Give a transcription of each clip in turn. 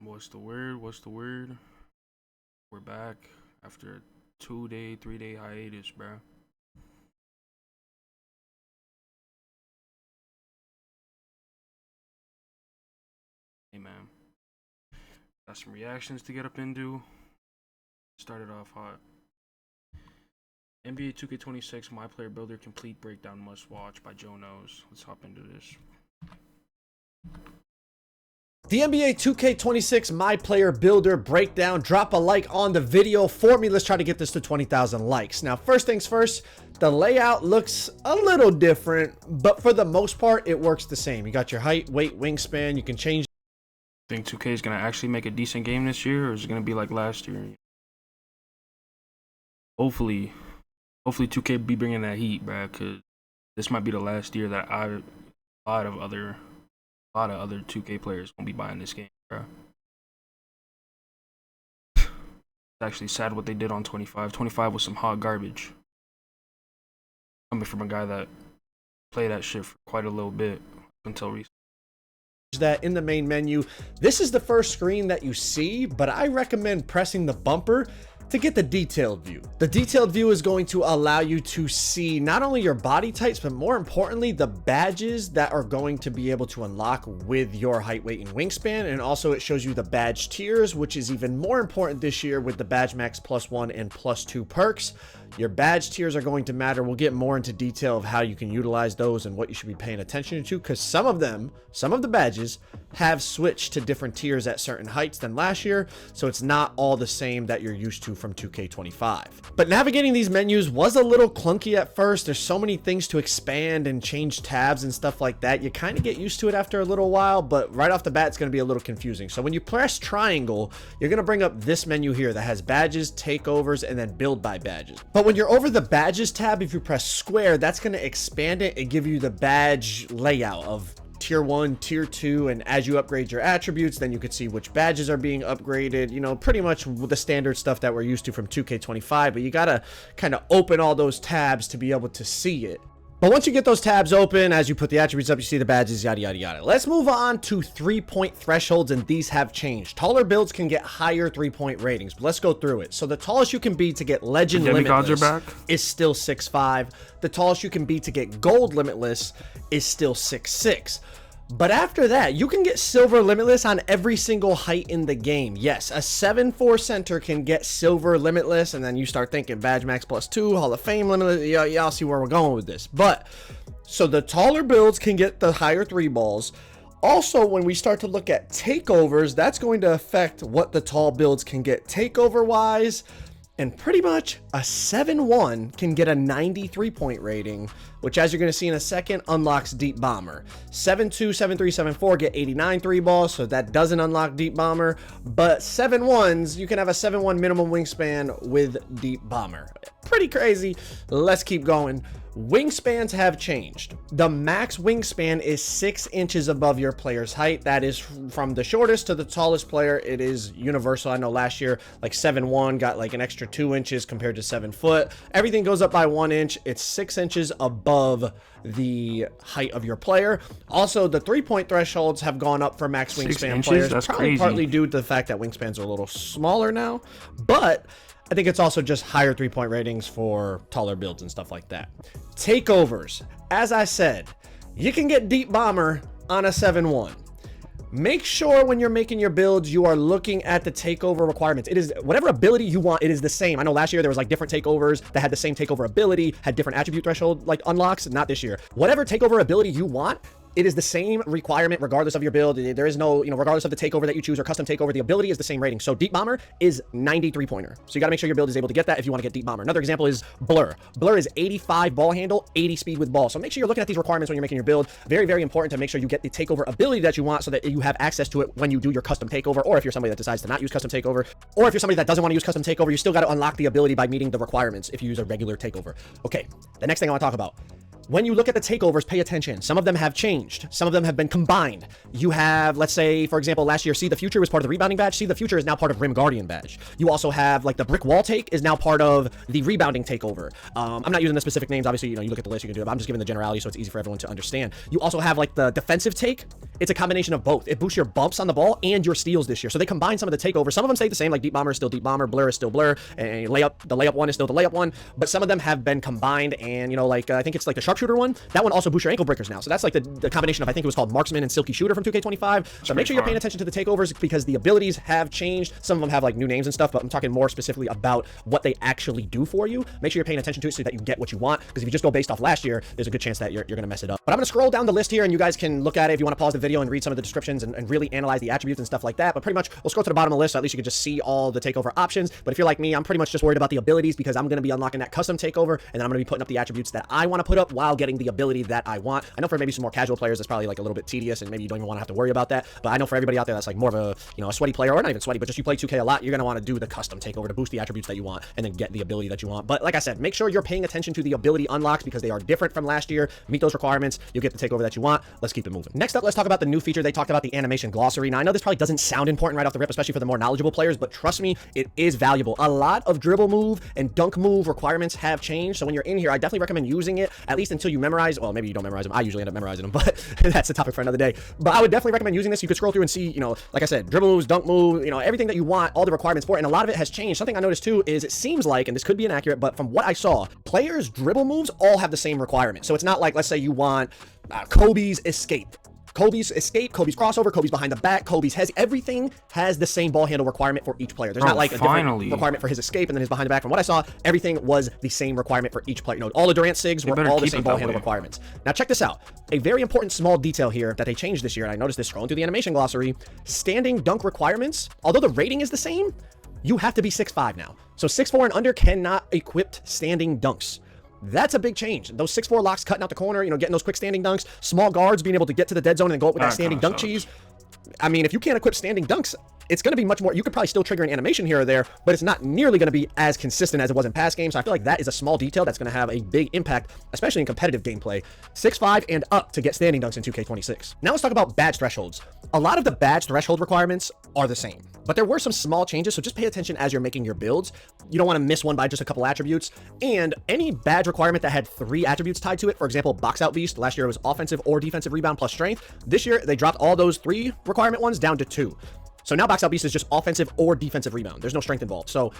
What's the word? What's the word? We're back after a 2-day, 3-day hiatus, bro. Hey, man. Got some reactions to get up into. Started off hot. NBA 2K26 My Player Builder Complete Breakdown Must Watch by Joe Knows. Let's hop into this. The NBA 2K26 My Player Builder Breakdown. Drop a like on the video for me. Let's try to get this to 20,000 likes. Now, first things first, the layout looks a little different, but for the most part, it works the same. You got your height, weight, wingspan. You can change. Think 2K is going to actually make a decent game this year, or is it going to be like last year? Hopefully 2K be bringing that heat, bro, because this might be the last year that a lot of other 2K players won't be buying this game, bro. It's actually sad what they did on 25. 25 was some hot garbage. Coming from a guy that played that shit for quite a little bit until recently. That in the main menu. This is the first screen that you see, but I recommend pressing the bumper to get the detailed view. The detailed view is going to allow you to see not only your body types, but more importantly, the badges that are going to be able to unlock with your height, weight, and wingspan. And also it shows you the badge tiers, which is even more important this year with the Badge Max +1 and +2 perks. Your badge tiers are going to matter. We'll get more into detail of how you can utilize those and what you should be paying attention to, because some of the badges have switched to different tiers at certain heights than last year, so it's not all the same that you're used to from 2K25. But navigating these menus was a little clunky at first. There's so many things to expand and change tabs and stuff like that. You kind of get used to it after a little while, but right off the bat, it's going to be a little confusing. So when you press triangle, you're going to bring up this menu here that has badges, takeovers, and then build by badges. But when you're over the badges tab, if you press square, that's going to expand it and give you the badge layout of tier 1, tier 2, and as you upgrade your attributes, then you could see which badges are being upgraded, you know, pretty much the standard stuff that we're used to from 2K25, but you gotta kind of open all those tabs to be able to see it. But once you get those tabs open, as you put the attributes up, you see the badges, yada, yada, yada. Let's move on to 3-point thresholds, and these have changed. Taller builds can get higher 3-point ratings, but let's go through it. So the tallest you can be to get Legend Limitless is still 6'5". The tallest you can be to get Gold Limitless is still 6'6". But after that, you can get Silver Limitless on every single height in the game. Yes, a 7'4" center can get Silver Limitless, and then you start thinking Badge Max +2, Hall of Fame Limitless. Y'all see where we're going with this. But, so the taller builds can get the higher 3 balls. Also, when we start to look at takeovers, that's going to affect what the tall builds can get takeover-wise. And pretty much a 7'1" can get a 93-point rating, which, as you're going to see in a second, unlocks Deep Bomber. 7'2", 7'3", 7'4" get 89 3 balls, so that doesn't unlock Deep Bomber. But 7'1s, you can have a 7'1" minimum wingspan with Deep Bomber. Pretty crazy. Let's keep going. Wingspans have changed. The max wingspan is 6 inches above your player's height. That is from the shortest to the tallest player. It is universal. I know last year, like 7'1" got like an extra 2 inches compared to 7 foot. Everything goes up by 1 inch. It's 6 inches above the height of your player. Also, the 3-point thresholds have gone up for max wingspan players. That's probably crazy. Partly due to the fact that wingspans are a little smaller now, but I think it's also just higher 3-point ratings for taller builds and stuff like that. Takeovers. As I said, you can get Deep Bomber on a 7'1". Make sure when you're making your builds, you are looking at the takeover requirements. It is whatever ability you want, it is the same. I know last year there was like different takeovers that had the same takeover ability, had different attribute threshold like unlocks, not this year. Whatever takeover ability you want, it is the same requirement regardless of your build. There is no, regardless of the takeover that you choose or custom takeover, the ability is the same rating. So Deep Bomber is 93 pointer. So you got to make sure your build is able to get that if you want to get Deep Bomber. Another example is Blur. Blur is 85 ball handle, 80 speed with ball. So make sure you're looking at these requirements when you're making your build. Very, very important to make sure you get the takeover ability that you want so that you have access to it when you do your custom takeover, or if you're somebody that decides to not use custom takeover, or if you're somebody that doesn't want to use custom takeover, you still got to unlock the ability by meeting the requirements if you use a regular takeover. Okay, the next thing I want to talk about. When you look at the takeovers, pay attention. Some of them have changed. Some of them have been combined. You have, let's say, for example, last year, See the Future was part of the rebounding badge. See the Future is now part of Rim Guardian badge. You also have, like, the brick wall take is now part of the rebounding takeover. I'm not using the specific names. Obviously, you look at the list, you can do it. But I'm just giving the generality so it's easy for everyone to understand. You also have, like, the defensive take it's a combination of both. It boosts your bumps on the ball and your steals this year. So they combine some of the takeovers. Some of them stay the same, like Deep Bomber is still Deep Bomber, Blur is still Blur, and the layup one is still the layup one. But some of them have been combined, and you know, like I think it's like the Sharpshooter one. That one also boosts your ankle breakers now. So that's like the combination of, I think it was called Marksman and Silky Shooter from 2K25. So make sure you're paying attention to the takeovers because the abilities have changed. Some of them have like new names and stuff, but I'm talking more specifically about what they actually do for you. Make sure you're paying attention to it so that you get what you want, because if you just go based off last year, there's a good chance that you're going to mess it up. But I'm going to scroll down the list here, and you guys can look at it if you want to pause the video and read some of the descriptions and really analyze the attributes and stuff like that. But pretty much we'll scroll to the bottom of the list so at least you can just see all the takeover options. But if you're like me, I'm pretty much just worried about the abilities because I'm going to be unlocking that custom takeover, and then I'm going to be putting up the attributes that I want to put up while getting the ability that I want. I know for maybe some more casual players that's probably like a little bit tedious and maybe you don't even want to have to worry about that, but I know for everybody out there that's like more of a, you know, a sweaty player, or not even sweaty, but just you play 2K a lot, you're going to want to do the custom takeover to boost the attributes that you want and then get the ability that you want. But like I said, make sure you're paying attention to the ability unlocks because they are different from last year. Meet those requirements, you'll get the takeover that you want. Let's keep it moving. Next up, let's talk about the new feature. They talked about the animation glossary. Now I know this probably doesn't sound important right off the rip, especially for the more knowledgeable players, but trust me, it is valuable. A lot of dribble move and dunk move requirements have changed. So when you're in here, I definitely recommend using it, at least until you memorize. Well, maybe you don't memorize them. I usually end up memorizing them, but that's a topic for another day. But I would definitely recommend using this. You could scroll through and see, you know, like I said, dribble moves, dunk move, you know, everything that you want, all the requirements for it. And a lot of it has changed. Something I noticed too is it seems like, and this could be inaccurate, but from what I saw, players' dribble moves all have the same requirement. So it's not like, let's say you want Kobe's escape. Kobe's escape, Kobe's crossover, Kobe's behind the back, Kobe's hezi. Everything has the same ball handle requirement for each player. There's not like a different requirement for his escape and then his behind the back. From what I saw, everything was the same requirement for each player. You know, all the Durant SIGs were all the same ball handle requirements. Now check this out. A very important small detail here that they changed this year, and I noticed this scrolling through the animation glossary, standing dunk requirements, although the rating is the same, you have to be 6'5" now. So 6'4" and under cannot equip standing dunks. That's a big change. Those 6'4" locks cutting out the corner, you know, getting those quick standing dunks, small guards being able to get to the dead zone and go up with that standing dunk cheese. I mean, if you can't equip standing dunks, it's going to be much more. You could probably still trigger an animation here or there, but it's not nearly going to be as consistent as it was in past games. So I feel like that is a small detail that's going to have a big impact, especially in competitive gameplay. 6'5" and up to get standing dunks in 2K26. Now let's talk about badge thresholds. A lot of the badge threshold requirements are the same, but there were some small changes, so just pay attention as you're making your builds. You don't want to miss one by just a couple attributes. And any badge requirement that had 3 attributes tied to it, for example, box out beast, last year it was offensive or defensive rebound plus strength. This year they dropped all those 3 requirement ones down to 2. So now box out beast is just offensive or defensive rebound. There's no strength involved. So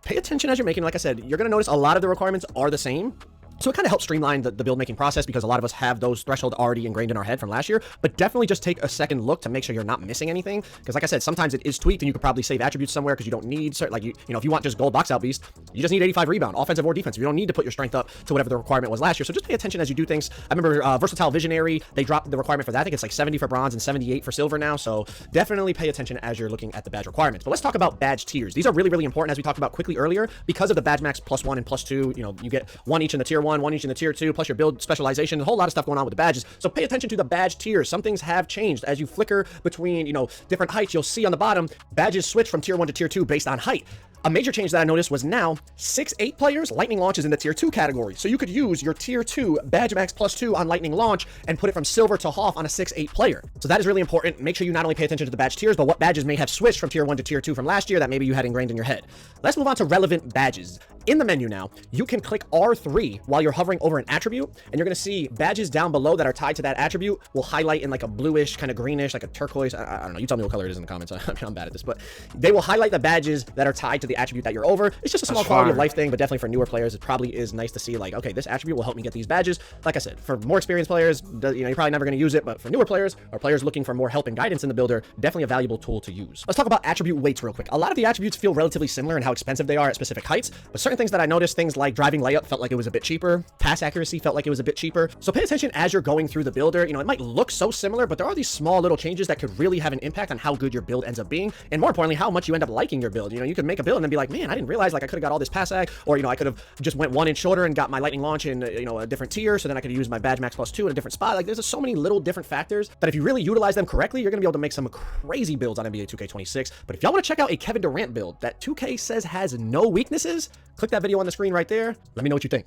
pay attention as you're making. Like I said, you're going to notice a lot of the requirements are the same. So it kind of helps streamline the build making process because a lot of us have those thresholds already ingrained in our head from last year. But definitely just take a second look to make sure you're not missing anything. Because like I said, sometimes it is tweaked and you could probably save attributes somewhere because you don't need certain, like you know, if you want just gold box out beast, you just need 85 rebound, offensive or defensive. You don't need to put your strength up to whatever the requirement was last year. So just pay attention as you do things. I remember Versatile Visionary, they dropped the requirement for that. I think it's like 70 for bronze and 78 for silver now. So definitely pay attention as you're looking at the badge requirements. But let's talk about badge tiers. These are really, really important as we talked about quickly earlier because of the badge max +1 and +2. You know, you get 1 each in the tier 1, 1 each in the tier 2. Plus your build specialization, a whole lot of stuff going on with the badges. So pay attention to the badge tiers. Some things have changed. As you flicker between, you know, different heights, you'll see on the bottom, badges switch from tier 1 to tier 2 based on height. A major change that I noticed was now 6'8" players, Lightning Launch is in the tier 2 category. So you could use your tier 2 badge max +2 on Lightning Launch and put it from silver to Hoff on a 6'8" player. So that is really important. Make sure you not only pay attention to the badge tiers, but what badges may have switched from tier 1 to tier 2 from last year that maybe you had ingrained in your head. Let's move on to relevant badges. In the menu now, you can click R3 while you're hovering over an attribute, and you're going to see badges down below that are tied to that attribute will highlight in like a bluish, kind of greenish, like a turquoise. I don't know. You tell me what color it is in the comments. I'm bad at this, but they will highlight the badges that are tied to the attribute that you're over. It's just a small quality of life thing, but definitely for newer players, it probably is nice to see like, okay, this attribute will help me get these badges. Like I said, for more experienced players, you know, you're probably never going to use it, but for newer players or players looking for more help and guidance in the builder, definitely a valuable tool to use. Let's talk about attribute weights real quick. A lot of the attributes feel relatively similar in how expensive they are at specific heights, but certain things that I noticed, things like driving layup felt like it was a bit cheaper, pass accuracy felt like it was a bit cheaper. So pay attention as you're going through the builder. You know, it might look so similar, but there are these small little changes that could really have an impact on how good your build ends up being, and more importantly, how much you end up liking your build. You know, you could make a build and then be like, man, I didn't realize like I could have got all this pass ag, or you know, I could have just went 1 inch shorter and got my Lightning Launch in, you know, a different tier, so then I could use my badge max +2 in a different spot. Like there's just so many little different factors that if you really utilize them correctly, you're gonna be able to make some crazy builds on NBA 2K26. But if y'all want to check out a Kevin Durant build that 2K says has no weaknesses, click that video on the screen right there. Let me know what you think.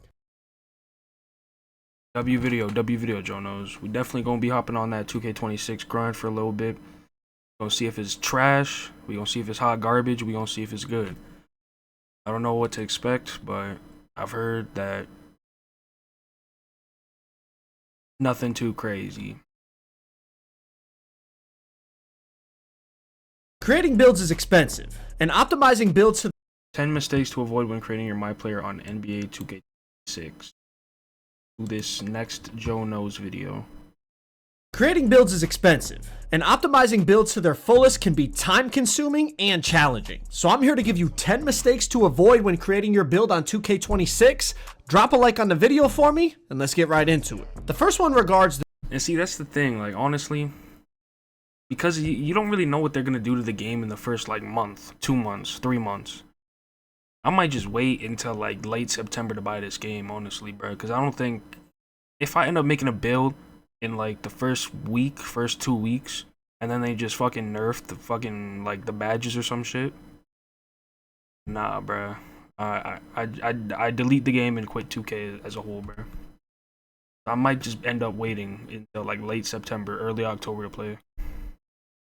W video, Joe knows. We definitely gonna be hopping on that 2K26 grind for a little bit. Gonna see if it's trash. We gonna see if it's hot garbage. We gonna see if it's good. I don't know what to expect, but I've heard that nothing too crazy. Creating builds is expensive, and optimizing builds to 10 mistakes to avoid when creating your My Player on NBA 2K6. Do this next Joe Knows video. Creating builds is expensive, and optimizing builds to their fullest can be time-consuming and challenging. So I'm here to give you 10 mistakes to avoid when creating your build on 2K26. Drop a like on the video for me, and let's get right into it. The first one regards And see, that's the thing, like, honestly, because you don't really know what they're going to do to the game in the first, like, month, 2 months, 3 months. I might just wait until, like, late September to buy this game, honestly, bro, because I don't think, if I end up making a build in, like, the first 2 weeks, and then they just fucking nerf the fucking, like, the badges or some shit, nah, bro. I delete the game and quit 2K as a whole, bro. I might just end up waiting until like late September, early October to play.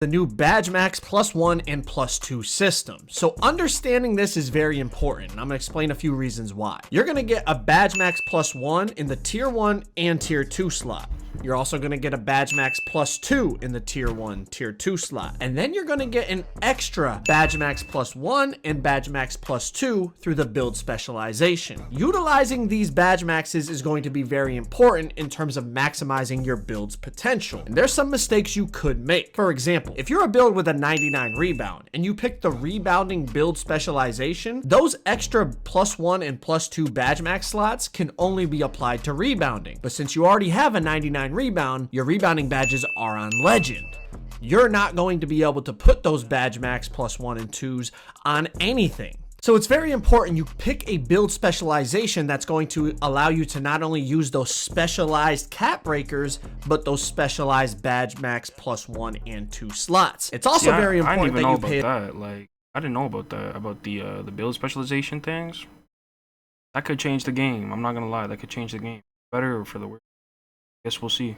the new Badge Max +1 and +2 system. So understanding this is very important, and I'm gonna explain a few reasons why. You're gonna get a Badge Max +1 in the Tier 1 and Tier 2 slot. You're also gonna get a Badge Max +2 in the Tier 1, Tier 2 slot. And then you're gonna get an extra Badge Max +1 and Badge Max +2 through the build specialization. Utilizing these Badge Maxes is going to be very important in terms of maximizing your build's potential. And there's some mistakes you could make. For example, if you're a build with a 99 rebound and you pick the rebounding build specialization, those extra +1 and +2 Badge Max slots can only be applied to rebounding. But since you already have a 99 rebound, your rebounding badges are on legend. You're not going to be able to put those Badge Max +1 and 2s on anything. So it's very important you pick a build specialization that's going to allow you to not only use those specialized cap breakers, but those specialized Badge Max +1 and 2 slots. It's also very important that you pay. I didn't know about that, about the build specialization things. That could change the game. I'm not gonna lie, that could change the game, better or for the worse. Guess we'll see.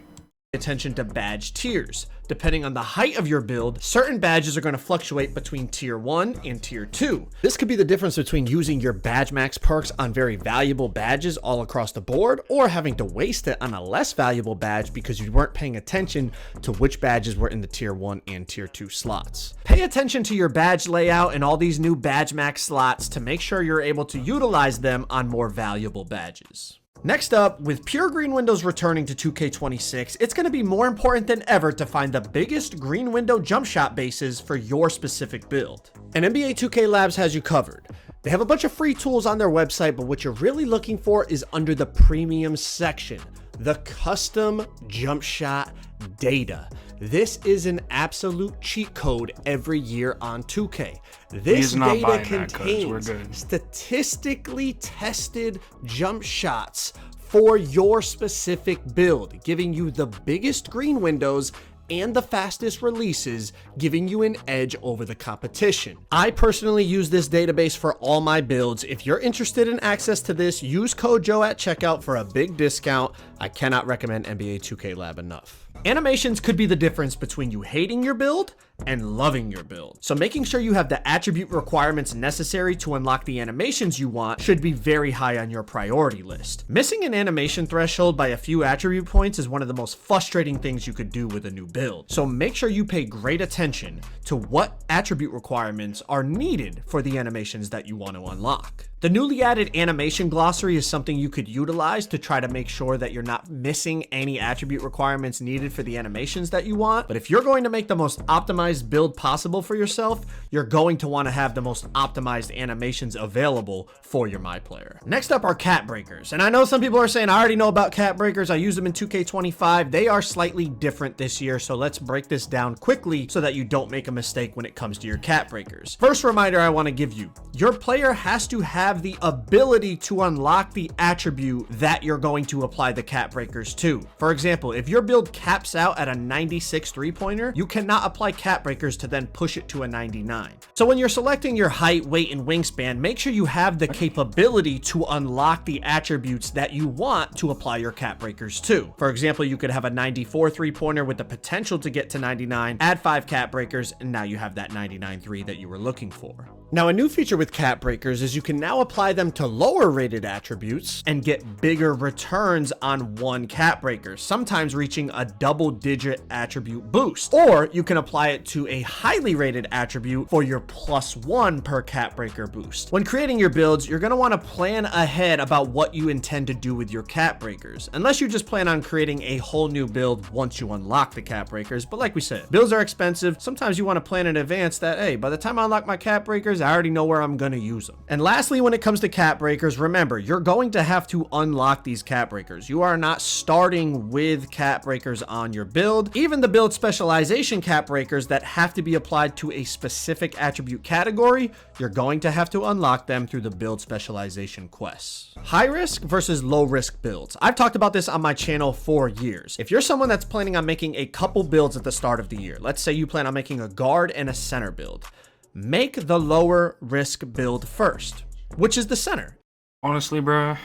Attention to badge tiers. Depending on the height of your build, certain badges are going to fluctuate between Tier 1 and Tier 2. This could be the difference between using your Badge Max perks on very valuable badges all across the board, or having to waste it on a less valuable badge because you weren't paying attention to which badges were in the Tier 1 and Tier 2 slots. Pay attention to your badge layout and all these new Badge Max slots to make sure you're able to utilize them on more valuable badges. Next up, with pure green windows returning to 2K26, it's going to be more important than ever to find the biggest green window jump shot bases for your specific build. And NBA 2K Labs has you covered. They have a bunch of free tools on their website, but what you're really looking for is under the premium section, the custom jump shot data. This is an absolute cheat code every year on 2K. This data contains statistically tested jump shots for your specific build, giving you the biggest green windows and the fastest releases, giving you an edge over the competition. I personally use this database for all my builds. If you're interested in access to this, use code Joe at checkout for a big discount. I cannot recommend NBA 2K Lab enough. Animations could be the difference between you hating your build and loving your build. So making sure you have the attribute requirements necessary to unlock the animations you want should be very high on your priority list. Missing an animation threshold by a few attribute points is one of the most frustrating things you could do with a new build. So make sure you pay great attention to what attribute requirements are needed for the animations that you want to unlock. The newly added animation glossary is something you could utilize to try to make sure that you're not missing any attribute requirements needed for the animations that you want. But if you're going to make the most optimized build possible for yourself, you're going to want to have the most optimized animations available for your My Player. Next up are cap breakers. And I know some people are saying, I already know about cap breakers. I use them in 2K25. They are slightly different this year. So let's break this down quickly so that you don't make a mistake when it comes to your cap breakers. First reminder I want to give you, your player has to have the ability to unlock the attribute that you're going to apply the cap breakers to. For example, if your build caps out at a 96 3-pointer, you cannot apply cap breakers to then push it to a 99. So when you're selecting your height, weight, and wingspan, make sure you have the capability to unlock the attributes that you want to apply your cap breakers to. For example, you could have a 94 3-pointer with the potential to get to 99, add 5 cap breakers, and now you have that 99 3 that you were looking for. Now, a new feature with cap breakers is you can now now apply them to lower rated attributes and get bigger returns on one cap breaker, sometimes reaching a double-digit attribute boost. Or you can apply it to a highly rated attribute for your +1 per cap breaker boost. When creating your builds, you're going to want to plan ahead about what you intend to do with your cap breakers, unless you just plan on creating a whole new build once you unlock the cap breakers. But like we said, builds are expensive. Sometimes you want to plan in advance that, hey, by the time I unlock my cap breakers, I already know where I'm going to use them. And lastly, when it comes to cap breakers, remember, you're going to have to unlock these cap breakers. You are not starting with cap breakers on your build. Even the build specialization cap breakers that have to be applied to a specific attribute category, you're going to have to unlock them through the build specialization quests. High risk versus low risk builds. I've talked about this on my channel for years. If you're someone that's planning on making a couple builds at the start of the year, let's say you plan on making a guard and a center build, make the lower risk build first, which is the center. Honestly, bro,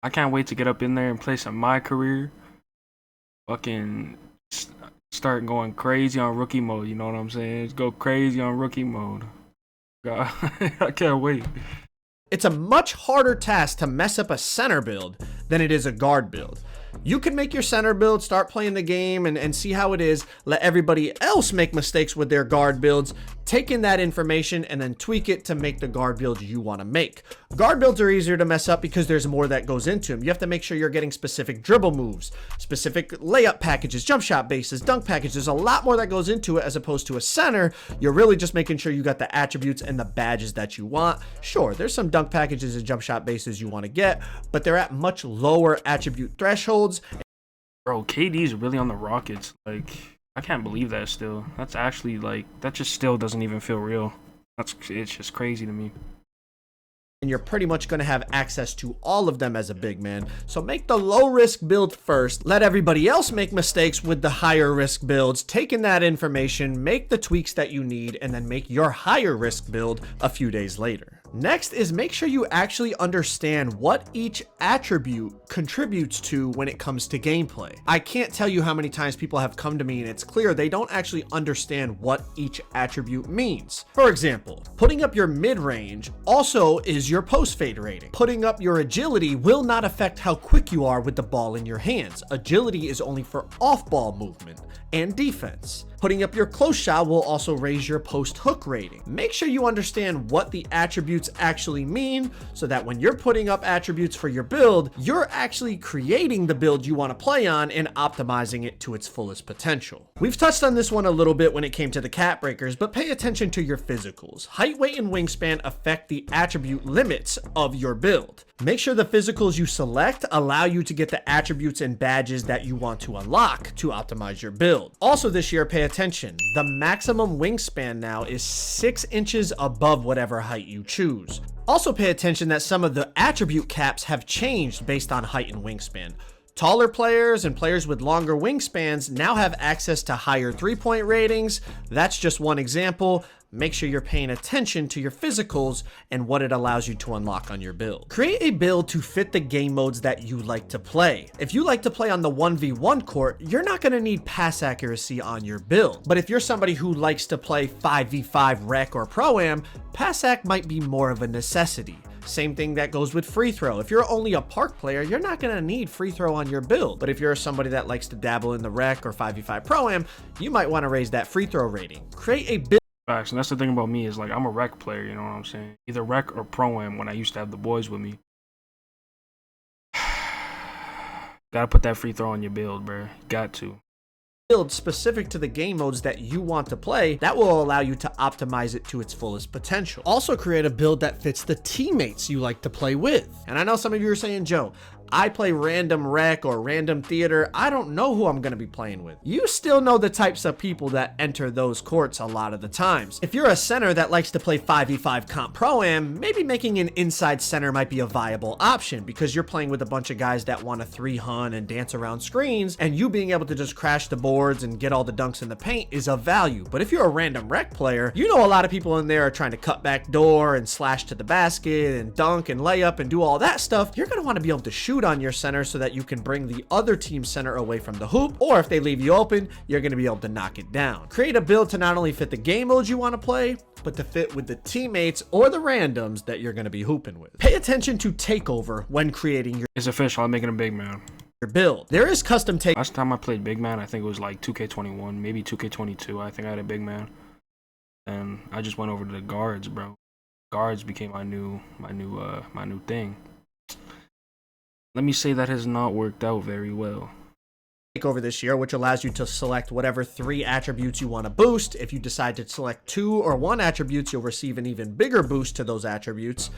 I can't wait to get up in there and play some my career. Fucking start going crazy on rookie mode, you know what I'm saying? Just go crazy on rookie mode. God, I can't wait. It's a much harder task to mess up a center build than it is a guard build. You can make your center build, start playing the game and see how it is. Let everybody else make mistakes with their guard builds. Take in that information and then tweak it to make the guard build you want to make. Guard builds are easier to mess up because there's more that goes into them. You have to make sure you're getting specific dribble moves, specific layup packages, jump shot bases, dunk packages. There's a lot more that goes into it as opposed to a center. You're really just making sure you got the attributes and the badges that you want. Sure, there's some dunk packages and jump shot bases you want to get, but they're at much lower attribute thresholds. Bro, KD's really on the Rockets. Like, I can't believe that still. That's actually, like, that just still doesn't even feel real. It's just crazy to me. And you're pretty much going to have access to all of them as a big man. So make the low risk build first. Let everybody else make mistakes with the higher risk builds. Take in that information, make the tweaks that you need, and then make your higher risk build a few days later. Next is make sure you actually understand what each attribute contributes to when it comes to gameplay. I can't tell you how many times people have come to me and it's clear they don't actually understand what each attribute means. For example, putting up your mid-range also is your post-fade rating. Putting up your agility will not affect how quick you are with the ball in your hands. Agility is only for off-ball movement and defense. Putting up your close shot will also raise your post-hook rating. Make sure you understand what the attributes actually mean so that when you're putting up attributes for your build, you're actually creating the build you want to play on and optimizing it to its fullest potential. We've touched on this one a little bit when it came to the cap breakers, but pay attention to your physicals. Height, weight, and wingspan affect the attribute limits of your build. Make sure the physicals you select allow you to get the attributes and badges that you want to unlock to optimize your build. Also this year, pay attention. The maximum wingspan now is 6 inches above whatever height you choose. Also pay attention that some of the attribute caps have changed based on height and wingspan. Taller players and players with longer wingspans now have access to higher 3-point ratings. That's just one example. Make sure you're paying attention to your physicals and what it allows you to unlock on your build. Create a build to fit the game modes that you like to play. If you like to play on the 1v1 court, you're not going to need pass accuracy on your build. But if you're somebody who likes to play 5v5 rec or pro-am, pass ac might be more of a necessity. Same thing that goes with free throw. If you're only a park player, you're not going to need free throw on your build. But if you're somebody that likes to dabble in the rec or 5v5 pro-am, you might want to raise that free throw rating. Create a build. Facts, and that's the thing about me is, like, I'm a rec player, you know what I'm saying? Either rec or pro-am when I used to have the boys with me. Gotta put that free throw on your build, bro. Got to. Build specific to the game modes that you want to play that will allow you to optimize it to its fullest potential. Also create a build that fits the teammates you like to play with. And I know some of you are saying, Joe, I play random rec or random theater. I don't know who I'm going to be playing with. You still know the types of people that enter those courts a lot of the times. If you're a center that likes to play 5v5 comp pro-am, maybe making an inside center might be a viable option because you're playing with a bunch of guys that want to 3-hun and dance around screens, and you being able to just crash the boards and get all the dunks in the paint is of value. But if you're a random rec player, you know a lot of people in there are trying to cut back door and slash to the basket and dunk and layup and do all that stuff. You're going to want to be able to shoot shoot on your center so that you can bring the other team's center away from the hoop, or if they leave you open, you're going to be able to knock it down. Create a build to not only fit the game modes you want to play, but to fit with the teammates or the randoms that you're going to be hooping with. Pay attention to takeover when creating your It's official. I'm making a big man. build. There is custom take. Last time I played big man, I think it was like 2K21, maybe 2K22. I think I had a big man, and I just went over to the guards, bro. Guards became my new thing. Let me say that has not worked out very well. Takeover this year, which allows you to select whatever 3 attributes you want to boost. If you decide to select 2 or 1 attributes, you'll receive an even bigger boost to those attributes.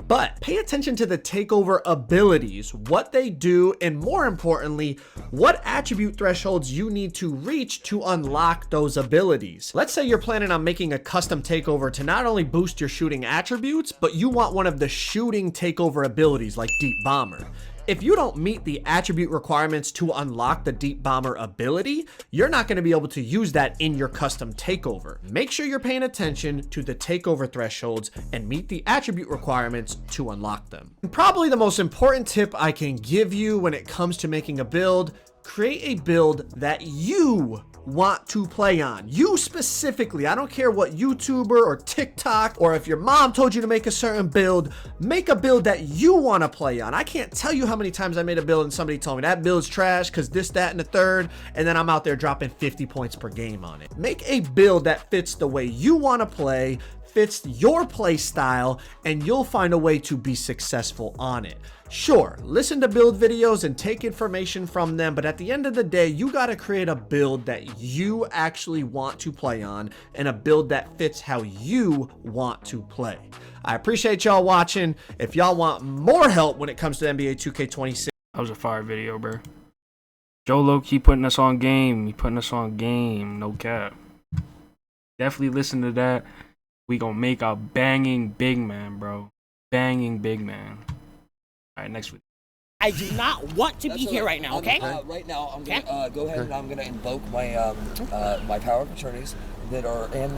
But pay attention to the takeover abilities, what they do, and more importantly, what attribute thresholds you need to reach to unlock those abilities. Let's say you're planning on making a custom takeover to not only boost your shooting attributes, but you want one of the shooting takeover abilities like Deep Bomber. If you don't meet the attribute requirements to unlock the Deep Bomber ability, you're not going to be able to use that in your custom takeover. Make sure you're paying attention to the takeover thresholds and meet the attribute requirements to unlock them. And probably the most important tip I can give you when it comes to making a build, create a build that you want to play on. You specifically. I don't care what YouTuber or TikTok, or if your mom told you to make a certain build, make a build that you want to play on. I can't tell you how many times I made a build and somebody told me that build's trash because this, that, and the third, and then I'm out there dropping 50 points per game on it. Make a build that fits the way you want to play, fits your play style, and you'll find a way to be successful on it. Sure, listen to build videos and take information from them, but at the end of the day, you got to create a build that you actually want to play on and a build that fits how you want to play. I appreciate y'all watching. If y'all want more help when it comes to NBA 2K26, That was a fire video, bro. Joe Low keep putting us on game. He putting us on game. No cap. Definitely listen to that. We gonna make a banging big man, bro. Banging big man. All right, next week. I do not want to be here right now, okay? Right now, I'm gonna go ahead and I'm gonna invoke my my power of attorneys that are in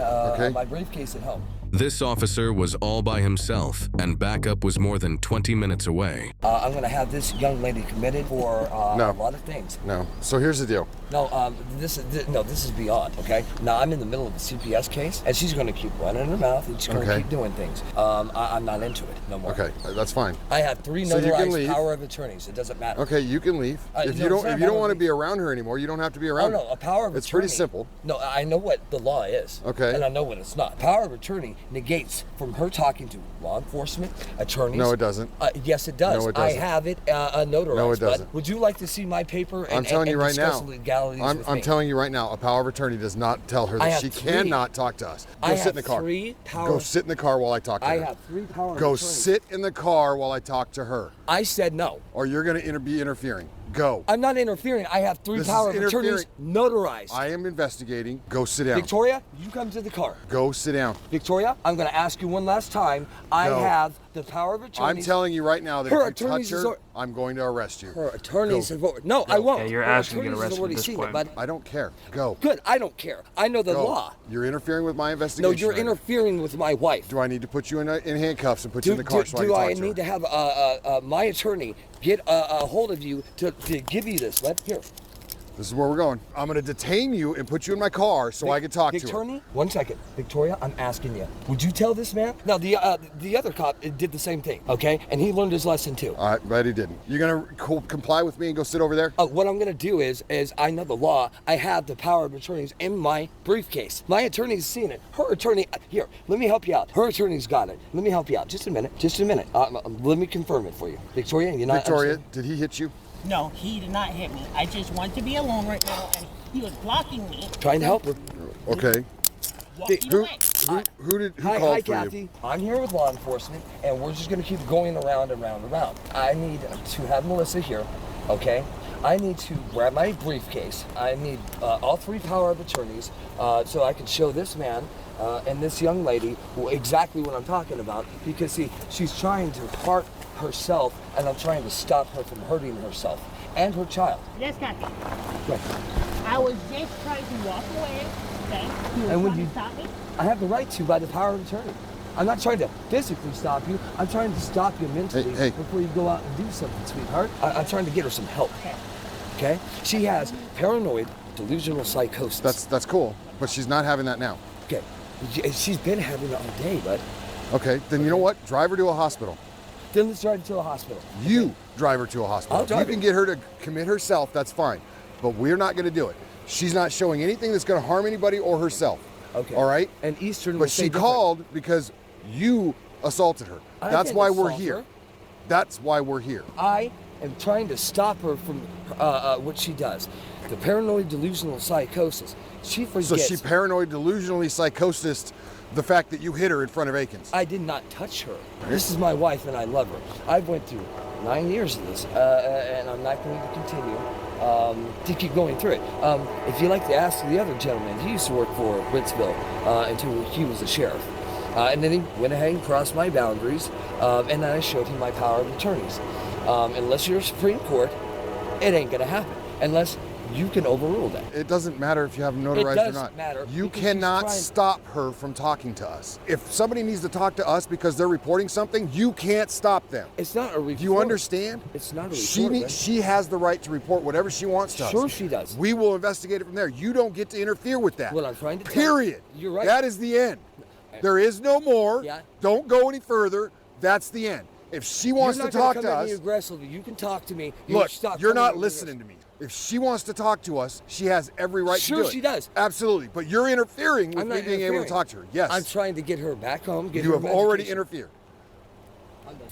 my briefcase at home. This officer was all by himself, and backup was more than 20 minutes away. I'm gonna have this young lady committed for a lot of things. No. So here's the deal. No, this is beyond. Okay. Now I'm in the middle of a CPS case, and she's gonna keep running her mouth, and she's gonna keep doing things. I'm not into it no more. Okay, that's fine. I have 3 notarized power of attorneys. It doesn't matter. Okay, you can leave. If you don't want to be around her anymore, you don't have to be around her. Oh no, a power of attorney. It's pretty simple. No, I know what the law is. Okay. And I know what it's not. Power of attorney negates from her talking to law enforcement, attorneys. No, it doesn't. Yes, it does. No, it doesn't. I have it notarized. No, it doesn't. But would you like to see my paper? I'm telling you right now. I'm telling you right now. A power of attorney does not tell her that she cannot talk to us. Go sit in the car. Go sit in the car while I talk to her. I have 3 power of attorney. Go sit in the car while I talk to her. I said no. Or you're going to be interfering. Go. I'm not interfering. I have 3 power of attorneys notarized. I am investigating. Go sit down. Victoria, you come to the car. Go sit down. Victoria, I'm going to ask you one last time. I have the power of attorney. I'm telling you right now that if you touch her, I'm going to arrest you. Her attorneys have already... No, I won't. Yeah, you're asking to get arrested at this point. I don't care. Go. Good. I don't care. I know the law. You're interfering with my investigation. No, you're interfering with my wife. Do I need to put you in handcuffs and put you in the car so I can talk to her? Do I need to have my attorney get a hold of you to give you this? Here. This is where we're going. I'm going to detain you and put you in my car so I can talk to her. Attorney, 1 second. Victoria, I'm asking you. Would you tell this man? Now, the other cop did the same thing, okay? And he learned his lesson too. All right, but he didn't. You're going to comply with me and go sit over there? What I'm going to do is I know the law. I have the power of attorneys in my briefcase. My attorney's seen it. Her attorney, here, let me help you out. Her attorney's got it. Let me help you out. Just a minute. Let me confirm it for you. Victoria, you're not... Victoria, did he hit you? No, he did not hit me. I just want to be alone right now, and he was blocking me. Trying to help her. Okay. Walking away. Who Hi, called for Kathy. you? I'm here with law enforcement, and we're just going to keep going around and round and round. I need to have Melissa here, okay? I need to grab my briefcase. I need all 3 power of attorneys so I can show this man and this young lady exactly what I'm talking about, because see, she's trying to hurt herself, and I'm trying to stop her from hurting herself and her child. Yes, Kathy. Right. I was just trying to walk away, okay? He was And when trying you to stop me. I have the right to by the power of attorney. I'm not trying to physically stop you. I'm trying to stop you mentally before you go out and do something, sweetheart. I'm trying to get her some help. Okay? She has paranoid delusional psychosis. That's cool, but she's not having that now. Okay. She's been having it all day, bud. Okay, then you know what? Drive her to a hospital. Then let's drive her to a hospital. You drive her to a hospital. If you can get her to commit herself, that's fine. But we're not going to do it. She's not showing anything that's going to harm anybody or herself. Okay. All right? And Eastern But she called because you assaulted her. That's why we're here. That's why we're here. I am trying to stop her from what she does. The paranoid delusional psychosis. She forgets. So she paranoid delusionally psychosis the fact that you hit her in front of Akins. I did not touch her. This is my wife and I love her. I've went through 9 years of this and I'm not going to continue to keep going through it. If you'd like to ask the other gentleman, he used to work for Ritzville until he was a sheriff. And then he went ahead and crossed my boundaries and then I showed him my power of attorneys. Unless you're a Supreme Court, it ain't gonna happen. Unless you can overrule that. It doesn't matter if you have them notarized or not. It does matter. You cannot stop her from talking to us. If somebody needs to talk to us because they're reporting something, you can't stop them. It's not a report. Do you understand? It's not a report. She has the right to report whatever she wants to us. Sure she does. We will investigate it from there. You don't get to interfere with that. Well, I'm trying to Period. You're right. That is the end. There is no more. Yeah. Don't go any further. That's the end. If she wants to talk to us, aggressively. You can talk to me. Look, you're not listening to me. If she wants to talk to us, she has every right to do it. Sure she does. Absolutely. But you're interfering with me being able to talk to her. Yes. I'm trying to get her back home. You have already interfered.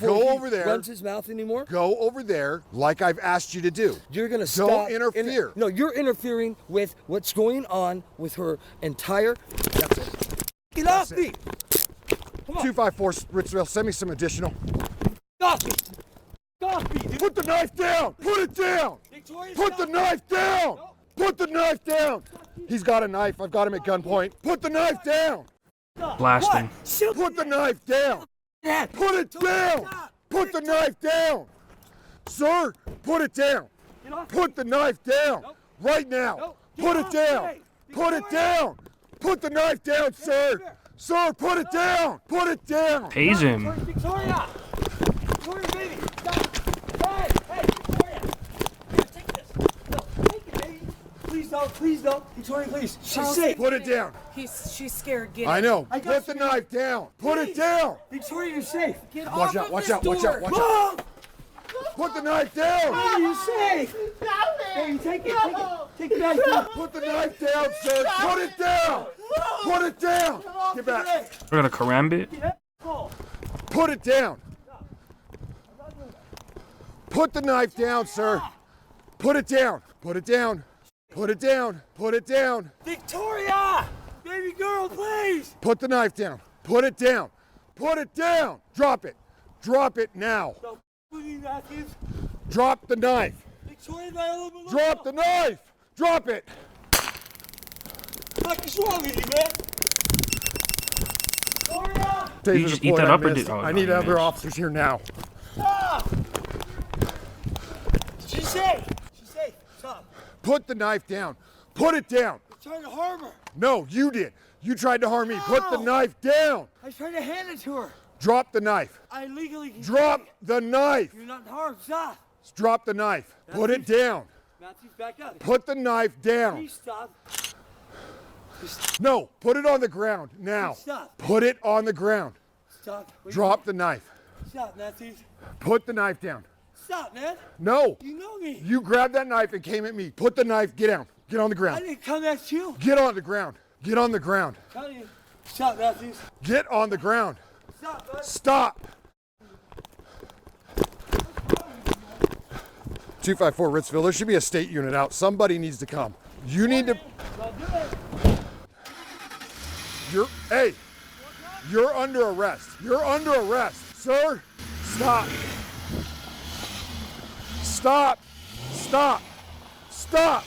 Go over there. Runs his mouth anymore? Go over there like I've asked you to do. You're going to stop. Don't interfere. No, you're interfering with what's going on with her entire... That's it. Get off me! 254 Ritzville, send me some additional. Stop me! Stop me, dude! Put the knife down! Put it down! Put the knife down! Put the knife down! He's got a knife. I've got him at gunpoint. Put the knife down! Blast him. Put the knife down! Put it down! Put the knife down! Sir, put it down! Put the knife down! Right now! Put it down! Put it down! Put the knife down, sir! Sir, put it down! Put it down! Tase him. Victoria! Victoria, baby! Stop! Hey! Hey, Victoria! Here, take this. No, take it, baby. Please don't. Victoria, please. She's safe. Put it down. She's scared. Get it. I know. Put the knife down. Put it down. Victoria, you're safe. Get Watch off out, of watch this out, watch door. out, watch out. Put the knife down. Baby, you're safe. Baby, take it. Take it back. Put the knife down, sir. Put it down. Put it down. Get back. We're gonna karambit. Put it down. Put the knife down, sir. Put it down. Put it down. Put it down. Put it down. Victoria! Baby girl, please! Put the knife down. Put it down. Put it down. Drop it. Drop it now. Drop the knife. Victoria, my little Drop the knife. Drop it. What is wrong with you, man? Victoria! You just eat that up or did? Oh, I no, need you other missed. officers here now. Stop! She's safe. She's safe. Stop. Put the knife down. Put it down. You're trying to harm her. No, you did. You tried to harm me. Put the knife down. I was trying to hand it to her. Drop the knife. I legally can Drop take the knife. it. You're not harmed. Stop. Drop the knife. Put it down. Matthews, back up. Put the knife down. Please stop. No, put it on the ground now. Stop. Put it on the ground. Stop. Drop the knife. Stop, Matthews. Put the knife down. Stop, man. No. You know me. You grabbed that knife and came at me. Put the knife. Get down. Get on the I ground. didn't come at you. Get on the ground. Get on the ground. I'm telling you. Stop, Matthews. Get on the ground. Stop, bud. Stop. 254 Ritzville, there should be a state unit out. Somebody needs to come. You need to. You're under arrest. You're under arrest. Sir, stop. Stop. Stop. Stop.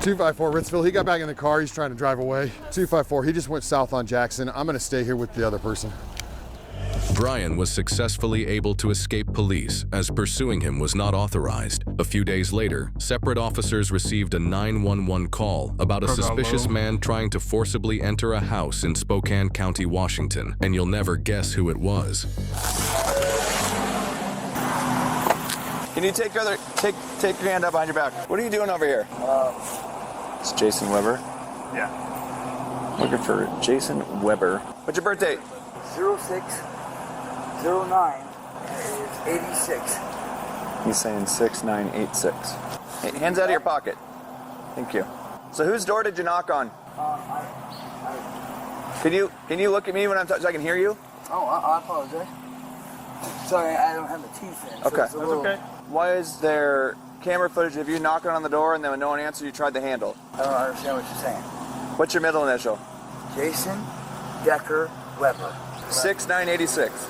.254 Ritzville, he got back in the car. He's trying to drive away. 254, he just went south on Jackson. I'm going to stay here with the other person. Brian was successfully able to escape police as pursuing him was not authorized. A few days later, separate officers received a 911 call about a suspicious man trying to forcibly enter a house in Spokane County, Washington, and you'll never guess who it was. Can you take your hand up behind your back? What are you doing over here? It's Jason Weber. Yeah. Looking for Jason Weber. What's your birth date? 0609 is 86. He's saying 6986. Hey, hands out of your pocket. Thank you. So whose door did you knock on? Can you look at me when I'm so I can hear you? Oh, I apologize. Sorry, I don't have the teeth in. So Okay. That's okay. Why is there camera footage of you knocking on the door and then when no one answered, you tried the handle? I don't understand what you're saying. What's your middle initial? Jason Decker Weber. 6986.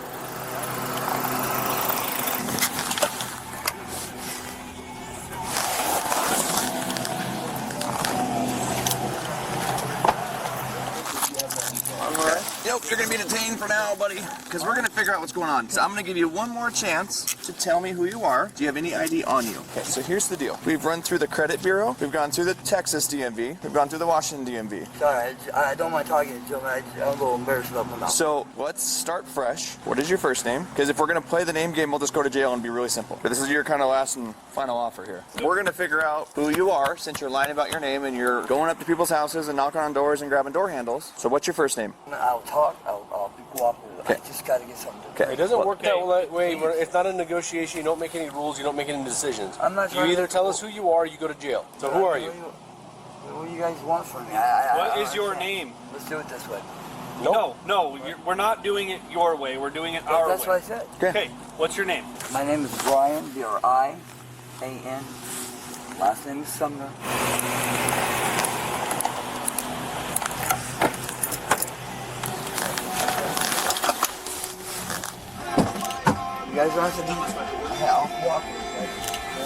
Nope, you're gonna be detained for now, buddy, because we're gonna figure out what's going on. So I'm gonna give you one more chance to tell me who you are. Do you have any ID on you? Okay, so here's the deal. We've run through the credit bureau, we've gone through the Texas DMV, we've gone through the Washington DMV. Sorry, I don't mind talking to you. I'm a little embarrassed about my mouth. So let's start fresh. What is your first name? Because if we're gonna play the name game, we'll just go to jail and be really simple. But this is your kind of last and final offer here. We're gonna figure out who you are since you're lying about your name and you're going up to people's houses and knocking on doors and grabbing door handles. So what's your first name? I'll talk. I'll be cooperative. Okay. I just got to get something to do. Okay. It doesn't work that way. It's not a negotiation. You don't make any rules. You don't make any decisions. I'm not You trying either to- tell us who you are or you go to jail. So who are you? What do you guys want from me? What is your name? Let's do it this way. No, we're not doing it your way. We're doing it our That's way. what I said. Okay, what's your name? My name is Brian, B-R-I-A-N. Last name is Sumner. You guys don't have to do I'll walk.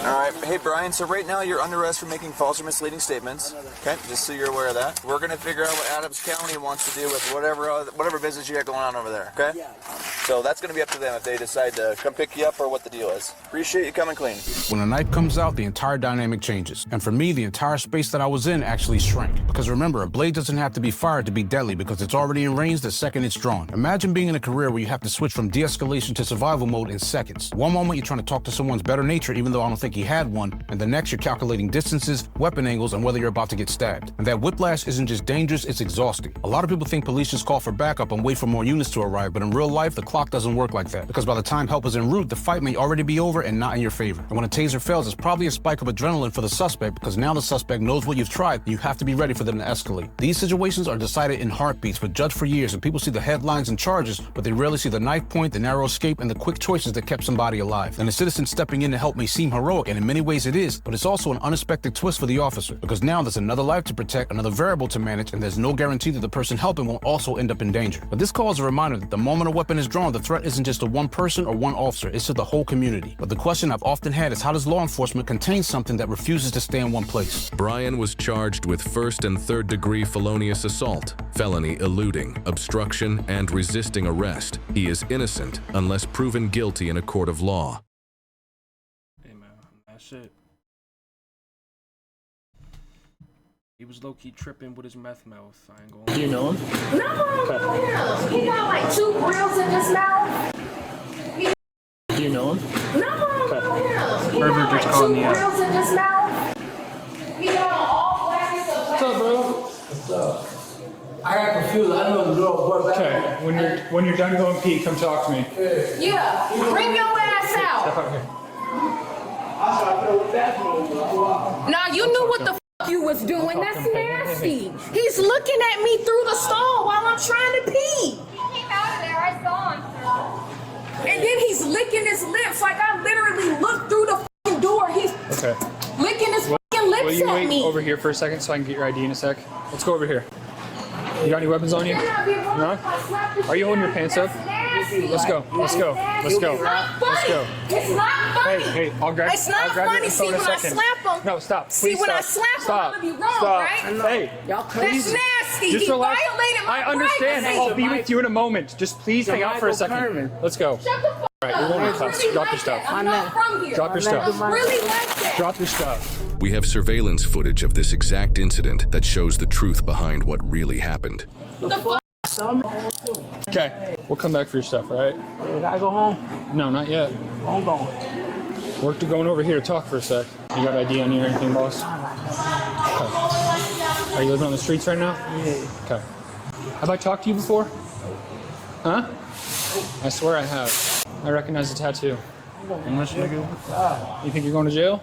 All right. Hey, Brian, so right now you're under arrest for making false or misleading statements. Okay, just so you're aware of that. We're going to figure out what Adams County wants to do with whatever business you got going on over there, okay? Yeah. So that's going to be up to them if they decide to come pick you up or what the deal is. Appreciate you coming clean. When a knife comes out, the entire dynamic changes. And for me, the entire space that I was in actually shrank. Because remember, a blade doesn't have to be fired to be deadly because it's already in range the second it's drawn. Imagine being in a career where you have to switch from de-escalation to survival mode in seconds. One moment you're trying to talk to someone's better nature even though I don't think he had one, and the next you're calculating distances, weapon angles, and whether you're about to get stabbed. And that whiplash isn't just dangerous, it's exhausting. A lot of people think police just call for backup and wait for more units to arrive, but in real life, the clock doesn't work like that. Because by the time help is en route, the fight may already be over and not in your favor. And when a taser fails, it's probably a spike of adrenaline for the suspect because now the suspect knows what you've tried and you have to be ready for them to escalate. These situations are decided in heartbeats, but judged for years, and people see the headlines and charges, but they rarely see the knife point, the narrow escape, and the quick choices that kept somebody alive. And a citizen stepping in to help may seem heroic, and in many ways it is, but it's also an unexpected twist for the officer, because now there's another life to protect, another variable to manage, and there's no guarantee that the person helping won't also end up in danger. But this call is a reminder that the moment a weapon is drawn, the threat isn't just to one person or one officer, it's to the whole community. But the question I've often had is, how does law enforcement contain something that refuses to stay in one place? Brian was charged with first and third degree felonious assault, felony eluding, obstruction, and resisting arrest. He is innocent unless proven guilty in a court of law. Hey man, that's it. He was low-key tripping with his meth mouth. I ain't gonna. You know him? No, he got like 2 grills in his mouth. You know him? No, he River got just like called 2 me out. grills in his mouth. He got all black and stuff. What's up, bro? What's up? I got confused. I know the girl brought back. Okay, when you're done going pee, come talk to me. Yeah, bring your ass out. Nah, you knew what the you was doing. That's nasty. He's looking at me through the stall while I'm trying to pee. He came out of there. I saw him. And then he's licking his lips like I literally looked through the fucking door. He's licking his fucking lips Will you at wait me. over here for a second so I can get your ID in a sec? Let's go over here. You got any weapons on you? No? Are you holding your pants up? Let's go. Let's go. Let's go. Let's go. It's not funny. Hey, I'll grab It's not I'll grab funny. your phone See, in a when I second. slap him. No, stop. See, Please when I stop. slap him, Stop. I'm gonna be wrong, Stop. right? Hey, That's please. nasty. Just He relax. violated my I understand. privacy. I'll be with you in a moment. Just please hang out for a second. Let's go. Shut the fuck All right, you're going to class. Drop your stuff. I'm not from here. Drop your stuff. It's really like that. Drop your stuff. We have surveillance footage of this exact incident that shows the truth behind what really happened. The fuck? Okay, we'll come back for your stuff, all right? Did I go home? No, not yet. I'm going. We're going over here to talk for a sec. You got ID on you or anything, boss? Okay. Are you living on the streets right now? Yeah. Okay. Have I talked to you before? Huh? I swear I have. I recognize the tattoo. English nigga? You think you're going to jail?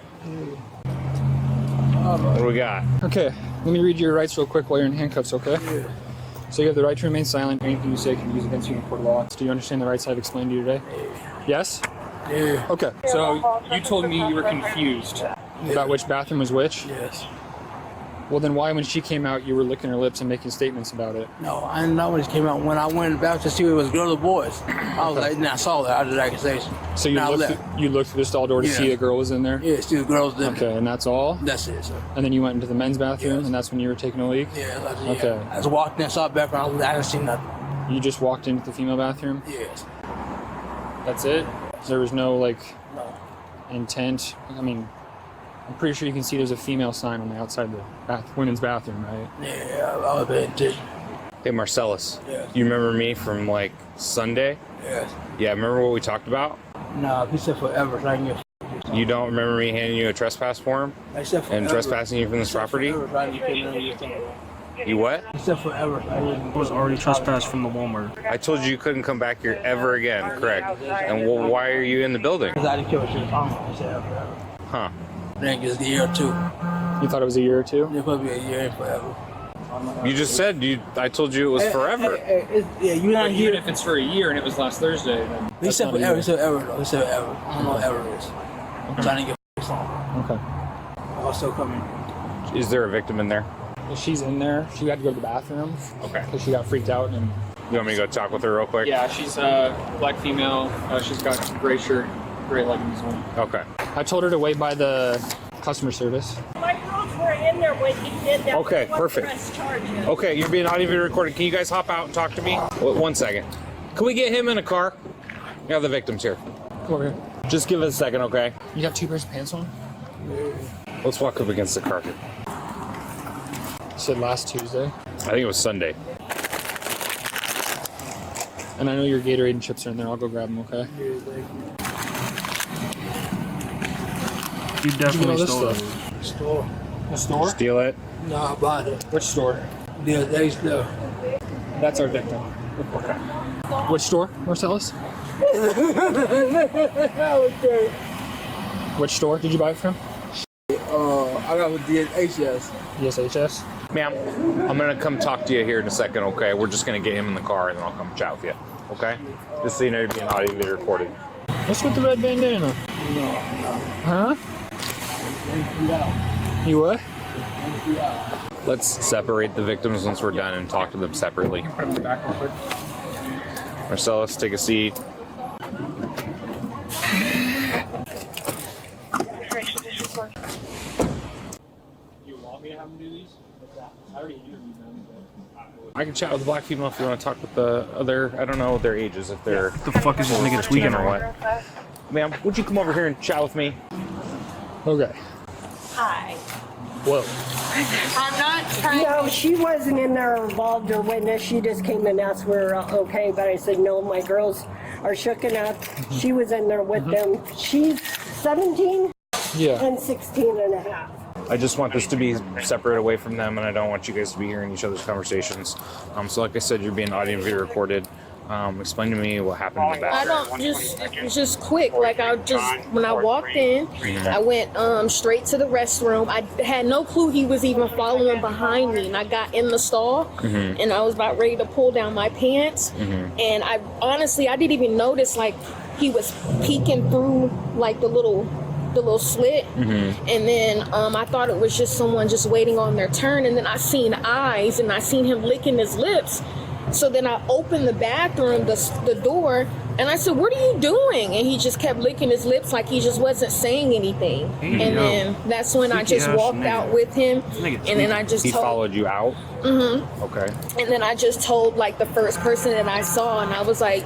What do we got? Okay, let me read your rights real quick while you're in handcuffs, okay? Yeah. So you have the right to remain silent. Anything you say can be used against you in court of law. Do you understand the rights I've explained to you today? Yes? Yeah. Okay. So you told me you were confused about which bathroom was which? Yes. Well, then why, when she came out, you were licking her lips and making statements about it? No, I didn't know when it came out. When I went back to see if it was girls or boys, I was like, nah, I saw that. I did accusation. So you looked through the stall door to see a girl was in there? Yeah, see the girls in there. Okay, and that's all? That's it, sir. And then you went into the men's bathroom, and that's when you were taking a leak? Yeah, that's it. Okay. I just walked in, saw background. I didn't see nothing. You just walked into the female bathroom? Yes. That's it? There was no, intent? I mean, I'm pretty sure you can see there's a female sign on the outside of the women's bathroom, right? Yeah, I was paying attention. Hey, Marcellus. Yeah. You remember me from, Sunday? Yes. Yeah, remember what we talked about? No, he said forever, so I can get You don't remember me handing you a trespass form? I said forever. And trespassing you from this property? You what? He said forever. I was already trespassed from the Walmart. I told you couldn't come back here ever again, correct? And why are you in the building? Because I didn't care what she was talking about. He said forever. Huh. I think it's a year or two. You thought it was a year or two? It could be a year and forever. You just said I told you it was forever. Yeah, you're not here. Even if it's for a year and it was last Thursday, then He said forever. He said ever, though. He said ever. I don't know what ever is. I'm trying to get on. Okay. I'm still coming. Is there a victim in there? She's in there. She had to go to the bathroom. Okay. Because she got freaked out. And you want me to go talk with her real quick? yeah, she's a black female. She's got a gray shirt, gray leggings on. Okay. I told her to wait by the customer service. My girls were in there when he did that. Okay, perfect. Okay, you're being audio video recorded. Can you guys hop out and talk to me? One second. Can we get him in a car? We have the victims here. Come over here. Just give us a second, okay? You have 2 pairs of pants on? Let's walk up against the carpet. You said last Tuesday? I think it was Sunday. And I know your Gatorade and chips are in there. I'll go grab them, okay? You definitely stole it. Store. The store? Steal it? No, I bought it. Which store? Yeah, they still. That's our victim. Okay. Which store, Marcellus? Okay. Which store did you buy it from? I got with DSHS. DSHS? Ma'am, I'm gonna come talk to you here in a second, okay? We're just gonna get him in the car and then I'll come chat with you, okay? Just so you know you're being audio video recorded. What's with the red bandana? Huh? You what? Let's separate the victims once we're done and talk to them separately. Put them in the back real quick. Marcellus, take a seat. You want me to have them do these? I already interviewed them. I can chat with the black female if you want to talk with the other, I don't know their ages, if they're... The fuck is this nigga tweaking or or what? Ma'am, would you come over here and chat with me? Okay. Hi. Whoa. I'm not trying. No, she wasn't in there involved or witness. She just came and asked if we were okay. But I said, no, my girls are shooken up. She was in there with them. She's 17 and 16 and a half. I just want this to be separate away from them, and I don't want you guys to be hearing each other's conversations. So like I said, you're being audio and video recorded. Explain to me what happened in the bathroom. It was just quick. Like when I walked in, I went straight to the restroom. I had no clue he was even following behind me. And I got in the stall and I was about ready to pull down my pants. And I didn't even notice like he was peeking through like the little slit. And then I thought it was just someone just waiting on their turn. And then I seen eyes and I seen him licking his lips. So then I opened the bathroom, the door, And I said, what are you doing? And he just kept licking his lips like he just wasn't saying anything. And then that's when I just walked out with him. And then I just He followed you out? Mm-hmm. Okay. And then I just told like the first person that I saw, and I was like,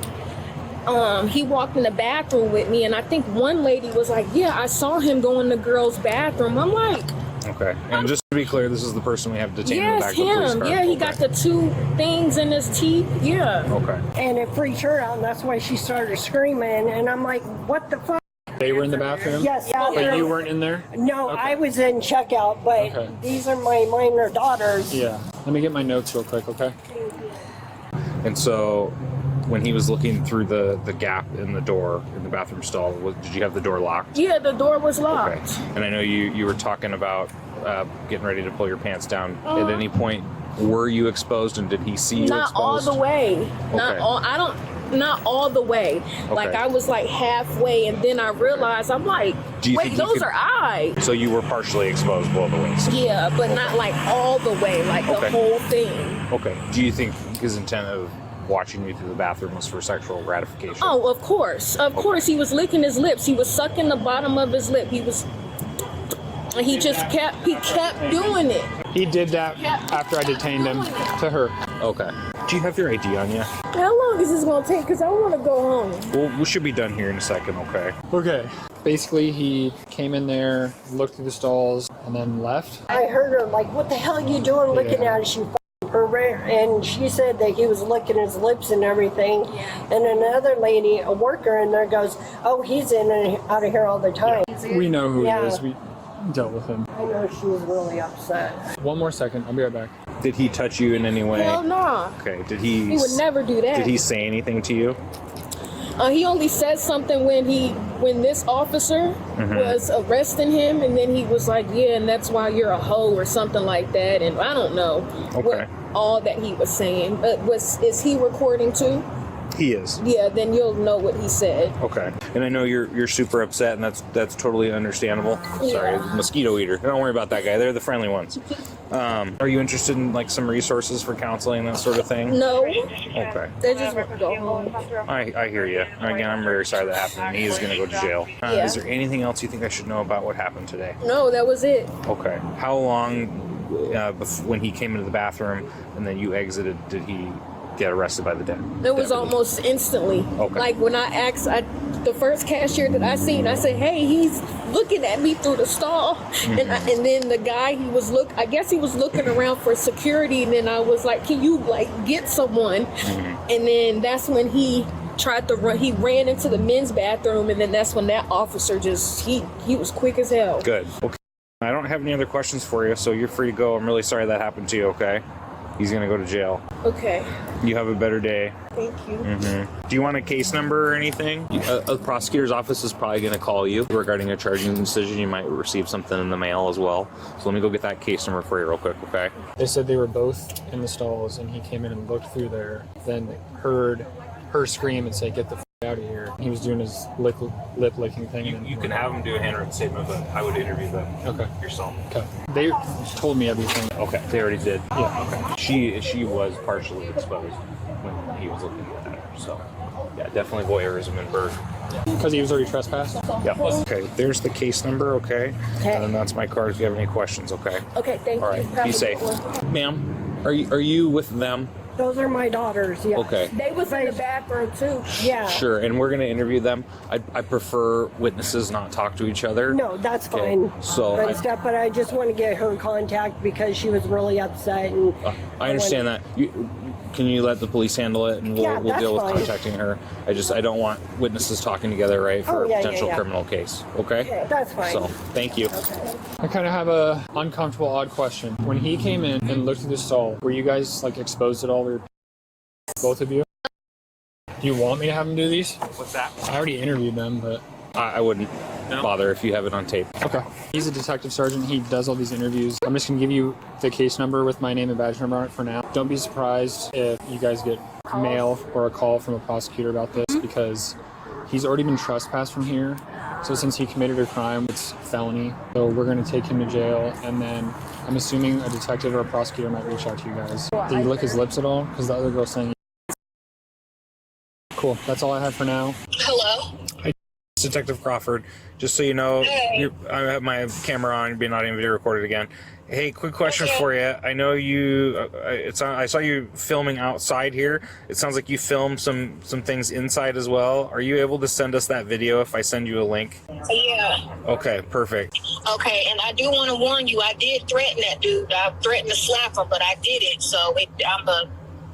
he walked in the bathroom with me, and I think one lady was like, yeah, I saw him go in the girl's bathroom. I'm like, okay. And just to be clear, this is the person we have detained in the back yes, of the police him. car. Yeah, he got the 2 things in his teeth. Yeah. Okay. And it freaked her out, and that's why she started screaming. And I'm like, what the fuck? They were in the bathroom? Yes. But you weren't in there? No, I was in checkout, but these are my minor daughters. Yeah. Let me get my notes real quick, okay? And so when he was looking through the gap in the door in the bathroom stall, did you have the door locked? Yeah, the door was locked. Okay. And I know you were talking about getting ready to pull your pants down. At any point, were you exposed, and did he see you Not exposed? all the way. Not Okay. all. Not all the way. Like I was like halfway, and then I realized I'm like, Do you wait, think you those could- are eyes. So you were partially exposed below the waist? Yeah, but not like all the way, like the Okay. whole thing. Okay. Do you think his intent of watching you through the bathroom was for sexual gratification? Oh, of course. Of course. He was licking his lips. He was sucking the bottom of his lip. He was. And he just kept doing it. He did that after I detained him to her. Okay. Do you have your ID on you? How long is this gonna take? Because I want to go home. Well, we should be done here in a second, okay? Okay. Basically, he came in there, looked through the stalls, and then left. I heard her like, what the hell are you doing looking at us, you f***ing pervert? And she said that he was licking his lips and everything. And another lady, a worker in there goes, oh, he's in and out of here all the time. We know who Yeah. he is. We dealt with him. I know she was really upset. One more second. I'll be right back. Did he touch you in any way? Hell nah. Okay. Did he? He would never do that. Did he say anything to you? He only said something when this officer was arresting him, and then he was like, yeah, and that's why you're a hoe or something like that. And I don't know what all that he was saying. But is he recording too? He is. Yeah, then you'll know what he said. Okay. And I know you're super upset, and that's totally understandable. Sorry, mosquito eater. Don't worry about that guy. They're the friendly ones. Are you interested in like some resources for counseling, that sort of thing? No. Okay. They just want to go home. I hear you. Again, I'm very sorry that happened. He is going to go to jail. Yeah. Is there anything else you think I should know about what happened today? No, that was it. Okay. How long when he came into the bathroom and then you exited, did he get arrested by the deputy? It was almost instantly. Okay. Like when I asked, the first cashier that I seen, I said, "Hey, he's looking at me through the stall," and then the guy I guess he was looking around for security, and then I was like, "Can you like get someone?" And then that's when he tried to run. He ran into the men's bathroom, and then that's when that officer he was quick as hell. Good. Okay. I don't have any other questions for you, so you're free to go. I'm really sorry that happened to you. Okay. He's gonna go to jail. Okay. You have a better day. Thank you. Do you want a case number or anything? A prosecutor's office is probably going to call you regarding a charging decision. You might receive something in the mail as well. So let me go get that case number for you real quick, okay? They said they were both in the stalls, and he came in and looked through there, then heard her scream and say, "Get the f*** out of here." He was doing his lip licking thing. You can have them do a handwritten statement, but I would interview them yourself. Okay. They told me everything. Okay, they already did. Yeah. Okay. She was partially exposed when he was looking at her, so yeah, definitely voyeurism in Berg. Because he was already trespassed? Yeah. Okay, there's the case number, okay? Okay. And then that's my card if you have any questions, okay? Okay, thank All you. right, Have be a safe. good one. Ma'am, are you with them? Those are my daughters, yeah. Okay. They was in the bathroom too. Yeah. Sure, and we're going to interview them. I prefer witnesses not talk to each other. No, that's Okay, fine. so and stuff, but I just want to get her contact because she was really upset. And I understand that. Can you let the police handle it, and Yeah, we'll that's deal with fine. contacting her. I don't want witnesses talking together, right, for Oh, yeah, a potential yeah. criminal case. Okay. That's fine. So thank you. I kind of have a uncomfortable, odd question. When he came in and looked through the stall, were you guys like exposed at all? Both of you? Do you want me to have him do these? What's that? I already interviewed them, but I wouldn't bother if you have it on tape. okay. He's a detective sergeant. He does all these interviews. I'm just gonna give you the case number with my name and badge number on it for now. Don't be surprised if you guys get mail or a call from a prosecutor about this because he's already been trespassed from here. So since he committed a crime, it's felony. So we're gonna take him to jail, and then I'm assuming a detective or a prosecutor might reach out to you guys. Did he lick his lips at all? Because the other girl's saying. Cool. That's all I have for now. Hello. Hi, Detective Crawford. Just so you know, I have my camera on. You're being audio and video recorded again. Hey, quick question for you. I know you. I saw you filming outside here. It sounds like you filmed some things inside as well. Are you able to send us that video if I send you a link? Yeah. Okay, perfect. Okay, and I do want to warn you, I did threaten that dude. I threatened to slap him, but I didn't. So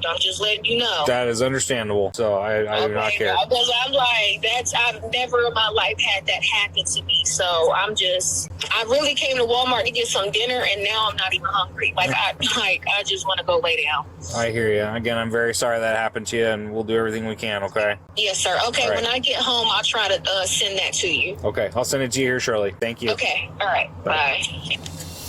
I'm just letting you know. That is understandable. So I do not care. Because I'm like, I've never in my life had that happen to me. So I really came to Walmart to get some dinner, and now I'm not even hungry. I just want to go lay down. I hear you. Again, I'm very sorry that happened to you, and we'll do everything we can. Okay. Yes, sir. Okay, right. When I get home, I'll try to send that to you. Okay, I'll send it to you here shortly. Thank you. Okay. All right. Bye.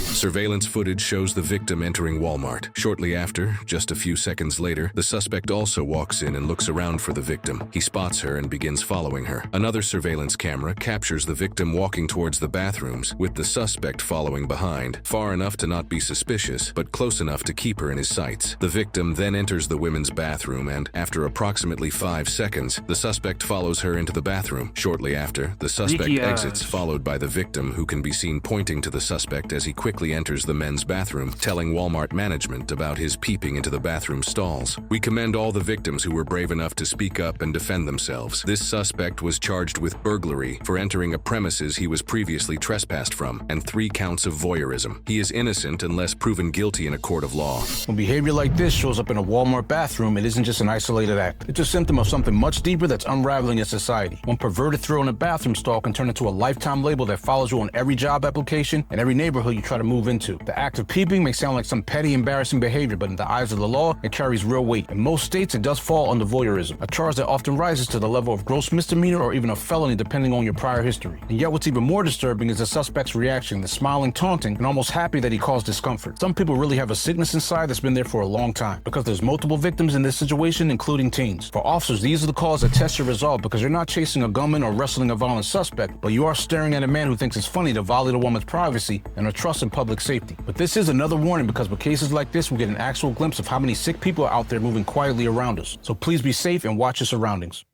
Surveillance footage shows the victim entering Walmart. Shortly after, just a few seconds later, the suspect also walks in and looks around for the victim. He spots her and begins following her. Another surveillance camera captures the victim walking towards the bathrooms, with the suspect following behind, far enough to not be suspicious, but close enough to keep her in his sights. The victim then enters the women's bathroom and, after approximately 5 seconds, the suspect follows her into the bathroom. Shortly after, the suspect exits, followed by the victim, who can be seen pointing to the suspect as he quickly enters the men's bathroom, telling Walmart management about his peeping into the bathroom stalls. We commend all the victims who were brave enough to speak up and defend themselves. This suspect was charged with burglary for entering a premises he was previously trespassed from, and 3 counts of voyeurism. He is innocent unless proven guilty in a court of law. When behavior like this shows up in a Walmart bathroom, it isn't just an isolated act. It's a symptom of something much deeper that's unraveling in society. One perverted throw in a bathroom stall can turn into a lifetime label that follows you on every job application and every neighborhood you try to move into. The act of peeping may sound like some petty, embarrassing behavior, but in the eyes of the law, it carries real weight. In most states, it does fall under voyeurism, a charge that often rises to the level of gross misdemeanor or even a felony depending on your prior history. And yet what's even more disturbing is the suspect's reaction, the smiling, taunting, and almost happy that he caused discomfort. Some people really have a sickness inside that's been there for a long time, because there's multiple victims in this situation, including teens. For officers, these are the calls that test your resolve, because you're not chasing a gunman or wrestling a violent suspect, but you are staring at a man who thinks it's funny to violate a woman's privacy and her trust in public safety. But this is another warning, because with cases like this, we get an actual glimpse of how many sick people are out there moving quietly around us. So please be safe and watch your surroundings.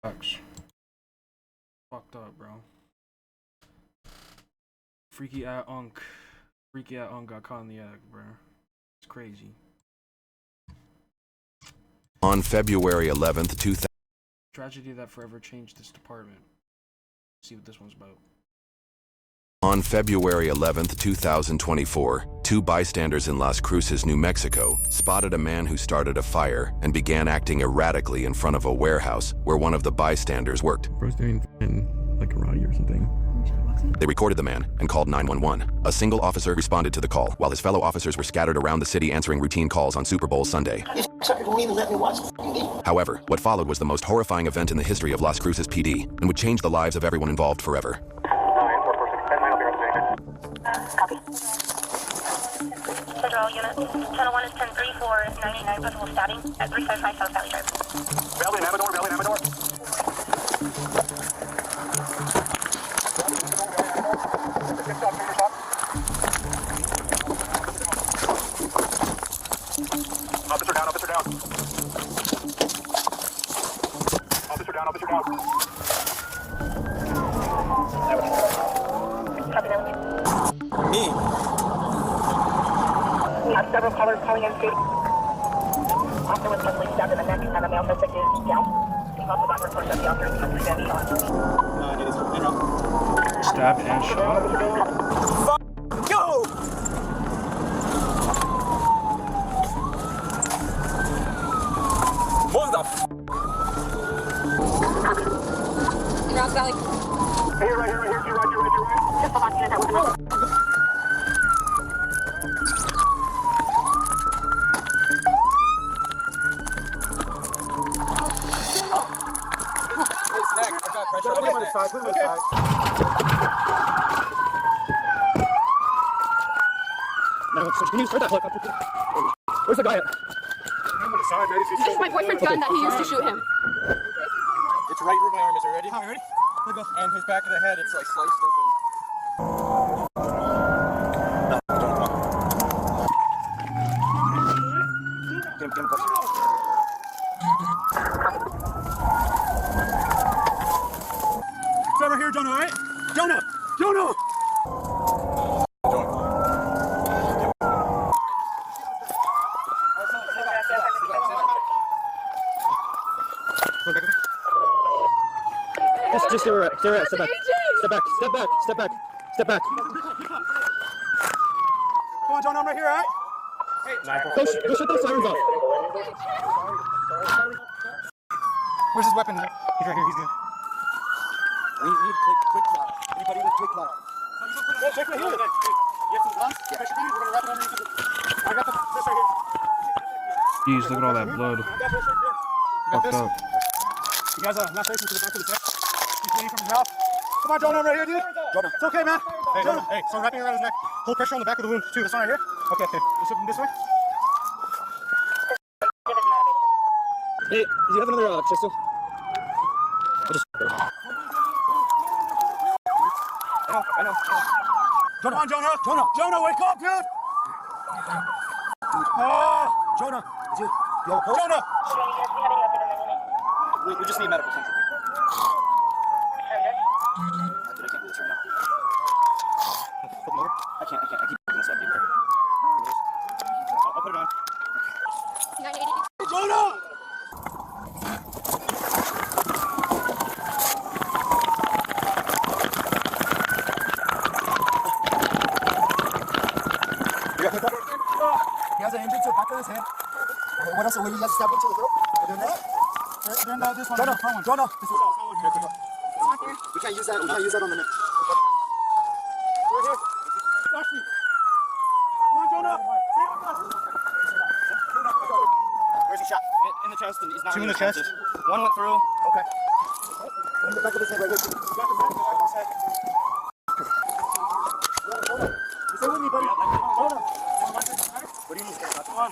Fucked up, bro. Freaky at Unk got caught in the act, bro. It's crazy. On February 11th, 2000. Tragedy that forever changed this department. See what this one's about. On February 11th, 2024, 2 bystanders in Las Cruces, New Mexico, spotted a man who started a fire and began acting erratically in front of a warehouse where one of the bystanders worked. Bro's doing like karate or something. They recorded the man and called 911. A single officer responded to the call, while his fellow officers were scattered around the city answering routine calls on Super Bowl Sunday. However, what followed was the most horrifying event in the history of Las Cruces PD and would change the lives of everyone involved forever. Copy. Federal unit. Channel 1 is 10-3 for 99 possible stabbing at 355 South Valley Drive. Valley Amador, Valley Amador. Officer down, officer down. Officer down, officer down. Copy that. Me. We have several callers calling in state. Officer was suddenly stabbed in the neck and a male suspect is down. The officer got reports that the officer was stabbed and shot. Stabbed and shot? Fuck! Go! What the f***? Rouse Valley. Here, right here, right here. You're right. Just hold on, that was wrong. Put him on the side, put him on the side. No, can you start that helicopter? Where's the guy at? Put him on the side, man. This is my boyfriend's gun that he used to shoot him. It's right where my arm is already. How, ready? And his back of the head, it's like sliced open. Get him close. Just stay right. Stay right. Step back. Step back. Step back. Step back. Step back. Come on, John, I'm right here, all right? Go shut those sirens off. Where's his weapon? He's right here. He's good. We need quick clock. Anybody with quick clock? Yeah, check right here. You have some gloves? Yeah. We're gonna wrap it underneath. I got this right here. Jeez, look at all that blood. Fucked up. You guys not facing to the back of the neck. He's bleeding from his mouth. Come on, Jonah, right here, dude. Jonah. It's okay, man. Hey, Jonah. Hey, so wrapping around his neck. Hold pressure on the back of the wound, too. This one right here. Okay. You slip him this way. Hey, do you have another pistol? I know. Jonah. Come on, Jonah. Jonah, wake up, dude. Oh, Jonah. Is you have a pulse? Jonah. We just need medical attention. I can't do this right now. Flip him over. I can't. I keep picking this up, dude. I'll put it on. Jonah! He has an injury to the back of his head. What else? Will you guys step into the throat? Then this one. Jonah. This one. We can't use that. We can't use that on the neck. Right here. Touch me. Come on, Jonah. Where's he shot? In the chest. And he's not. Two in the chest. One went through. Okay. In the back of his head right here. Got the back of his head. Stay with me, buddy. Jonah. What do you need? Come on.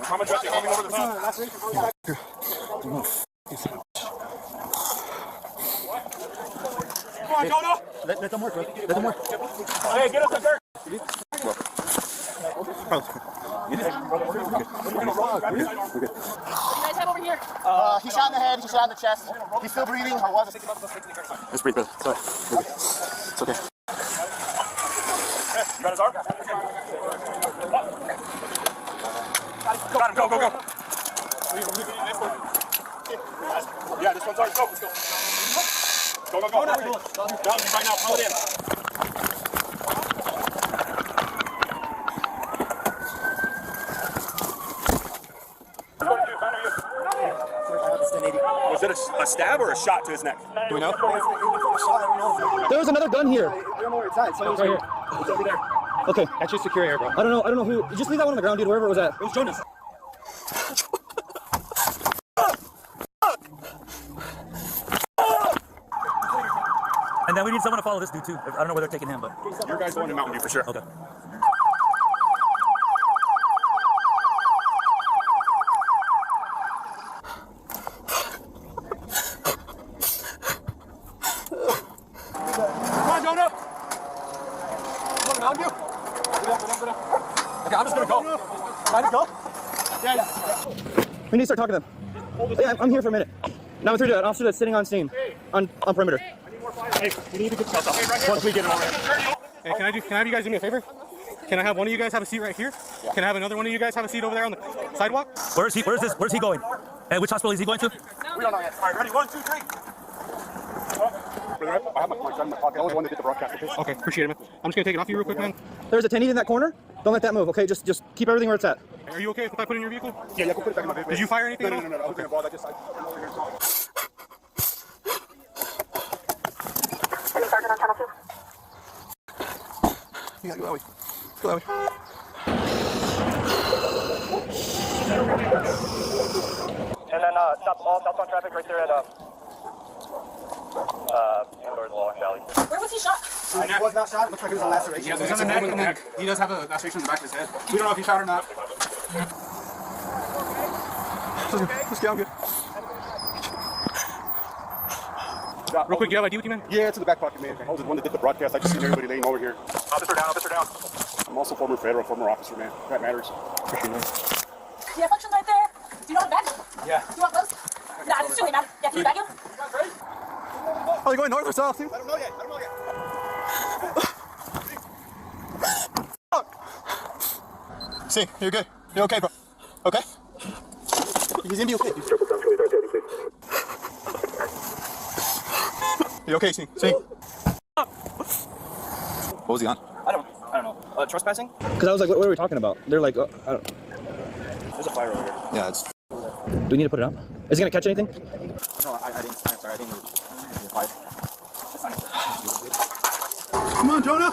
How much dressing coming over the top? Last week. Come on, Jonah. Let them work, bro. Let them work. Hey, get up the dirt. What do you guys have over here? He shot in the head. He shot in the chest. He's still breathing. Or was it? Let's breathe, brother. Sorry. It's okay. You got his arm? Got him, go. Yeah, this one's ours. Go, let's go. Go. Down right now, pull it in. Was it a stab or a shot to his neck? Do we know? There was another gun here. I don't know where it's at. It's right here. It's over there. Okay. That's your secure air, bro. I don't know who. Just leave that one on the ground, dude. Wherever it was at. It was Jonas. And then we need someone to follow this dude too. I don't know where they're taking him, but Your guy's going to Mountain View for sure. Okay. Come on, Jonah. You want to Mountain View? Okay, I'm just going to go. Try to go? Yeah. We need to start talking to them. Yeah, I'm here for a minute. Now through to an officer that's sitting on scene, on perimeter. Hey, we need to get stuff up. Once we get it all right. Hey, can I have you guys do me a favor? Can I have one of you guys have a seat right here? Yeah. Can I have another one of you guys have a seat over there on the sidewalk? Where's he going? Hey, which hospital is he going to? We don't know yet. All right, ready? 1, 2, 3. I have my gun in my pocket. I was the one that did the broadcast. Okay, appreciate it, man. I'm just gonna take it off you real quick, man. There's a attendee in that corner. Don't let that move, okay? Just keep everything where it's at. Are you okay if I put it in your vehicle? Yeah, go put it back in my vehicle. Did you fire anything? No. I was involved. I just Sergeant on channel 2. Yeah, go that way. Go that way. And then stop all southbound traffic right there at indoors along Valley. Where was he shot? He was not shot. It looks like it was a laceration. He has a neck, and then he does have a laceration in the back of his head. We don't know if he shot or not. Let's get on good. Real quick, do you have ID with you, man? Yeah, it's in the back pocket, man. I was the one that did the broadcast. I just seen everybody laying over here. Officer down. I'm also former officer, man. That matters. Appreciate it. Do you have functions right there? Do you know the badge? Yeah. Do you want those? Nah, it's too late, man. Yeah, can you bag him? Are they going north or south, too? I don't know yet. See, you're good. You're okay, bro. Okay? He's gonna be okay. You okay, see? What was he on? I don't know. Trespassing? Because I was like, what are we talking about? They're like, I don't know. There's a fire over here. Yeah, it's... Do we need to put it out? Is it going to catch anything? No, I didn't. I'm sorry, I didn't need fire. Come on, Jonah!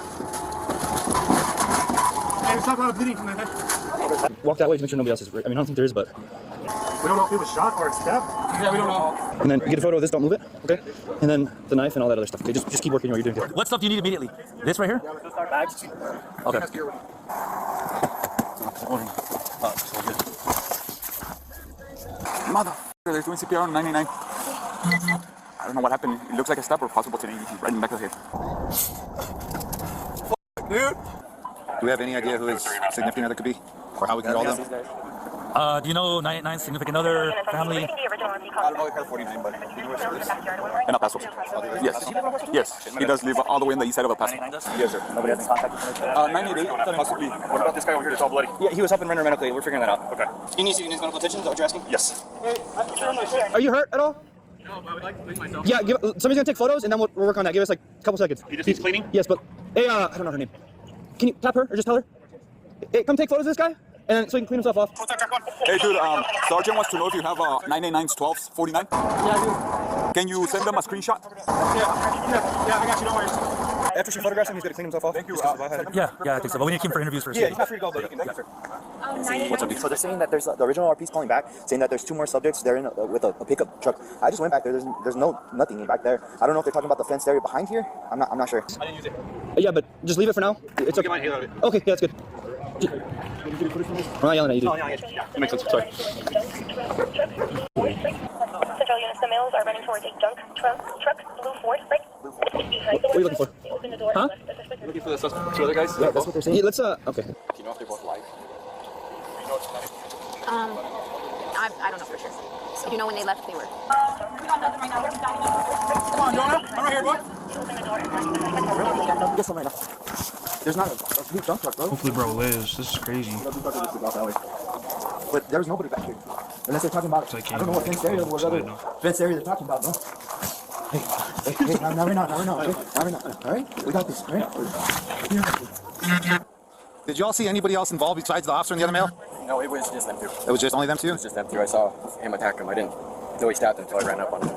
Hey, let's talk about bleeding from that head. Walk that way to make sure nobody else is... I mean, I don't think there is, but... We don't know if he was shot or it's stabbed. Yeah, we don't know. And then get a photo of this, don't move it, okay? And then the knife and all that other stuff, okay? Just keep working what you're doing. What stuff do you need immediately? This right here? Okay. Mother, they're doing CPR on 99. I don't know what happened. It looks like a stab or possible to an EVT right in the back of the head. Dude. Do we have any idea who his significant other could be? Or how we can call them? Do you know 99's significant other, family? I don't know if he has 49, but you know where he is? In El Paso. Yes. Yes. He does live all the way on the east side of El Paso. Yes, sir. Nobody has any contact information? 98, possibly. What about this guy over here that's all bloody? Yeah, he was helping render medically. We're figuring that out. Okay. He needs medical attention? Is that what you're asking? Yes. Are you hurt at all? No, but I would like to clean myself. Yeah, somebody's going to take photos, and then we'll work on that. Give us like a couple seconds. He just needs cleaning? Yes, but... Hey, I don't know her name. Can you tap her or just tell her? Hey, come take photos of this guy, and then so he can clean himself off. Hey, dude, Sergeant wants to know if you have 989's 12s 49. Yeah, I do. Can you send them a screenshot? Yeah, I got you. Don't worry. After she photographs him, he's going to clean himself off. Thank you. Yeah, I think so. But we need to keep him for interviews first. Yeah, he's not free to go, but you can. Thank you, sir. What's up, dude? So they're saying that there's the original RP's calling back, saying that there's 2 more subjects. They're in with a pickup truck. I just went back there. There's nothing back there. I don't know if they're talking about the fenced area behind here. I'm not sure. I didn't use it. Yeah, but just leave it for now. It's okay. Okay, yeah, that's good. I'm not yelling at you, dude. That makes sense. Sorry. Central units, the males are running towards a junk truck, blue Ford, right? What are you looking for? Open the door. Huh? Looking for the suspect. 2 other guys? Yeah, that's what they're saying. Yeah, let's, okay. Do you know if they're both live? I don't know for sure. So do you know when they left? They were. We got nothing right now. We're dying. Come on, Jonah. I'm right here, boy. Get some right now. There's not a blue junk truck, bro. Hopefully, bro lives. This is crazy. But there's nobody back here. Unless they're talking about, I don't know what fenced area or what other fenced area they're talking about, bro. Hey, not right now, okay? Not right now, all right? We got this, all right? Did y'all see anybody else involved besides the officer and the other male? No, it was just them 2. It was just only them 2? It was just them 2. I saw him attack him. I didn't know he stabbed him until I ran up on him.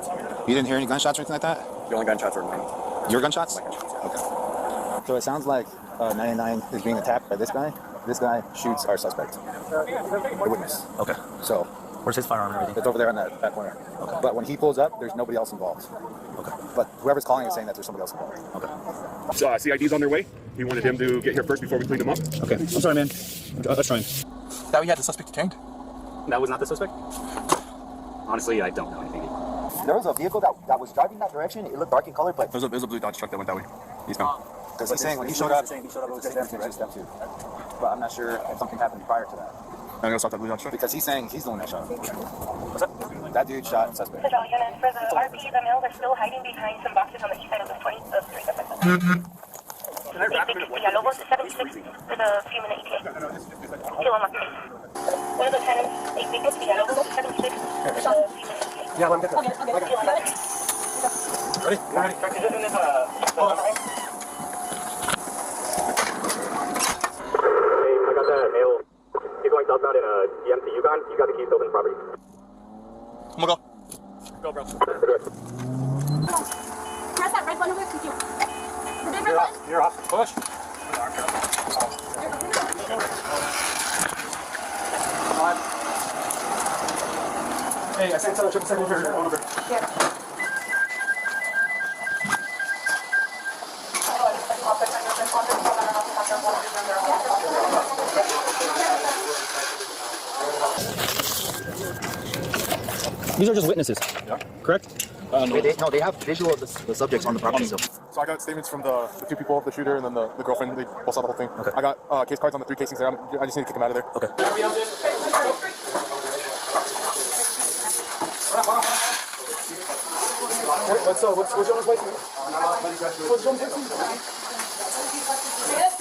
You didn't hear any gunshots or anything like that? The only gunshots were mine. Your gunshots? My gunshots, yeah. Okay. So it sounds like 99 is being attacked by this guy. This guy shoots our suspect. The witness. Okay. So where's his firearm and everything? it's over there in that corner. Okay. But when he pulls up, there's nobody else involved. Okay. But whoever's calling is saying that there's somebody else involved. Okay. So CID's on their way. We wanted him to get here first before we cleaned him up. Okay. I'm sorry, man. Let's try. That we had the suspect detained? That was not the suspect? Honestly, I don't know anything. There was a vehicle that was driving that direction. It looked dark in color, but There's a blue Dodge truck that went that way. Eastbound. because he's saying when he showed up, it was just them two. But I'm not sure if something happened prior to that. I'm gonna stop that blue Dodge truck. Because he's saying he's the one that shot him. What's up? That dude shot suspect. Central units, for the RP, the males are still hiding behind some boxes on the east side of the 3 suspects. Villalobos, 76 for the female ETA. Still unlocked. One of the tenants, 8 vehicles, Villalobos, 76 for the female ETA. Yeah, let me get that. Ready? Ready. I got that male. He's going southbound in a GMC Yukon. You got the keys to open the property. I'm gonna go. Go, bro. Press that red button over with you. The different one? You're off. Push. Hey, I sent triple second over. Yeah. These are just witnesses, correct? No, they have visual of the subjects on the property. So I got statements from the 2 people, the shooter and then the girlfriend. They both saw the whole thing. Okay. I got case cards on the 3 casings there. I just need to kick them out of there. Okay. what's Jonah's wife's name? What's Jonah's wife's name?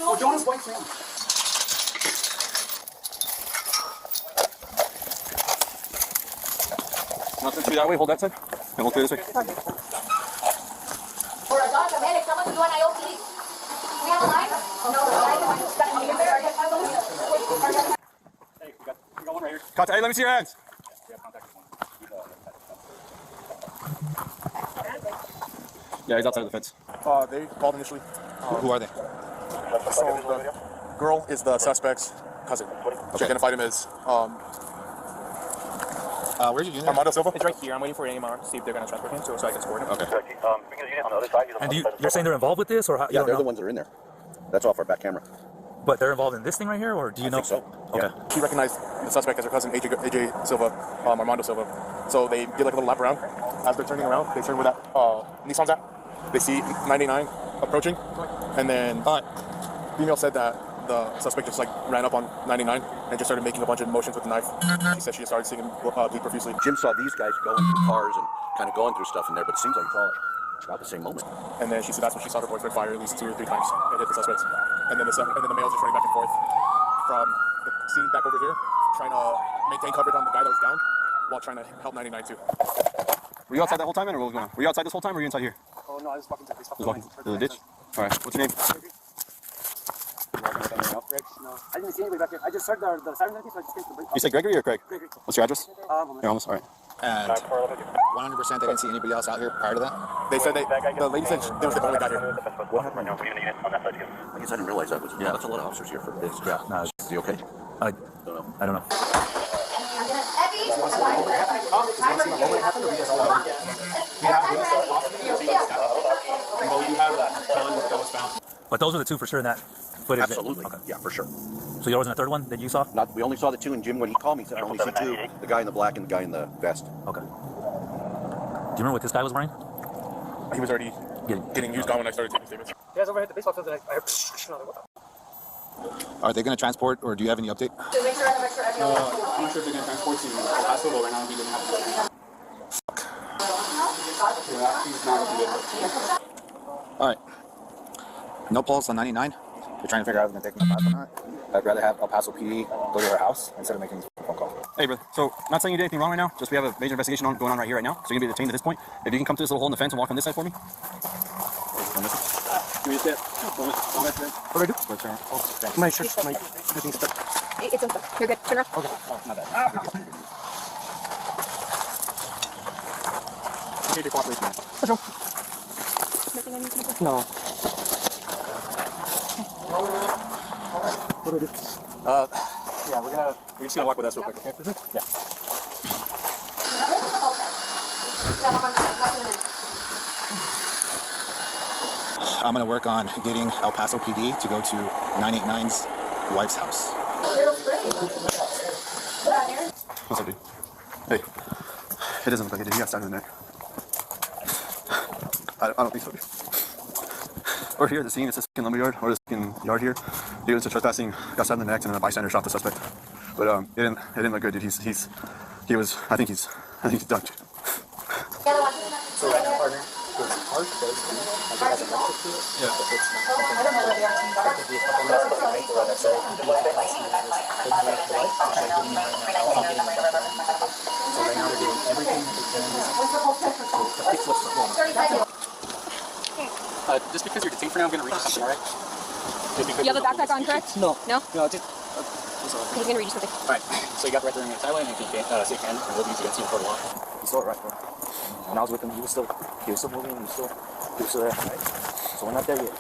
What's Jonah's wife's name? Nothing to that way. Hold that side. And we'll clear this way. want to do an IOP. We have a line? No. Hey, we got one right here. Contact. Hey, let me see your hands. Yeah, he's outside of the fence. They called initially. Who are they? So the girl is the suspect's cousin. She identified him as where's your unit? Armando Silva. It's right here. I'm waiting for an AMR to see if they're going to transport him so I can escort him. Okay. And you're saying they're involved with this, or how? Yeah, they're the ones that are in there. That's off our back camera. But they're involved in this thing right here, or do you know? I think so. Okay. She recognized the suspect as her cousin, AJ Silva, Armando Silva. So they get like a little lap around. As they're turning around, they turn where that Nissan's at. They see 99 approaching, and then female said that the suspect just like ran up on 99 and just started making a bunch of motions with the knife. She said she just started seeing him bleed profusely. Jim saw these guys going through cars and kind of going through stuff in there, but it seems like it's all about the same moment. And then she said that's when she saw her boyfriend fire at least 2 or 3 times and hit the suspects. And then the male just running back and forth from the scene back over here, trying to maintain coverage on the guy that was down while trying to help 99 too. Were you outside that whole time, or what was going on? Were you outside this whole time, or were you inside here? Oh no, I was walking to this. To the ditch? All right. What's your name? No, I didn't see anybody back there. I just heard the siren, so I just came to the break. You say Gregory or Craig? Gregory. What's your address? You're almost. All right. And 100% they didn't see anybody else out here prior to that? They said the lady said they was the only guy here. What happened? I guess I didn't realize that was. Yeah, that's a lot of officers here for this. Yeah. No, is he okay? I don't know. But those are the 2 for sure in that footage. Absolutely. Okay. Yeah, for sure. So there wasn't a 3rd one that you saw? We only saw the 2, and Jim, when he called me, said I only see 2. The guy in the black and the guy in the vest. Okay. Do you remember what this guy was wearing? He was already getting used on when I started taking statements. You guys overhead the baseball field, and I heard. Are they going to transport, or do you have any update? I'm not sure if they're going to transport to the hospital right now. He didn't have to. All right. No pulse on 99. We're trying to figure out if we're going to take him to El Paso or not. I'd rather have El Paso PD go to her house instead of making these phone calls. Hey, brother. So, not saying you did anything wrong right now. Just we have a major investigation going on right here right now. So you're going to be detained at this point. If you can come to this little hole in the fence and walk on this side for me. Give me a step. What do I do? My shirt. Everything's stuck. It's okay. You're good. Turn around. Okay. Oh, not bad. Okay, cooperation. Nothing I need to do. No. What do I do? Yeah, we're just gonna walk with us real quick, okay? Yeah. I'm going to work on getting El Paso PD to go to 989's wife's house. What's up, dude? Hey. It doesn't look like it did. He got stabbed in the neck. I don't think so, dude. Or here at the scene, it's a second lumberyard, or the second yard here. He was trespassing, got stabbed in the neck, and then a bystander shot the suspect. But it didn't look good, dude. He was. I think he's done. Dude. So right now, partner, it's hard to go to. Like it has a metric to it. Yeah. But it's not. It could be a couple minutes of right there. So it could be like less than this. It could be like the light, which like me right now. I'm getting the doctor. So right now we're doing everything that we can to fix what's going on. Just because you're detained for now, I'm gonna read you something, alright? You have a backpack on, correct? No. No? No, just. He's gonna read you something. Alright, so you got the right to remain silent, and if you can't, say can, and we'll use against you in court of law. You saw it right, bro. When I was with him, he was still moving, he was still there, right? So we're not there yet.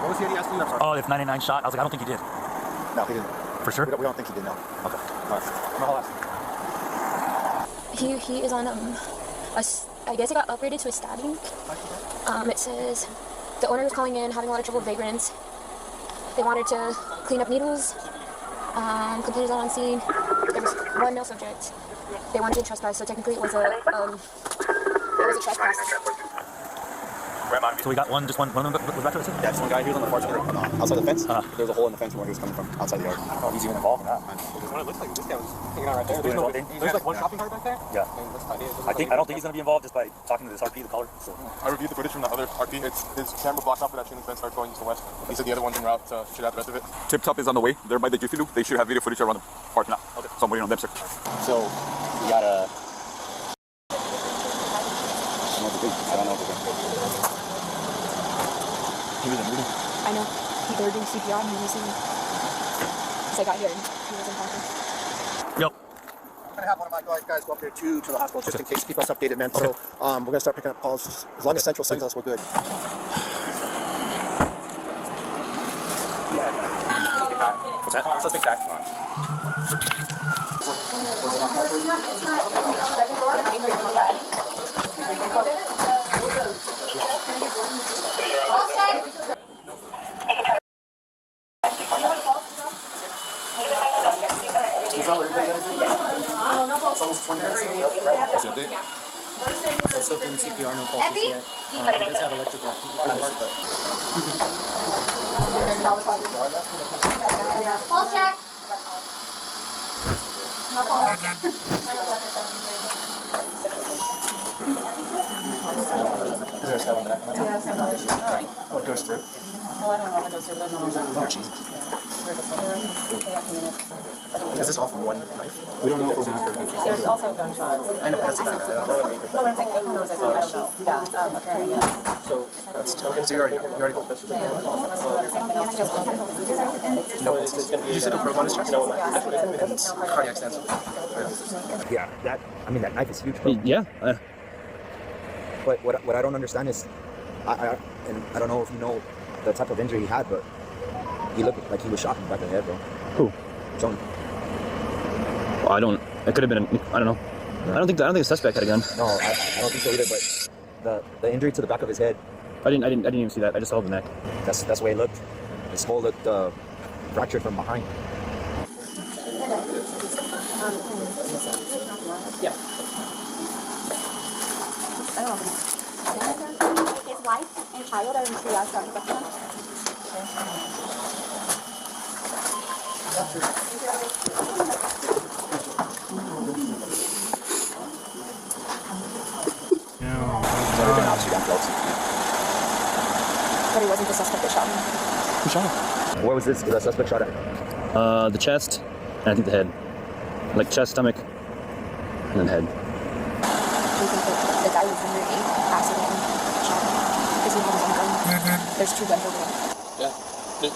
What was he asking you? I'm sorry. Oh, if 99 shot? I was like, I don't think he did. No, he didn't. For sure? We don't think he did, no. Okay. All right. He is on I guess he got upgraded to a stabbing. It says the owner was calling in, having a lot of trouble with vagrants. They wanted to clean up needles. Complaints on scene. There was one male subject. They wanted to trespass, so technically it was a trespass. So we got one, just one of them was back to us? Yeah, just one guy. He was on the far side, outside the fence. There was a hole in the fence where he was coming from outside the yard. Oh, he's even involved in that, man. What it looks like, this guy was hanging out right there. There's like one shopping cart back there. Yeah. I don't think he's gonna be involved just by talking to this RP, the caller. So. I reviewed the footage from the other RP. His camera blocks off of that chain link fence starts going east and west. He said the other one's en route to shoot out the rest of it. Tip Top is on the way. They're by the Jiffy Loop. They should have video footage around the parking lot. Okay. So I'm waiting on them, sir. So we got a. He wasn't moving. I know. They were doing CPR and he wasn't. Because I got here and he wasn't talking. Yep. I'm gonna have one of my guys go up there to the hospital just in case. Keep us updated, man. So we're gonna start picking up calls. As long as Central sends us, we're good. What's that? Suspect back. Also doing CPR, no pulse yet. He does have electrical. Pulse check. No pulse. What goes through? Is this all from one knife? We don't know if it was after. There's also gunshots. I know, that's not bad. No, I'm saying, who knows, I don't know. Yeah, apparently. So, that's okay, so you already got this. No, did you say the probe on his chest? No, it's cardiac stance. Yeah, that knife is huge, bro. Yeah. But what I don't understand is, I don't know if you know the type of injury he had, but he looked like he was shot in the back of the head, bro. Who? John. Well, it could have been, I don't know. I don't think the suspect had a gun. No, I don't think so either, but the injury to the back of his head. I didn't even see that. I just saw the neck. That's the way it looked. His skull looked fractured from behind. Yeah. I don't know. His wife and child are in triage on the But he wasn't the suspect that shot him. Who shot him? Where was the suspect shot at? The chest, and I think the head. Like chest, stomach, and then head. Do you think that the guy was underage accidentally shot him? Because he had his own gun. There's two guns over there. Yeah.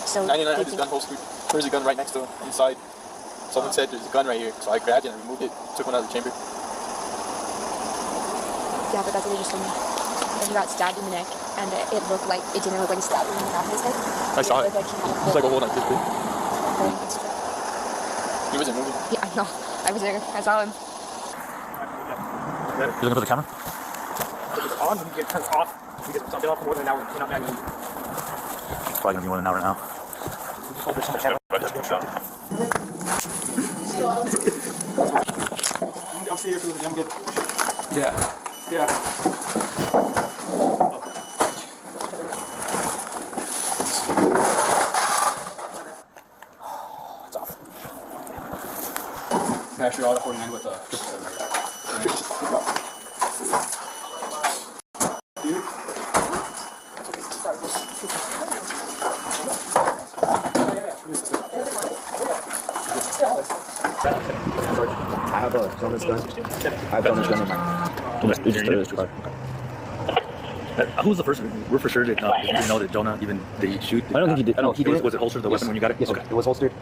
So 99 had his gun holster. There's a gun right next to him inside. Someone said there's a gun right here, so I grabbed it and removed it, took one out of the chamber. Yeah, but that's what they just told me. That he got stabbed in the neck, and it looked like, it didn't look like a stab in the back of his head. I saw it. Like It was like a hole like this big. He wasn't moving. Yeah, I know. I was there. I saw him. You looking for the camera? If it's on, when you get turned off, we get something off for more than an hour. Cannot manually. It's probably gonna be more than an hour now. Hold this on the camera. I'm serious with it. I'm good. Yeah. Yeah. It's off. Mash your auto 49 with a 777. I have a Jonas gun. I have Jonas gun in my. Who was the person? We're for sure that you didn't know that Jonah even did he shoot? I don't think he did. I don't know. He did. Was it holstered the weapon when you got it? Yes, okay. It was holstered.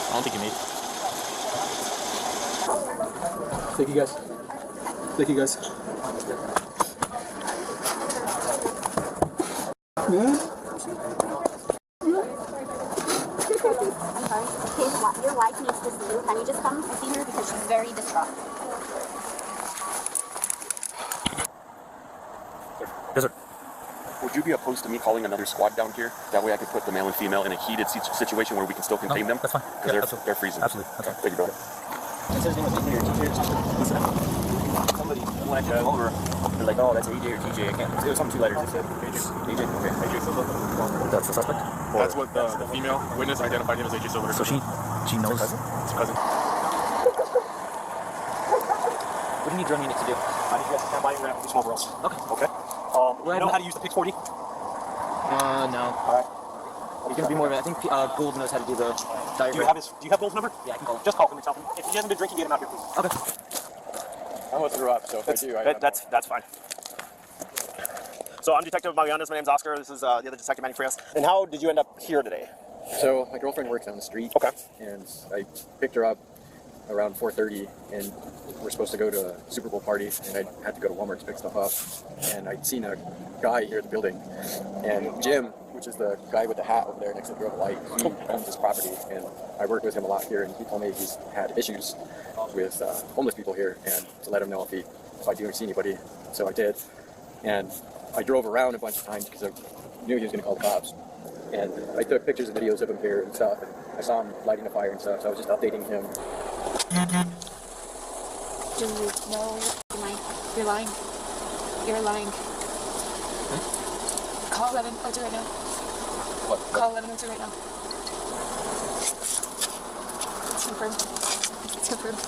I don't think he made it. Thank you guys. Thank you guys. Your wife needs to see you. Can you just come and see her because she's very distraught? Yes, sir. Would you be opposed to me calling another squad down here? That way I could put the male and female in a heated situation where we can still contain them? That's fine. Because Yeah, they're freezing. Absolutely. Okay. Thank you, brother. It says his name was AJ or TJ or something. Listen, somebody, when I came over, they're like, oh, that's AJ or TJ. I can't. It was something 2 letters. It said AJ. AJ. Okay. AJ Silva. That's the suspect? That's what the female witness identified him as AJ Silva. So she knows. It's a cousin. What do you need drone unit to do? I need you guys to stand by and we're going to do some overalls. Okay. Okay. You know how to use the Pix 40? No. Alright. He's going to be more of it. I think Gould knows how to do the diagram. Do you have Gould's number? Yeah, I can call him. Just call him and tell him. If he hasn't been drinking, get him out here, please. Okay. I almost threw up, so if I do, that's fine. So I'm Detective Marianas. My name's Oscar. This is the other detective, Manny Frias. And how did you end up here today? So my girlfriend works down the street. Okay. And I picked her up around 4:30, and we're supposed to go to a Super Bowl party, and I had to go to Walmart to pick stuff up. And I'd seen a guy here at the building, and Jim, which is the guy with the hat over there next to the girl with the light, he owns this property, and I work with him a lot here, and he told me he's had issues with homeless people here, and to let him know if I do see anybody. So I did, and I drove around a bunch of times because I knew he was going to call the cops. And I took pictures and videos of him here and stuff, and I saw him lighting a fire and stuff, so I was just updating him. Do you know you're lying? You're lying. Call 1102 right now. What? Call 1102 right now. It's confirmed. It's confirmed.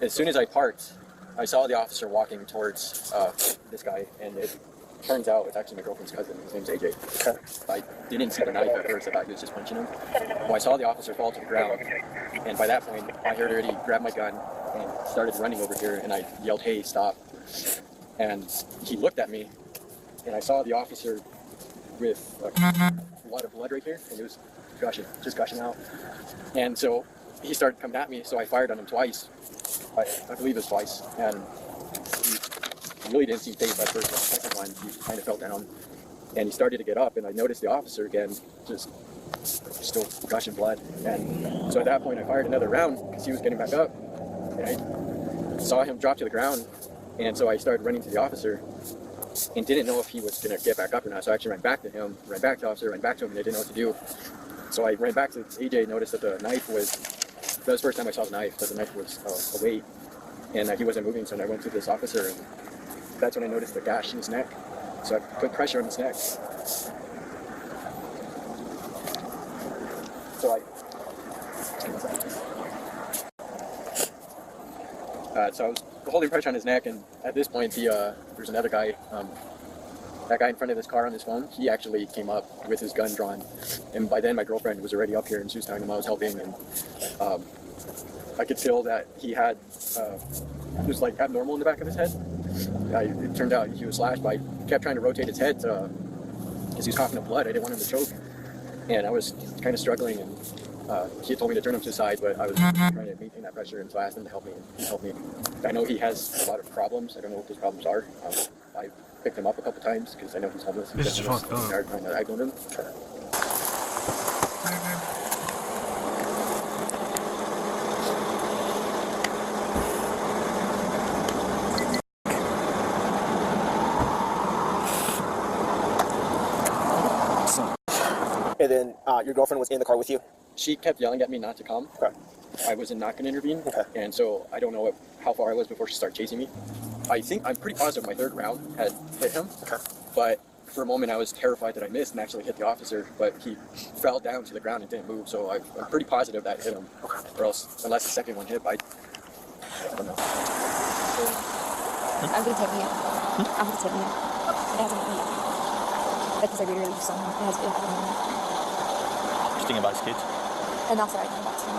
As soon as I parked, I saw the officer walking towards this guy, and it turns out it's actually my girlfriend's cousin. His name's AJ. I didn't see the knife at first. I thought he was just punching him. Well, I saw the officer fall to the ground, and by that point, I heard already grab my gun and started running over here, and I yelled, "Hey, stop!" And he looked at me, and I saw the officer with a lot of blood right here, and it was just gushing out. And so he started coming at me, so I fired on him twice. I believe it was twice, and he really didn't see face at first. The second one, he kind of fell down, and he started to get up, and I noticed the officer again, just still gushing blood. And so at that point, I fired another round because he was getting back up, and I saw him drop to the ground, and so I started running to the officer, and didn't know if he was going to get back up or not. So I actually ran back to him, ran back to the officer, ran back to him, and I didn't know what to do. So I ran back to AJ, noticed that the knife was, that was the first time I saw the knife, that the knife was away, and he wasn't moving, so I went to this officer, and that's when I noticed the gash in his neck. So I put pressure on his neck. So so I was holding pressure on his neck, and at this point, there's another guy, that guy in front of this car on his phone, he actually came up with his gun drawn, and by then my girlfriend was already up here, and she was telling him I was helping, and I could feel that he had, it was like abnormal in the back of his head. It turned out he was slashed, but I kept trying to rotate his head because he was coughing up blood. I didn't want him to choke, and I was kind of struggling, and he told me to turn him to the side, but I was trying to maintain that pressure, and so I asked him to help me, and he helped me. I know he has a lot of problems. I don't know what those problems are. I picked him up a couple times because I know he's homeless. This is fucked up. I kind of diagnosed him. And then your girlfriend was in the car with you? She kept yelling at me not to come. Okay. I was not going to intervene. Okay. And so I don't know how far I was before she started chasing me. I'm pretty positive my third round had hit him. Okay. But for a moment I was terrified that I missed and actually hit the officer, but he fell down to the ground and didn't move. So I'm pretty positive that hit him. Okay. Or else, unless the second one hit, I don't know. I'm gonna take me out. I'm gonna take me out. It hasn't hit me yet. Because I really just saw him. It has been happening. Just thinking about his kids. And also I think about him.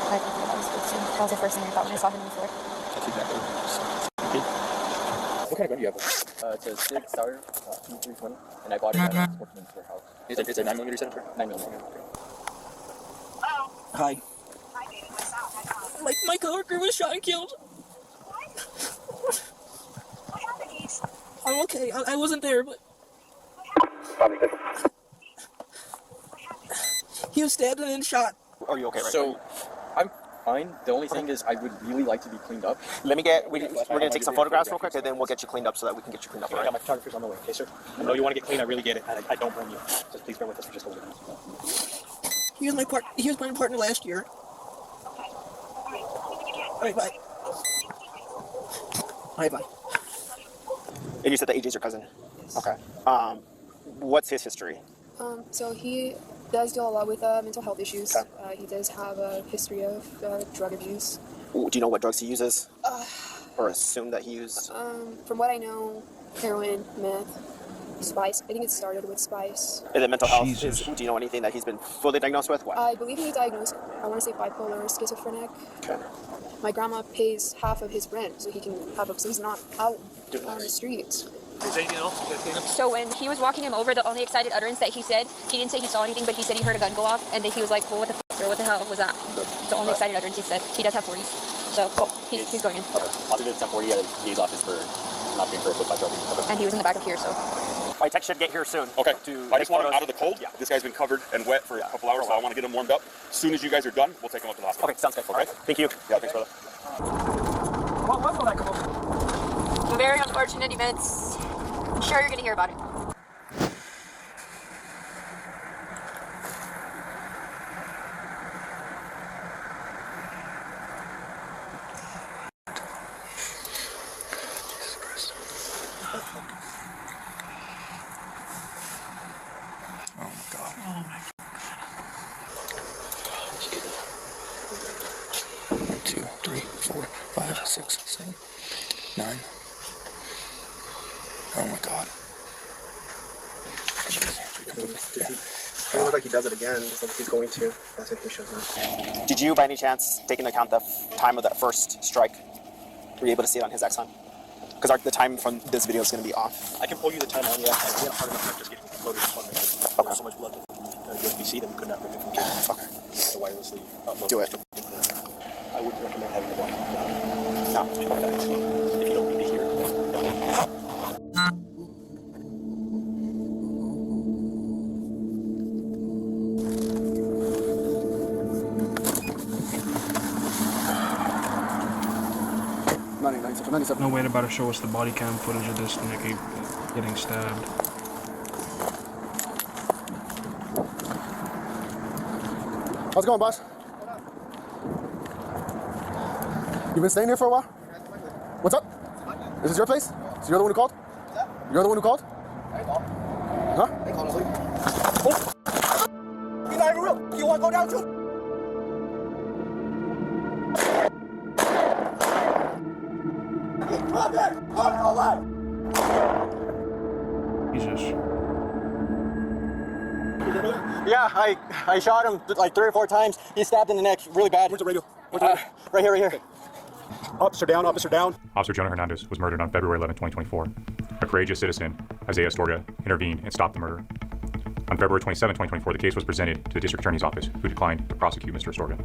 I think about his kids too. That was the first thing I thought when I saw him before. That's exactly what What kind of gun do you have? It's a Sig Sauer P320, and I bought it at a sportsman's warehouse. Is it 9mm center? 9mm. Hi. My coworker was shot and killed. I'm okay. I wasn't there, but he was stabbed and then shot. Are you okay right So, I'm fine. The only thing is I would really like to be cleaned up. Let me get, we're going to take some photographs real quick, and then we'll get you cleaned up so that we can get you cleaned up. I got my photographer's on the way. Okay, sir? I know you want to get clean, I really get it. I don't blame you. Just please bear with us for just a little bit. He was my partner last year. Alright, bye. Alright, bye. And you said that AJ's your cousin? Yes. Okay. What's his history? So he does deal a lot with mental health issues. Okay. He does have a history of drug abuse. Do you know what drugs he uses? Or assume that he used? From what I know, heroin, meth, spice. I think it started with spice. Is it mental health? Do you know anything that he's been fully diagnosed with? What? I believe he's diagnosed, I want to say bipolar or schizophrenic. Okay. My grandma pays half of his rent so he can have so he's not out on the streets. Is there anything else? So when he was walking him over, the only excited utterance that he said, he didn't say he saw anything, but he said he heard a gun go off, and then he was like, well, what the fuck, or what the hell was that? The only excited utterance he said. He does have 40s, so he's going in. Okay. Positive 1040 at his office for not being for a foot by trophy. Okay. And he was in the back of here, so. My tech should get here soon. Okay. I just want him out of the cold. Yeah. This guy's been covered and wet for a couple hours, so I want to get him warmed up. As soon as you guys are done, we'll take him up to the hospital. Okay, sounds good. All right. Thank you. Yeah, thanks, brother. What was all that commotion? Very unfortunate events. I'm sure you're going to hear about it. Oh my God. Oh my God. 1, 2, 3, 4, 5, 6, 7, 9. Oh my God. It looks like he does it again. It's like he's going to. That's if he shows up. Did you, by any chance, take into account the time of that first strike? Were you able to see it on his Exxon? Because the time from this video is going to be off. I can pull you the time on the Exxon. We had a hard enough time just getting loaded this one. There was so much blood to USB-C that we could not remove from camera. Okay. So wirelessly upload. Do it. I wouldn't recommend having the one. No. If you don't need to hear it. No way they're about to show us the body cam footage of this nigga getting stabbed. How's it going, boss? You been staying here for a while? What's up? Is this your place? So you're the one who called? You're the one who called? Huh? Oh. You're not even real. You want to go down too? Jesus. Yeah, I shot him like 3 or 4 times. He's stabbed in the neck really bad. Where's the radio? Right here, right here. Officer down, officer down. Officer Jonah Hernandez was murdered on February 11, 2024. A courageous citizen, Isaiah Astorga, intervened and stopped the murder. On February 27, 2024, the case was presented to the district attorney's office, who declined to prosecute Mr. Astorga.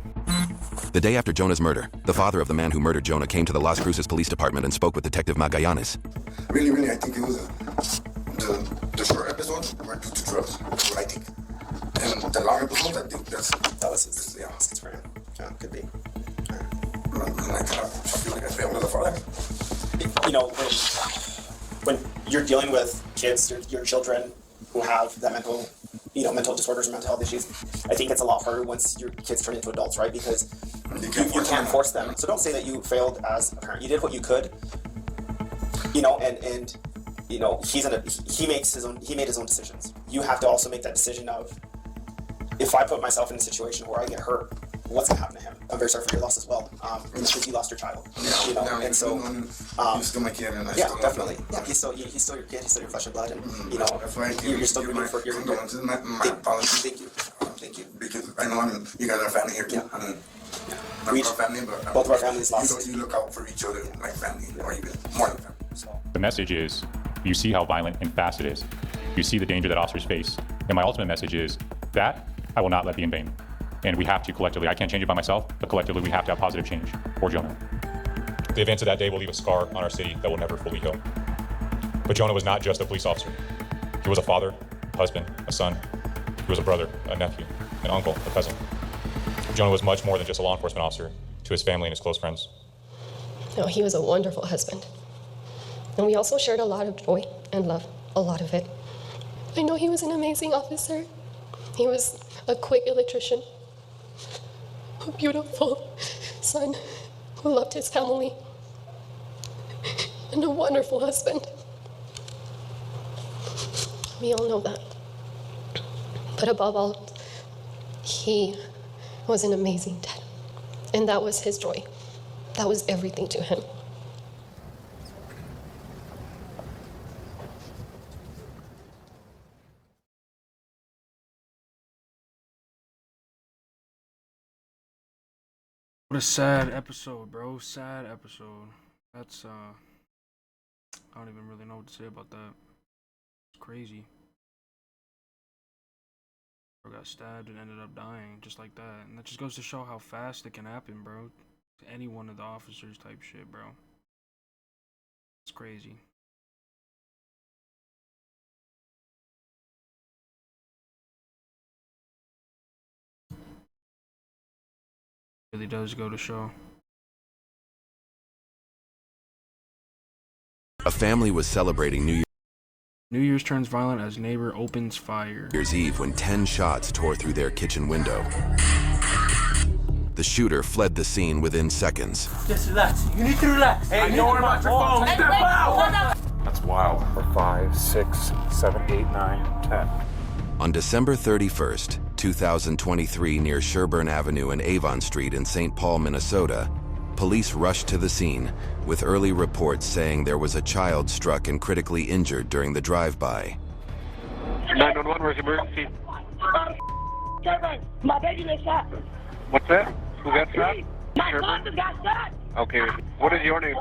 The day after Jonah's murder, the father of the man who murdered Jonah came to the Las Cruces Police Department and spoke with Detective Magallanes. Really, I think it was the short episode were due to drugs. That's what I think. And the long episode, I think that was his, yeah. Schizophrenia. Yeah, could be. I feel like I failed as a father. You know, when you're dealing with kids, your children who have that mental disorders or mental health issues, I think it's a lot harder once your kids turn into adults, right? Because you can't force them. So don't say that you failed as a parent. You did what you could, you know, and you know, he made his own decisions. You have to also make that decision of, if I put myself in a situation where I get hurt, what's gonna happen to him? I'm very sorry for your loss as well, because you lost your child. Yeah, you know, and so he's still my kid, and I yeah, still definitely. Yeah, he's still your kid. He's still your flesh and blood, and you know, you're still rooting for your condolences, my apologies. Thank you. Because I know you guys are family here too. I mean, not our family, but both of our families lost. You look out for each other like family, or even more than family. So. The message is, you see how violent and fast it is. You see the danger that officers face. And my ultimate message is, that I will not let be in vain. And we have to collectively, I can't change it by myself, but collectively we have to have positive change for Jonah. The events of that day will leave a scar on our city that will never fully heal. But Jonah was not just a police officer. He was a father, a husband, a son. He was a brother, a nephew, an uncle, a cousin. Jonah was much more than just a law enforcement officer to his family and his close friends. No, he was a wonderful husband. And we also shared a lot of joy and love, a lot of it. I know he was an amazing officer. He was a quick electrician, a beautiful son, who loved his family, and a wonderful husband. We all know that. But above all, he was an amazing dad. And that was his joy. That was everything to him. What a sad episode, bro. Sad episode. That's I don't even really know what to say about that. It's crazy. Bro got stabbed and ended up dying just like that. And that just goes to show how fast it can happen, bro. To any one of the officers type shit, bro. It's crazy. Really does go to show. A family was celebrating New Year's turns violent as neighbor opens fire. Year's Eve when 10 shots tore through their kitchen window. The shooter fled the scene within seconds. Just relax. You need to relax. Hey, don't worry about your phone. Step out! That's wild. For 5, 6, 7, 8, 9, 10. On December 31st, 2023, near Sherburne Avenue and Avon Street in St. Paul, Minnesota, police rushed to the scene, with early reports saying there was a child struck and critically injured during the drive-by. 911, where's the emergency? My baby got shot. What's that? Who got shot? My Sherburne? son got shot. Okay, what is your name?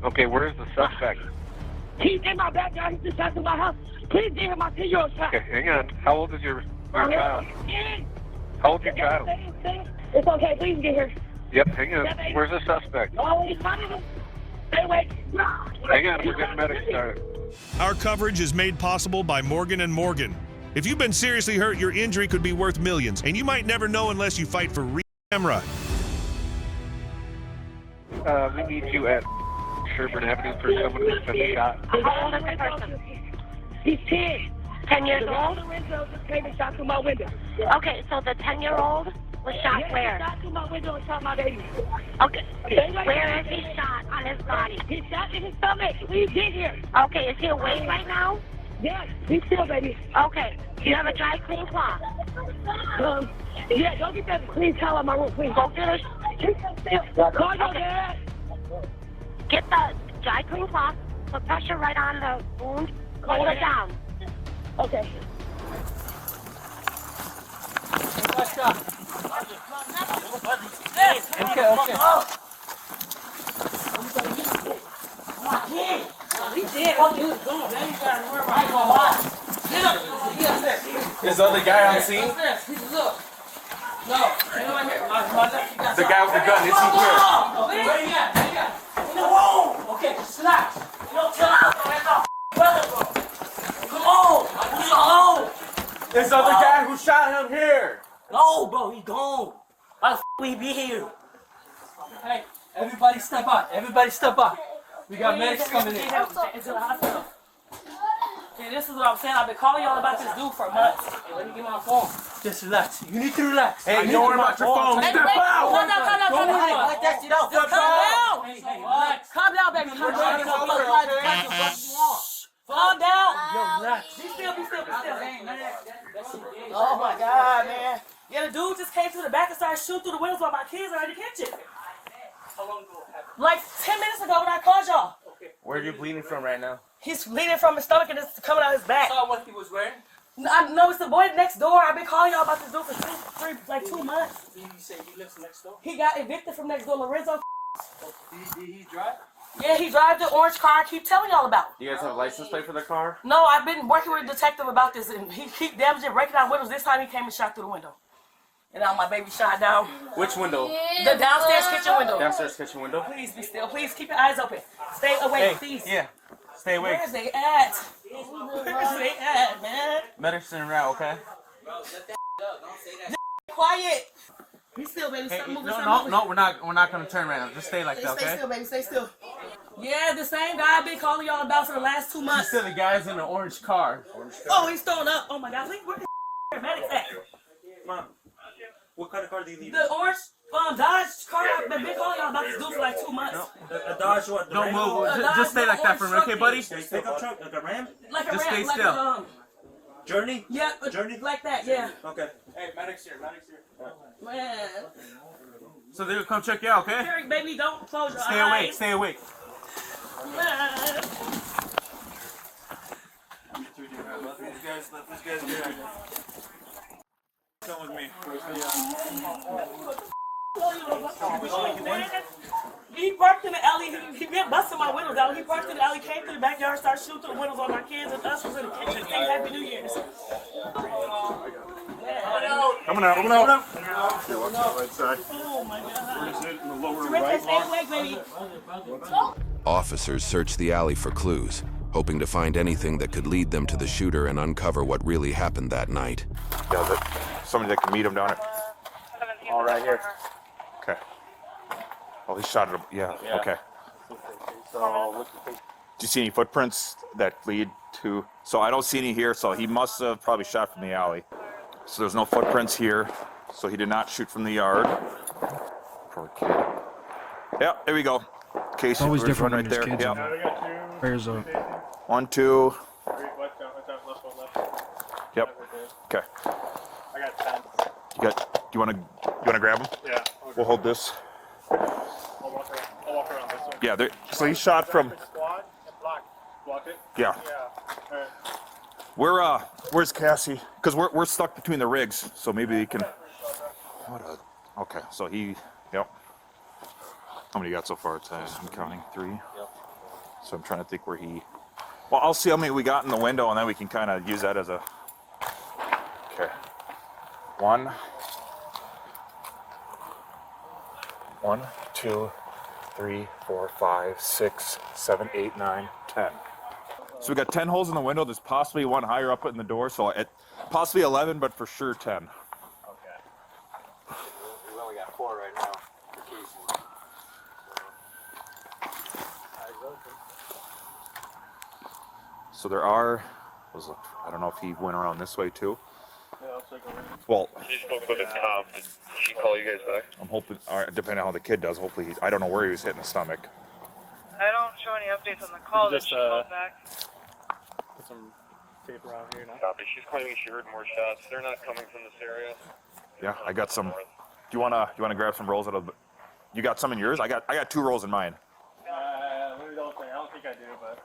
Okay, where's the suspect? He's in my backyard. He just shot to my house. Please give him my 10-year-old shot. Okay, hang on. How old is your child? How old's your child? It's okay. Please get here. Yep, hang on. Where's the suspect? Oh, he's finding him. Stay away. Hang on, we're getting medics started. Our coverage is made possible by Morgan & Morgan. If you've been seriously hurt, your injury could be worth millions, and you might never know unless you fight for real camera. We need you at Sherburne Avenue for someone who's been shot. How old is the person? He's 10. 10 years old? The window just came and shot through my window. Okay, so the 10-year-old was shot where? He shot through my window and shot my baby. Okay, where is he shot on his body? He shot in his stomach. Please get here. Okay, is he awake right now? Yes, he's still, baby. Okay, do you have a dry clean cloth? Yeah, go get that clean towel in my room, please. Go get it. Call your dad. Get the dry clean cloth, put pressure right on the wound, hold it down. Okay. Okay. Is the other guy on scene? No. The guy with the gun, is he here? Okay, just relax. Don't tell us. Come on. Who's home? Is the other guy who shot him here? No, bro, he gone. Why the f we be here? Hey, everybody step up. Everybody step up. We got medics coming in. Into the hospital. Okay, this is what I'm saying. I've been calling y'all about this dude for months. Hey, let me get my phone. Just relax. You need to relax. Hey, don't worry about your phone. Step out! Calm down. Let that shit out. Just calm down. Hey, relax. Calm down, baby. Calm down. Yo, relax. Be still. Oh my God, man. Yeah, the dude just came to the back and started shooting through the windows while my kids are in the kitchen. How long ago happened? Like 10 minutes ago when I called y'all. Where are you bleeding from right now? He's bleeding from his stomach and it's coming out his back. Saw what he was wearing? I know it's the boy next door. I've been calling y'all about this dude for 2 months. You say he lives next door? He got evicted from next door, Lorenzo. Did he drive? Yeah, he drives the orange car I keep telling y'all about. Do you guys have a license plate for the car? No, I've been working with a detective about this, and he keep damaging, breaking down windows. This time he came and shot through the window. And now my baby shot down. Which window? The downstairs kitchen window. Downstairs kitchen window? Please be still. Please keep your eyes open. Stay awake, Hey, please. yeah. Stay awake. Where's they at? Where's they at, man? Medicine route, okay? Quiet. Be still, baby. Hey, Stop moving. no, we're not gonna turn right now. Just stay like that, Stay okay? still, baby. Stay still. Yeah, the same guy I've been calling y'all about for the last 2 You months. said the guy's in an orange car. Oh, he's throwing up. Oh my God. Where the medics at? Mom, what kind of car do you need? The orange Dodge car I've been calling y'all about this dude for like 2 months. A Dodge what? Don't move. Just stay like that for a minute, okay, buddy? Pickup truck, like a Ram? Like a Just Ram, stay like still. a, Journey? Yeah, Journey? like that, yeah. Okay. Hey, medic's here, medic's here. Man. So they're gonna come check you out, okay? Derek, baby, don't close your Stay eyes. awake, stay awake. Man. These guys here. Come with me. He parked in the alley. He been busting my windows out. He parked in the alley, came to the backyard, started shooting through the windows on my kids and us was in the kitchen. Saying Happy New Year's. Coming out, coming out. Okay, watch the right side. Oh my God. Where is it? In the lower Rick, right? stay awake, baby. Officers search the alley for clues, hoping to find anything that could lead them to the shooter and uncover what really happened that night. Yeah, somebody that can meet him down it. All right here. Okay. Oh, he shot at him. Yeah, okay. So, Do you see any footprints that lead to... So I don't see any here, so he must have probably shot from the alley. So there's no footprints here, so he did not shoot from the yard. Poor kid. Yeah, there we go. Casey, Always there's different one when right there's there. kids Yeah. in Prayers up. 1, 2. Yep. Okay. I got 10. You wanna grab him? Yeah. We'll hold this. I'll walk around this way. Yeah, so he shot from... Squad and block it? Yeah. Yeah. All right. Where's Cassie? Because we're stuck between the rigs, so maybe he can... Okay, so he... Yep. How many you got so far? I'm counting 3. Yep. So I'm trying to think where he... Well, I'll see how many we got in the window, and then we can kind of use that as a... Okay. 1, 2, 3, 4, 5, 6, 7, 8, 9, 10. So we got 10 holes in the window. There's possibly one higher up in the door, so possibly 11, but for sure 10. Okay. We only got 4 right now for Casey. So there are... I don't know if he went around this way too. Yeah, I'll take over. Well, She spoke with a cop. Did she call you guys back? I'm hoping, depending on how the kid does, hopefully I don't know where he was hitting the stomach. I don't show any updates on the call that Just, she called back. Put some tape around here now. Copy. She's claiming she heard more shots. They're not coming from this area. Yeah, I got some. Do you wanna grab some rolls out of? You got some in yours? I got 2 rolls in mine. Maybe don't think. I don't think I do, but.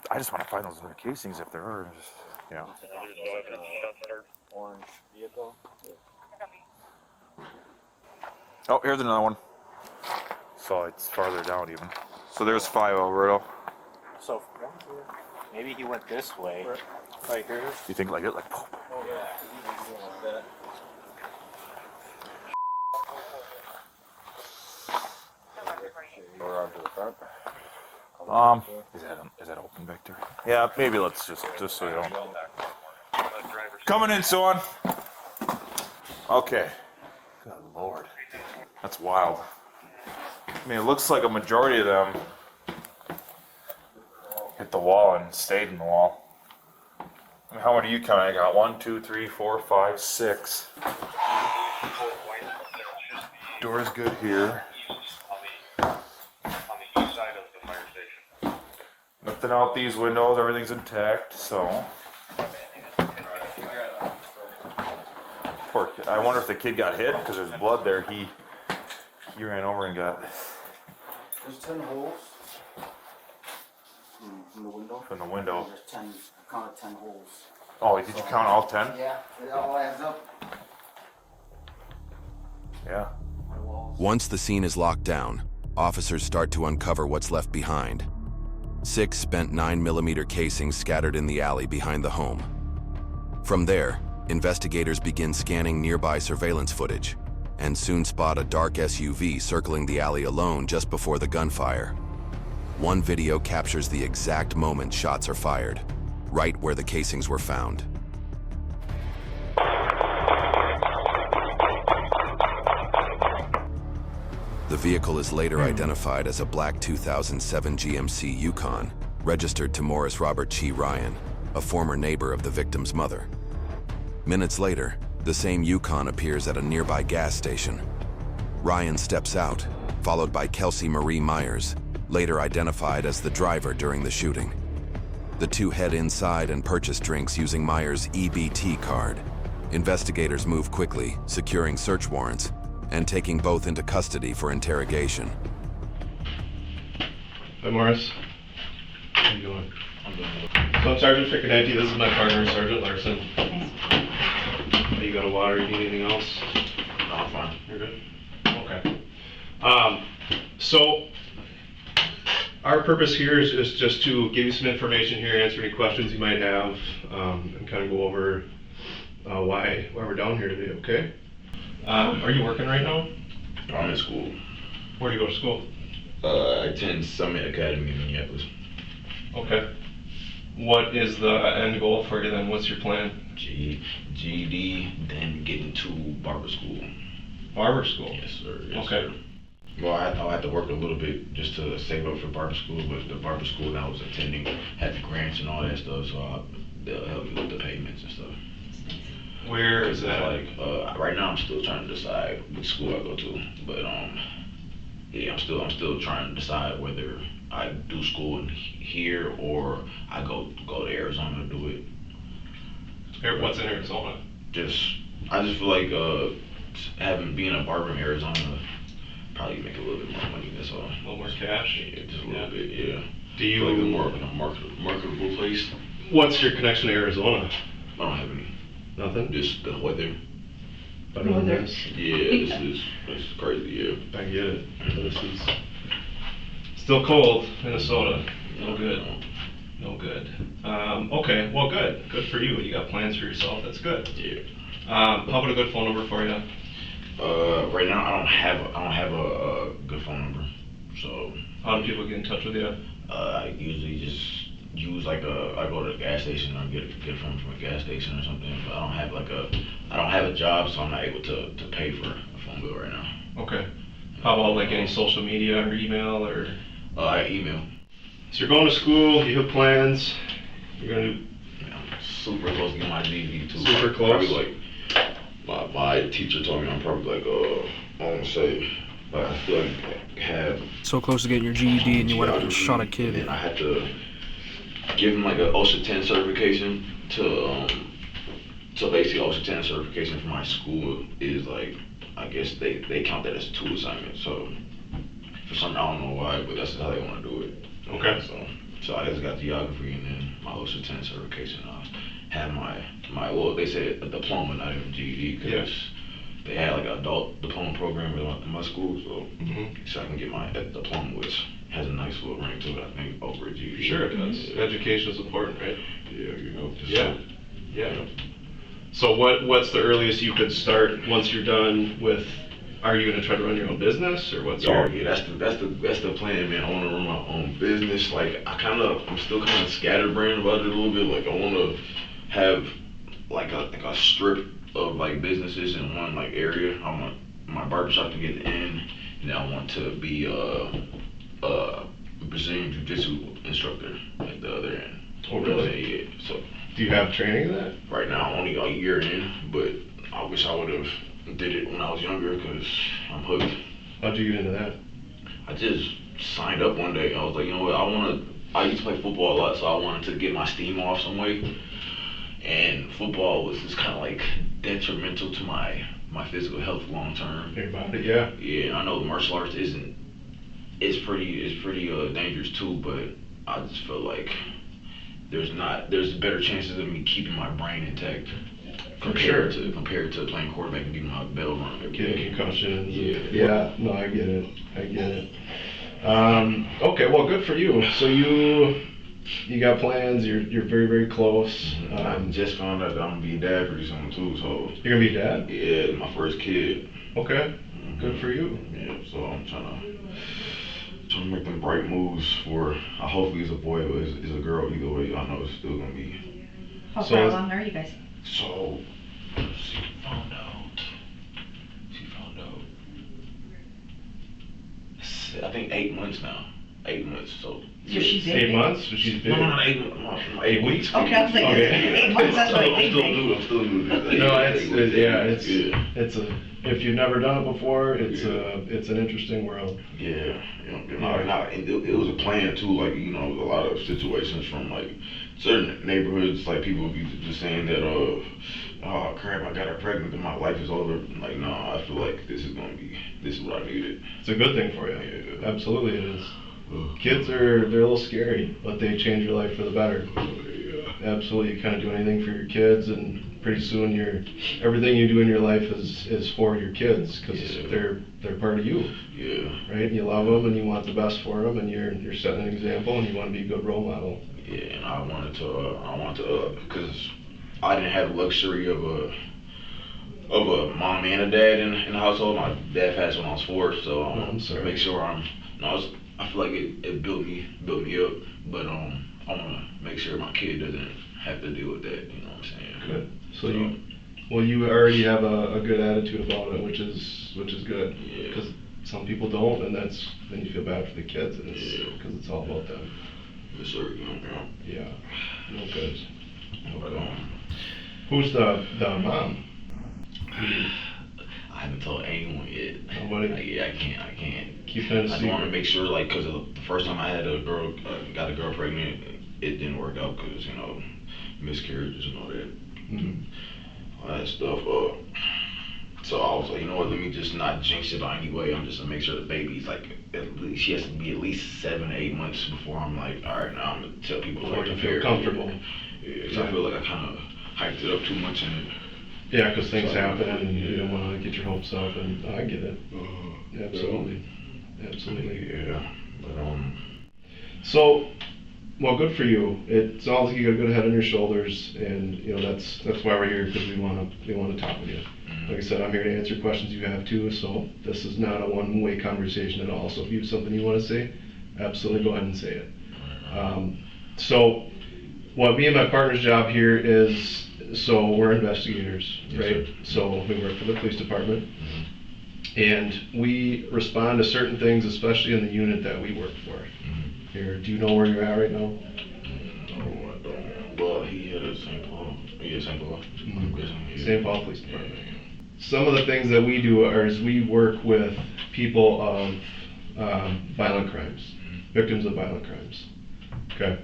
I just want to find those other casings if there are. Just, yeah. There's no evidence of shots heard. Orange vehicle. Oh, here's another one. So it's farther down even. So there's 5, Alberto. So maybe he went this way. Right here. You think like it? Like. Oh yeah. Go around to the front. Is that open back there? Yeah, maybe let's just so you don't. Coming in, son. Okay. Good Lord. That's wild. I mean, it looks like a majority of them hit the wall and stayed in the wall. I mean, how many do you count? I got 1, 2, 3, 4, 5, 6. Door's good here. Nothing out these windows, everything's intact, so. Poor kid. I wonder if the kid got hit, because there's blood there. He ran over and got. There's 10 holes from the window. From the window. There's 10, I counted 10 holes. Oh, did you count all 10? Yeah, it all adds up. Yeah. Once the scene is locked down, officers start to uncover what's left behind. 6 spent 9mm casings scattered in the alley behind the home. From there, investigators begin scanning nearby surveillance footage and soon spot a dark SUV circling the alley alone just before the gunfire. One video captures the exact moment shots are fired, right where the casings were found. The vehicle is later identified as a black 2007 GMC Yukon, registered to Morris Robert Chi Ryan, a former neighbor of the victim's mother. Minutes later, the same Yukon appears at a nearby gas station, Ryan steps out, followed by Kelsey Marie Myers, later identified as the driver during the shooting. The two head inside and purchase drinks using Myers' EBT card. Investigators move quickly, securing search warrants and taking both into custody for interrogation. Hi, Morris. How you doing? I'm doing good. So I'm Sergeant Ficcananti. This is my partner, Sergeant Larson. You got a water? You need anything else? No, I'm fine. You're good? Okay. So our purpose here is just to give you some information here, answer any questions you might have, and kind of go over why we're down here today, okay? Are you working right now? I'm in school. Where do you go to school? I attend Summit Academy in Minneapolis. Okay. What is the end goal for you then? What's your plan? GED, then get into barber school. Barber school? Yes, sir. Yes, okay. Sir. Well, I had to work a little bit just to save up for barber school, but the barber school that I was attending had the grants and all that stuff, so they'll help me with the payments and stuff. Where is that? Like, right now I'm still trying to decide which school I go to, but yeah, I'm still trying to decide whether I do school in here or I go to Arizona to do it. What's in Arizona? I just feel like being a barber in Arizona probably make a little bit more money. That's all. A little more cash. Yeah, just a little bit. Yeah. Do you like a marketable place? What's your connection to Arizona? I don't have any. Nothing. Just the weather. Better than this? Yeah, this is crazy. Yeah. I get it. This is still cold, Minnesota. No good. No good. Okay. Well, good. Good for you. You got plans for yourself. That's good. Yeah. How about a good phone number for you? Right now I don't have a good phone number. So how do people get in touch with you? I usually just use I go to the gas station or get a phone from a gas station or something. But I don't have a job, so I'm not able to pay for a phone bill right now. Okay. How about like any social media or email or? I email. So you're going to school. You have plans. You're gonna. I'm super close to get my GED too. Super close. Probably my teacher told me I'm probably I want to say, but I feel like I have. So close to getting your GED and you went up and shot a kid. And I had to give him like an OSHA 10 certification to basically OSHA 10 certification for my school is like, I guess they count that as a 2 assignment. So for something, I don't know why, but that's how they want to do it. Okay. So I just got geography and then my OSHA 10 certification. I had my well, they said a diploma, not even GED, because they had like an adult diploma program in my school, so I can get my diploma, which has a nice little ring to it, I think, over a GED. Sure it does. Education is important, right? Yeah, Yeah. So what's the earliest you could start once you're done with? Are you going to try to run your own business, or what's your? Yeah, that's the plan, man. I want to run my own business. Like I'm still kind of scatterbrained about it a little bit. Like I want to have like a strip of like businesses in one like area. I want my barbershop to get the end, and I want to be a Brazilian Jiu-Jitsu instructor at the other end. Oh really? Yeah. So. Do you have training in that? Right now, I'm only a year in, but I wish I would have did it when I was younger because I'm hooked. How'd you get into that? I just signed up one day. I was like, you know what, I used to play football a lot, so I wanted to get my steam off some way. And football was just kind of like detrimental to my physical health long term. Think about it, yeah. Yeah, I know martial arts it's pretty dangerous too, but I just feel like there's better chances of me keeping my brain intact compared to playing quarterback and getting my bell rung every day. Getting concussions. Yeah. No, I get it. Okay, well, good for you. So you got plans. You're very, very close. I just found out that I'm gonna be a dad pretty soon too. So you're gonna be a dad? Yeah, my first kid. Okay. Good for you. Yeah. So I'm trying to make them bright moves for. Hopefully it's a boy or it's a girl. Either way, I know it's still gonna be. How far along are you guys? So she found out. I think 8 months now. 8 months. So she's 8 months? So she's big? No, 8 weeks. Okay, I was like, 8 months, that's really big. I'm still new to this. No, it's a. If you've never done it before, it's an interesting world. Yeah. It was a plan too. Like a lot of situations from like certain neighborhoods, like people be just saying that, oh crap, I got her pregnant and my life is over. Like, no, I feel like this is what I needed. It's a good thing for you. Yeah. Absolutely, it is. Kids they're a little scary, but they change your life for the better. Absolutely, you kind of do anything for your kids, and pretty soon everything you do in your life is for your kids because they're part of you. Yeah. Right? You love them and you want the best for them, and you're setting an example, and you want to be a good role model. Yeah, and I wanted to because I didn't have the luxury of a mom and a dad in the household. My dad passed when I was 4, so I'm sorry. Make sure I feel like it built me up, but I want to make sure my kid doesn't have to deal with that. You know what I'm saying? Good. So you already have a good attitude about it, which is good. Yeah. Because some people don't, and then you feel bad for the kids, and because it's all about them. Yes, sir. Yeah. No good. Who's the mom? I haven't told anyone yet. Nobody? I can't. Keep that a I just secret. want to make sure, like, because the first time I had got a girl pregnant, it didn't work out because, miscarriages and all that. Mm-hmm. All that stuff. So I was like, you know what, let me just not jinx it by any way. I'm just going to make sure the baby's, like, she has to be at least 7 to 8 months before I'm like, all right, now I'm going to tell people. Before you feel comfortable. Yeah, so I feel like I kind of hyped it up too much in it. Yeah, because things happen and you don't want to get your hopes up, and I get it. Absolutely. Yeah. But So, well, good for you. It sounds like you got a good head on your shoulders, and that's why we're here, because we want to talk with you. Like I said, I'm here to answer questions you have too. So this is not a one-way conversation at all. So if you have something you want to say, absolutely go ahead and say it. So, what me and my partner's job here is. So we're investigators, right? So we work for the police department, and we respond to certain things, especially in the unit that we work for. Here, do you know where you're at right now? No, I don't. Well, he had St. Paul. St. Paul. St. Paul Police Department. Some of the things that we do is we work with people of violent crimes, victims of violent crimes. Okay.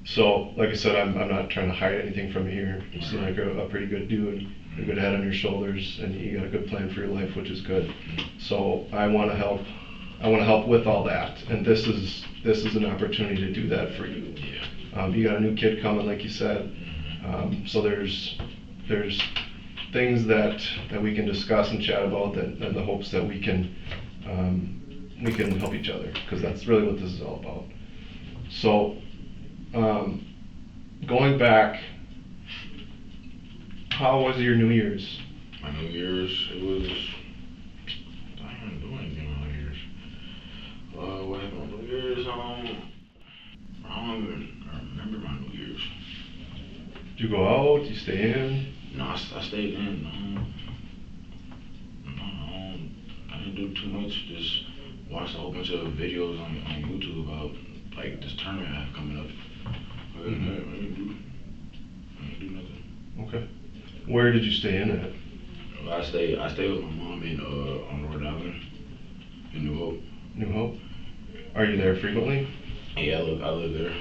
So, like I said, I'm not trying to hide anything from you here. You seem like a pretty good dude, a good head on your shoulders, and you got a good plan for your life, which is good. So I want to help. I want to help with all that, and this is an opportunity to do that for you. You got a new kid coming, like you said. So there's things that we can discuss and chat about, and the hopes that we can help each other, because that's really what this is all about. So. Going back, how was your New Year's? My New Year's, it was. I didn't do anything on New Year's. What happened on New Year's? I don't even remember my New Year's. Did you go out? Did you stay in? No, I stayed in. I didn't do too much. Just watched a whole bunch of videos on YouTube about like this tournament I have coming up. I didn't do nothing. Okay. Where did you stay in at? I stayed with my mom in on Rhode Island, in New Hope. New Hope. Are you there frequently? Yeah, I live there.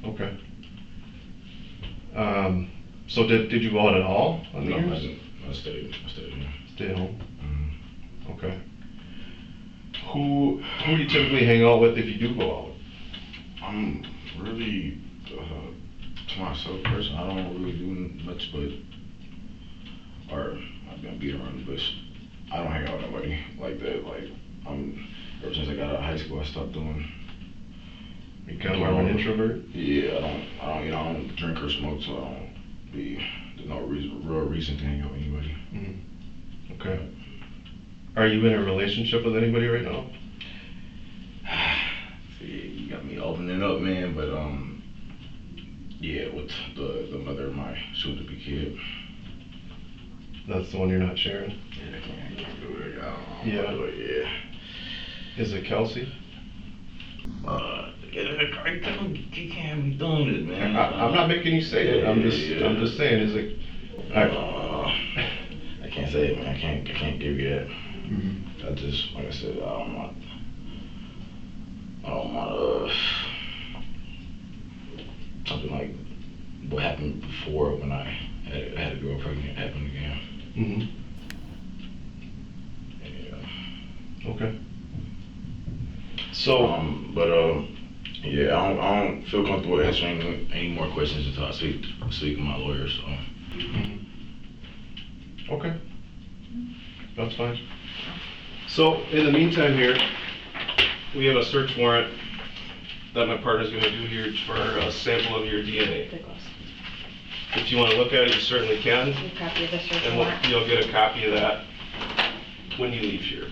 Okay. So did you go out at all on New Year's? I stayed home. Stay home. Okay. Who do you typically hang out with if you do go out? I'm really to myself person. I don't really do much, or I've been beat around the bush. I don't hang out with nobody like that. Like ever since I got out of high school, I stopped doing. You kind of more of an introvert? Yeah, I don't drink or smoke, so there's no real reason to hang out with anybody. Mm-hmm. Okay. Are you in a relationship with anybody right now? See, you got me opening up, man, but yeah, with the mother of my soon-to-be kid. That's the one you're not sharing? Yeah, I can't do it. Yeah. Yeah. Is it Kelsey? You can't be doing it, man. I'm not making you say it. I'm just saying. It's like, I can't say it, man. I can't give you that. Mm-hmm. I just, like I said, I don't want something like what happened before when I had a girl pregnant happen again. Mm-hmm. Yeah. Okay. So, yeah, I don't feel comfortable answering any more questions until I speak with my lawyer. So. Mm-hmm. Okay. That's fine. So, in the meantime here, we have a search warrant that my partner's going to do here for a sample of your DNA. If you want to look at it, you certainly can. A copy of the search And warrant. you'll get a copy of that when you leave here.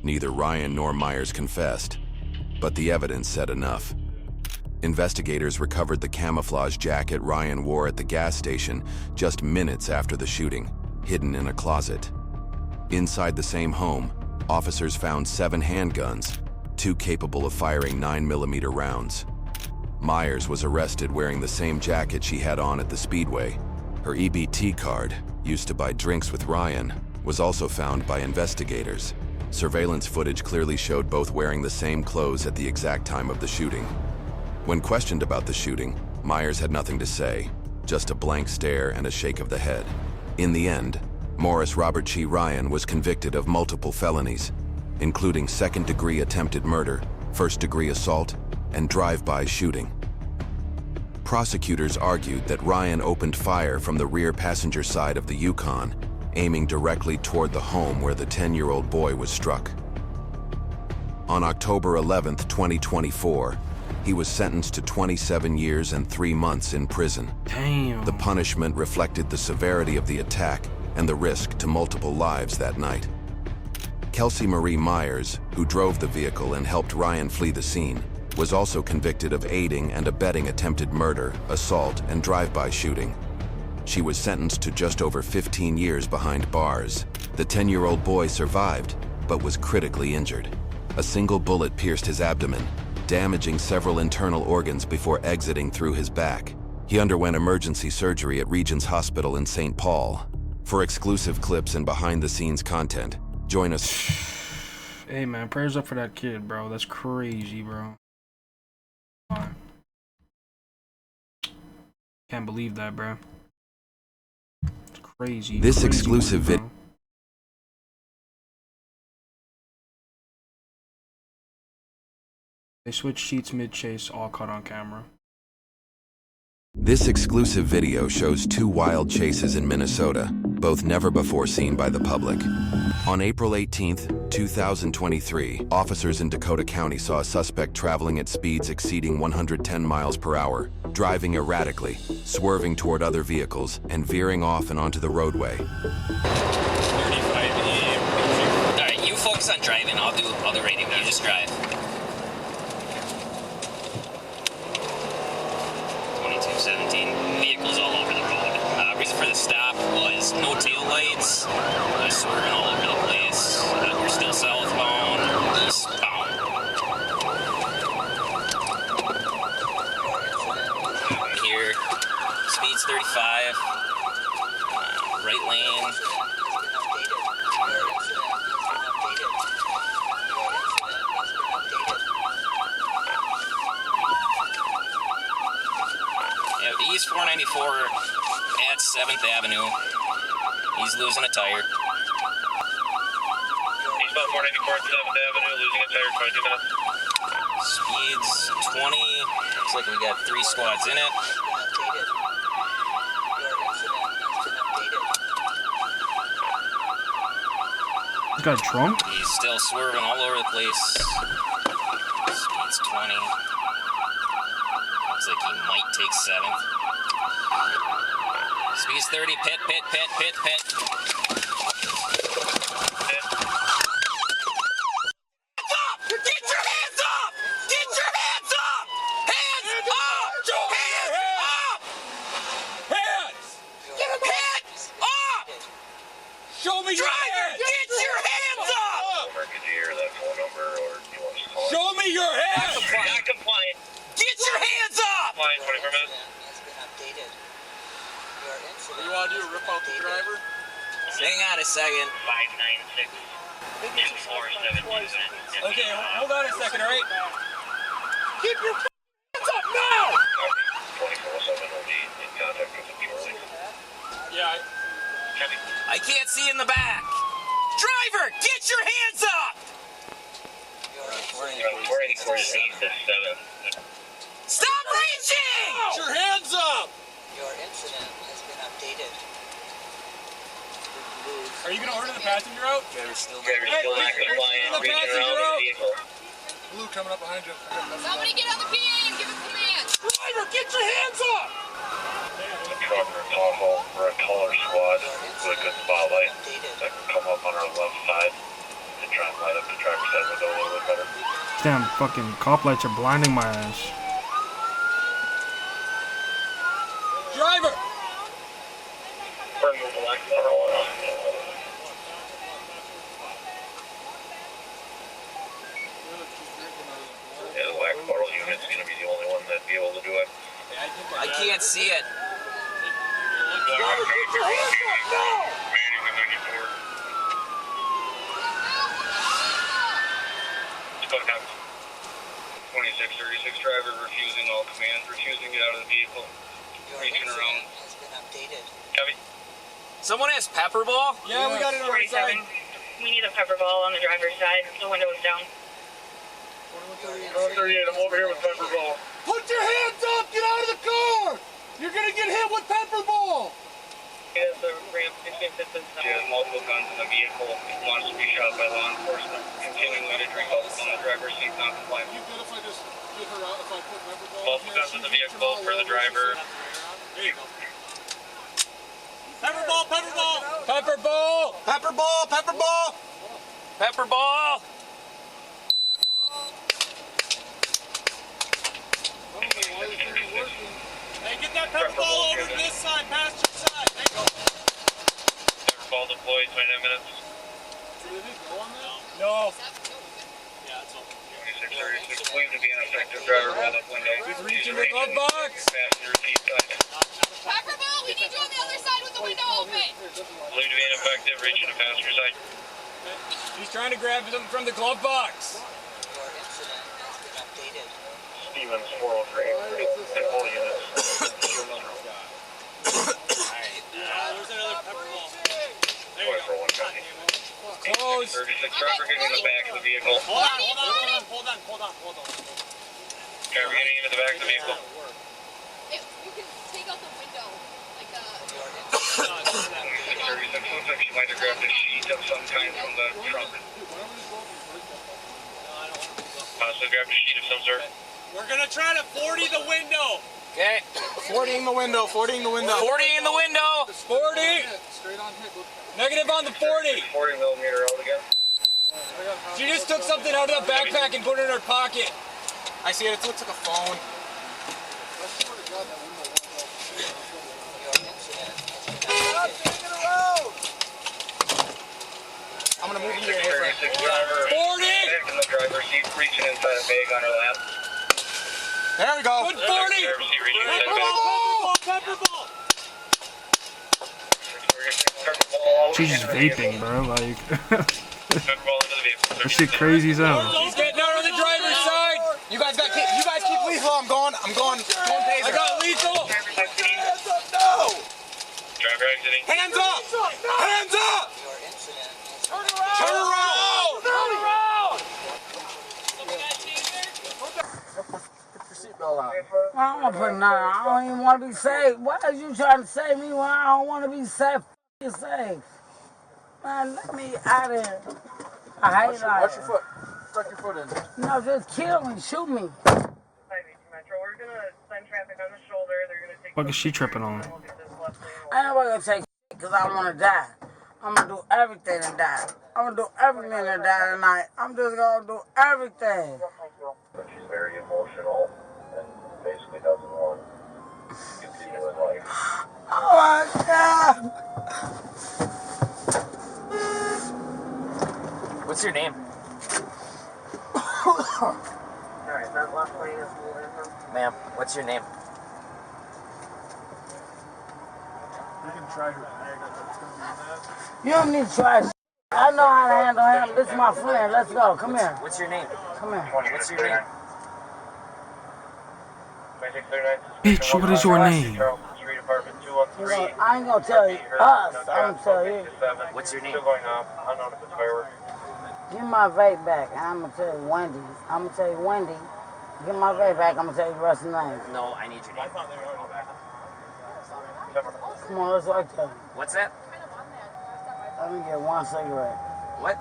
Neither Ryan nor Myers confessed, but the evidence said enough. Investigators recovered the camouflage jacket Ryan wore at the gas station just minutes after the shooting, hidden in a closet. Inside the same home, officers found 7 handguns, 2 capable of firing 9mm rounds. Myers was arrested wearing the same jacket she had on at the Speedway. Her EBT card, used to buy drinks with Ryan, was also found by investigators. Surveillance footage clearly showed both wearing the same clothes at the exact time of the shooting. When questioned about the shooting, Myers had nothing to say, just a blank stare and a shake of the head. In the end, Morris Robert G. Ryan was convicted of multiple felonies, including second-degree attempted murder, first-degree assault, and drive-by shooting. Prosecutors argued that Ryan opened fire from the rear passenger side of the Yukon, aiming directly toward the home where the 10-year-old boy was struck. On October 11, 2024, he was sentenced to 27 years and 3 months in prison. Damn. The punishment reflected the severity of the attack and the risk to multiple lives that night. Kelsey Marie Myers, who drove the vehicle and helped Ryan flee the scene, was also convicted of aiding and abetting attempted murder, assault, and drive-by shooting. She was sentenced to just over 15 years behind bars. The 10-year-old boy survived, but was critically injured. A single bullet pierced his abdomen, damaging several internal organs before exiting through his back. He underwent emergency surgery at Regents Hospital in St. Paul. For exclusive clips and behind-the-scenes content, join us. Hey man, prayers up for that kid, bro. That's crazy, bro. Can't believe that, bro. It's crazy. This crazy exclusive work, video. bro. They switched sheets mid-chase, all caught on camera. This exclusive video shows 2 wild chases in Minnesota, both never before seen by the public. On April 18th, 2023, officers in Dakota County saw a suspect traveling at speeds exceeding 110 miles per hour, driving erratically, swerving toward other vehicles, and veering off and onto the roadway. Alright, you focus on driving, I'll do the rating, you just drive. 2217, vehicles all over the road. Reason for the stop was no tail lights, swerving all over the place. We're still southbound, eastbound. Here, speed's 35, right lane. East 494 at 7th Avenue. He's losing a tire. Eastbound 494 at 7th Avenue, losing a tire, 22 minutes. Speed's 20. Looks like we got 3 squads in it. He's got a trunk? He's still swerving all over the place. Speed's 20. Looks like he might take 7th. Speed's 30, pit. Show me your hands! Get your hands up! Mark, did you hear that phone number, or do you want us to call Show me your hands! Not compliant. Get your hands up! Compliant, 24 minutes. You want to do a rip out the driver? Hang on a second. 596. 2472. Okay, hold on a second, all right? Keep your hands up now! 24/7 OD in contact with the Shorely. Yeah. I can't see in the back. Driver, get your hands up! We're in course 8-7. Stop reaching! Get your hands up! Your incident has been updated. Are you going to order the passenger out? Driver's still not compliant. The passenger out! Blue coming up behind you. Somebody get on the PA and give him command. Driver, get your hands up! The trucker Tahoe, we're a taller squad with a good spotlight that can come up on our left side and try and light up the driver's side window a little bit better. Damn, fucking cop lights are blinding my ass. Driver! Burn the black barrel on. Yeah, the black barrel unit's gonna be the only one that'd be able to do it. I can't see it. Driver, get your hands up now! Manning the 94. Let's go down. 2636 driver refusing all commands, refusing to get out of the vehicle. Reaching around. Has been updated. Copy. Someone has pepper ball? Yeah, we got it on our side. We need a pepper ball on the driver's side. The window is down. 38, I'm over here with pepper ball. Put your hands up! Get out of the car! You're gonna get hit with pepper ball! He has a ramp distance. He has multiple guns in the vehicle. He wants to be shot by law enforcement. Continuing to drink alcohol on the driver's seat, not compliant. You good if I just get her out, if I put pepper ball? Multiple guns in the vehicle for the driver. There you go. Pepper ball, pepper ball! Pepper ball! Pepper ball, pepper ball! Pepper ball! Hey, get that pepper ball over to this side, past your side. There you go. Pepper ball deployed, 29 minutes. No. 2636, believed to be an effective driver, rolled up window. He's reaching the glove box. Passenger seat side. Pepper ball, we need you on the other side with the window open. Believed to be ineffective, reaching the passenger side. He's trying to grab something from the glove box. Your incident has been updated. Stevens 403, and all units. There's another pepper ball. There you go. 1 Close. 36 driver getting in the back of the vehicle. Hold on. Driver getting into the back of the vehicle. You can take out the window. Like a... 36 looks like she might have grabbed a sheet of some kind from the trunk. Possibly grabbed a sheet of some sort. We're gonna try to 40 the window. Okay. 40 in the window, 40 in the window. 40 in the window. 40. Straight on hit. Negative on the 40. 40 millimeter out again. She just took something out of the backpack and put it in her pocket. I see it, it looks like a phone. I'm gonna move you here. 36 driver. 40. Back in the driver's seat, reaching inside a bag on her lap. There we go. Good 40. Driver's seat reaching inside a bag. Pepper ball. She's just vaping, bro. Like, Pepper ball into the vehicle. that shit crazy as hell. He's getting out on the driver's side. You guys keep lethal. I'm going taser. I got lethal. Hands up now! Driver exiting. Hands up! Hands up! Your incident has Turn around! Turn around! Put your seatbelt on. I don't want to put nothing. I don't even want to be safe. Why are you trying to save me when I don't want to be safe? F***ing safe. Man, let me out of here. I hate that. Watch your foot. Tuck your foot in. No, just kill me. Shoot me. Metro, we're gonna send traffic on the shoulder. They're gonna take. What is she tripping on? I ain't going to take because I want to die. I'm going to do everything to die. I'm going to do everything to die tonight. I'm just going to do everything. She's very emotional and basically doesn't want to continue in life. Oh my God. What's your name? Ma'am, what's your name? You can try her. It's gonna be that. You don't need to try. I know how to handle him. This is my friend. Let's go. Come here. What's your name? Come here. What's your name? Bitch, what is your name? I ain't gonna tell you us. I'm gonna tell you. What's your name? Give my vape back. I'm gonna tell you Wendy. I'm gonna tell you Wendy. Give my vape back. I'm gonna tell you the rest of the name. No, I need your name. Come on, let's work together. What's that? Let me get one cigarette. What?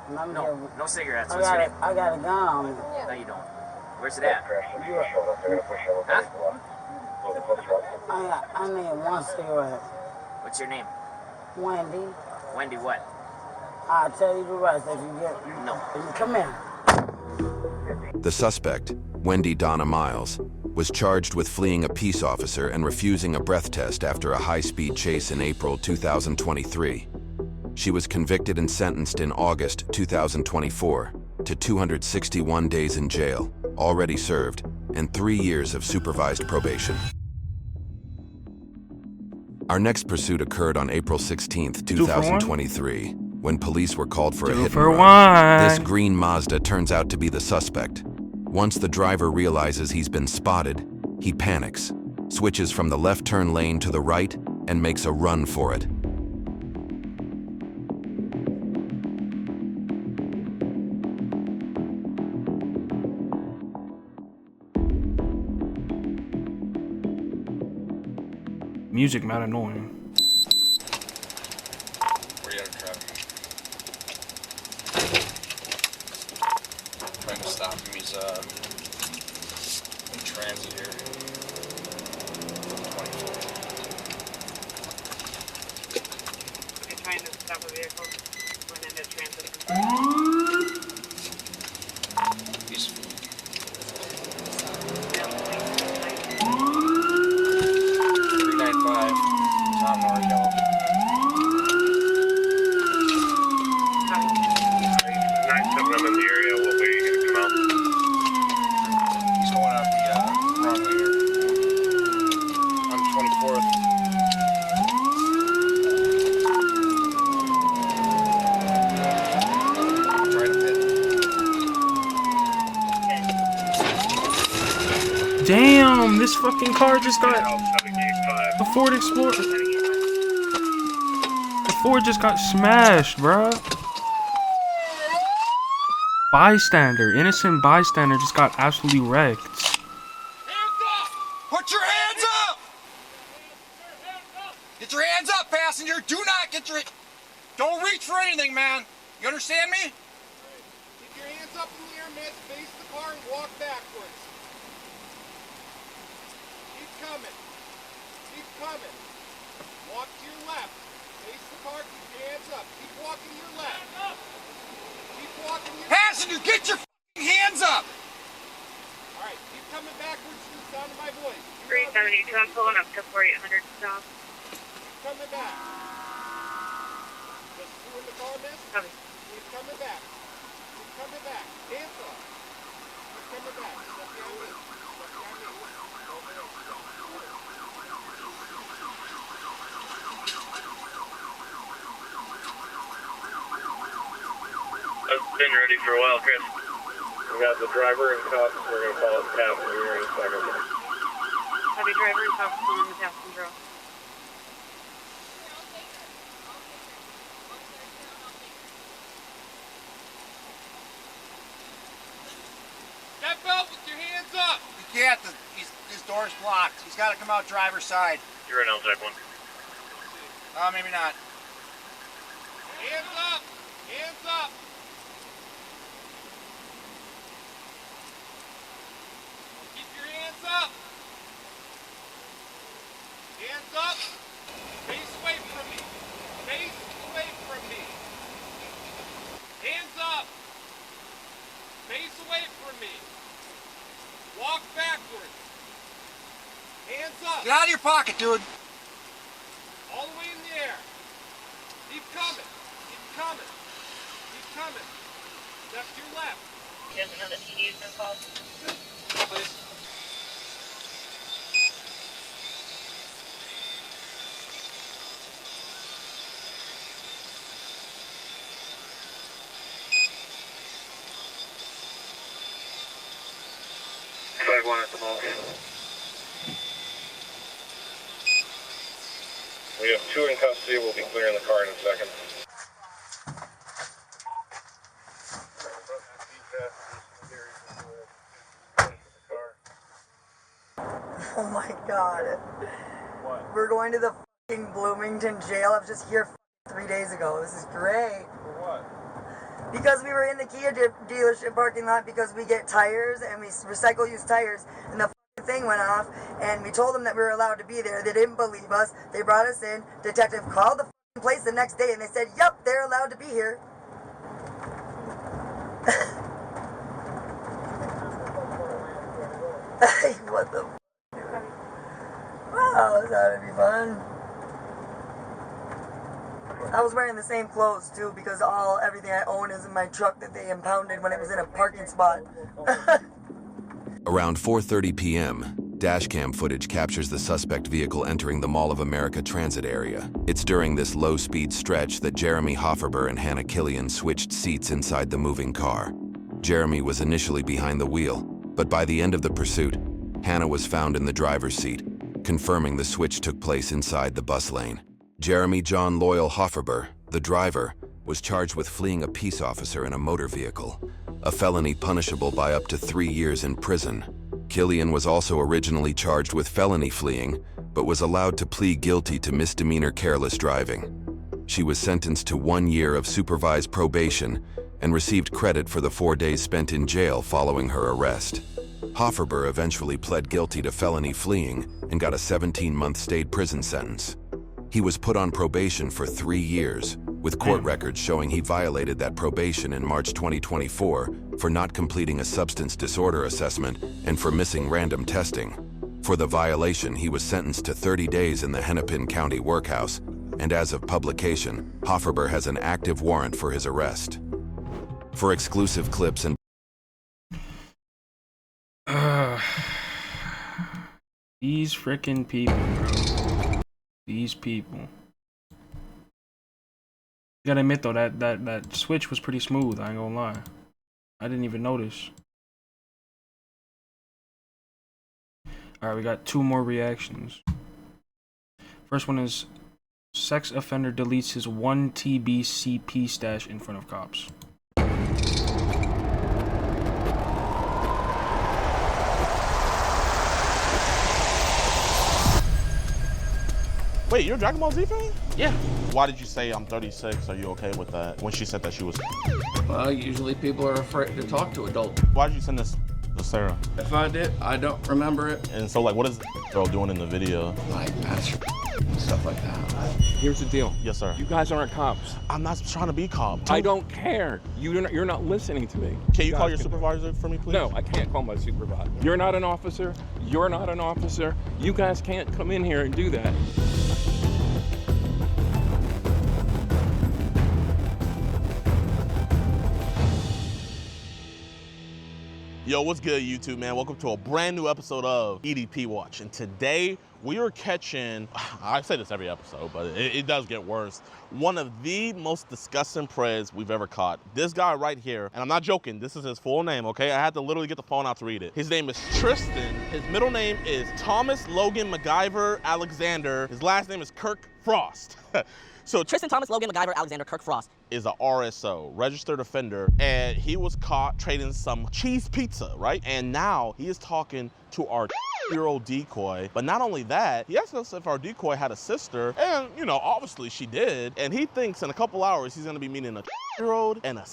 Let me No, get, no cigarettes. What's your name? I got a gun on me. No, you don't. Where's it at? Huh? I need one cigarette. What's your name? Wendy. Wendy what? I'll tell you the rest if you get. No. If you come here. The suspect, Wendy Donna Miles, was charged with fleeing a peace officer and refusing a breath test after a high-speed chase in April 2023. She was convicted and sentenced in August 2024 to 261 days in jail, already served, and 3 years of supervised probation. Our next pursuit occurred on April 16th, 2023, when police were called for a hit and run. This green Mazda turns out to be the suspect. Once the driver realizes he's been spotted, he panics, switches from the left turn lane to the right, and makes a run for it. Music mad annoying. Where you at, traffic? Trying to stop him. He's in transit here. 24. You're trying to stop a vehicle when it hit transit. He's 395. Tom Noriel. 9-7, I'm in the area. What way are you gonna come out? He's going up the wrong way here. On 24th. Right up it. Damn, this fucking car just got the Ford Explorer. The Ford just got smashed, bruh. Bystander, innocent bystander just got absolutely wrecked. Put your hands up! Get your hands up, passenger! Do not get your... Don't reach for anything, man! You understand me? Keep your hands up in the air, man. Face the car and walk backwards. Keep coming. Keep coming. Walk to your left. Face the car, keep your hands up. Keep walking your left. Keep walking your Passenger, get your f***ing hands up! Alright, keep coming backwards to the sound of my voice. 372, I'm pulling up to 4800 stop. Keep coming back. Just two in the car, miss? Copy. Keep coming back. Keep coming back. Hands up. Keep coming back. Step behind me. Step behind me. Over there. I've been ready for a while, Chris. We got the driver and cop. We're gonna follow the passenger in a second. Heavy driver and cop pulling the passenger off. Step out with your hands up. You can't. His door's blocked. He's got to come out driver's side. You're an L-type 1. Maybe not. Hands up. Hands up. Keep your hands up. Hands up. Face away from me. Face away from me. Hands up. Face away from me. Walk backwards. Hands up. Get out of your pocket, dude. All the way in the air. Keep coming. Keep coming. Keep coming. Step to your left. Doesn't know that he needs no call. Please. want to smoke. We have 2 in custody. We'll be clearing the car in a second. Oh my god. What? We're going to the fucking Bloomington jail. I was just here 3 days ago. This is great. For what? Because we were in the Kia dealership parking lot because we get tires and we recycle used tires, and the thing went off, and we told them that we were allowed to be there. They didn't believe us. They brought us in. Detective called the place the next day and they said, yep, they're allowed to be here. What the wow, this ought to be fun. I was wearing the same clothes too because everything I own is in my truck that they impounded when it was in a parking spot. Around 4:30 p.m., dashcam footage captures the suspect vehicle entering the Mall of America transit area. It's during this low-speed stretch that Jeremy Hofferber and Hannah Killian switched seats inside the moving car. Jeremy was initially behind the wheel, but by the end of the pursuit, Hannah was found in the driver's seat, confirming the switch took place inside the bus lane. Jeremy John Loyal Hofferber, the driver, was charged with fleeing a peace officer in a motor vehicle, a felony punishable by up to 3 years in prison. Killian was also originally charged with felony fleeing, but was allowed to plead guilty to misdemeanor careless driving. She was sentenced to 1 year of supervised probation and received credit for the 4 days spent in jail following her arrest. Hofferber eventually pled guilty to felony fleeing and got a 17-month state prison sentence. He was put on probation for 3 years, with court records showing he violated that probation in March 2024 for not completing a substance disorder assessment and for missing random testing. For the violation, he was sentenced to 30 days in the Hennepin County Workhouse, and as of publication, Hofferber has an active warrant for his arrest. For exclusive clips and these freaking people, bro. These people. You gotta admit though, that switch was pretty smooth, I ain't gonna lie. I didn't even notice. Alright, we got 2 more reactions. First one is sex offender deletes his 1 TB CP stash in front of cops. Wait, you're a Dragon Ball Z fan? Yeah. Why did you say I'm 36? Are you okay with that? When she said that she was... Well, usually people are afraid to talk to adults. Why did you send this to Sarah? If I did, I don't remember it. And so, like, what is the girl doing in the video? Like, that's stuff like that. Here's the deal. Yes, sir. You guys aren't cops. I'm not trying to be cop. I don't care. You're not listening to me. Can you call your supervisor for me, please? No, I can't call my supervisor. You're not an officer. You're not an officer. You guys can't come in here and do that. Yo, what's good, YouTube, man? Welcome to a brand new episode of EDP Watch. And today, we are catching, I say this every episode, but it does get worse, one of the most disgusting preds we've ever caught. This guy right here, and I'm not joking, this is his full name, okay? I had to literally get the phone out to read it. His name is Tristan. His middle name is Thomas Logan MacGyver Alexander. His last name is Kirk Frost. So Tristan Thomas Logan MacGyver Alexander Kirk Frost is a RSO, registered offender, and he was caught trading some cheese pizza, right? And now he is talking to our year-old decoy. But not only that, he asked us if our decoy had a sister, and you know, obviously she did. And he thinks in a couple hours he's gonna be meeting a year-old and a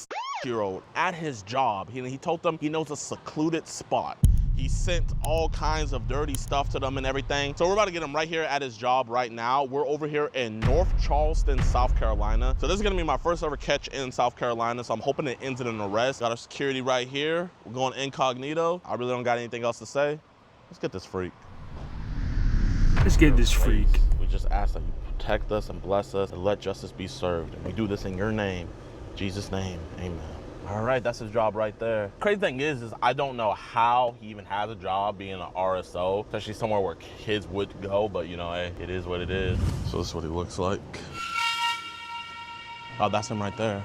year-old at his job. He told them he knows a secluded spot. He sent all kinds of dirty stuff to them and everything. So we're about to get him right here at his job right now. We're over here in North Charleston, South Carolina. So this is gonna be my first ever catch in South Carolina. So I'm hoping it ends in an arrest. Got our security right here. We're going incognito. I really don't got anything else to say. Let's get this freak. Let's get this freak. We just ask that you protect us and bless us and let justice be served. And we do this in your name, Jesus' name, amen. All right, that's his job right there. Crazy thing is I don't know how he even has a job being an RSO, especially somewhere where kids would go, but you know, hey, it is what it is. So this is what he looks like. Oh, that's him right there.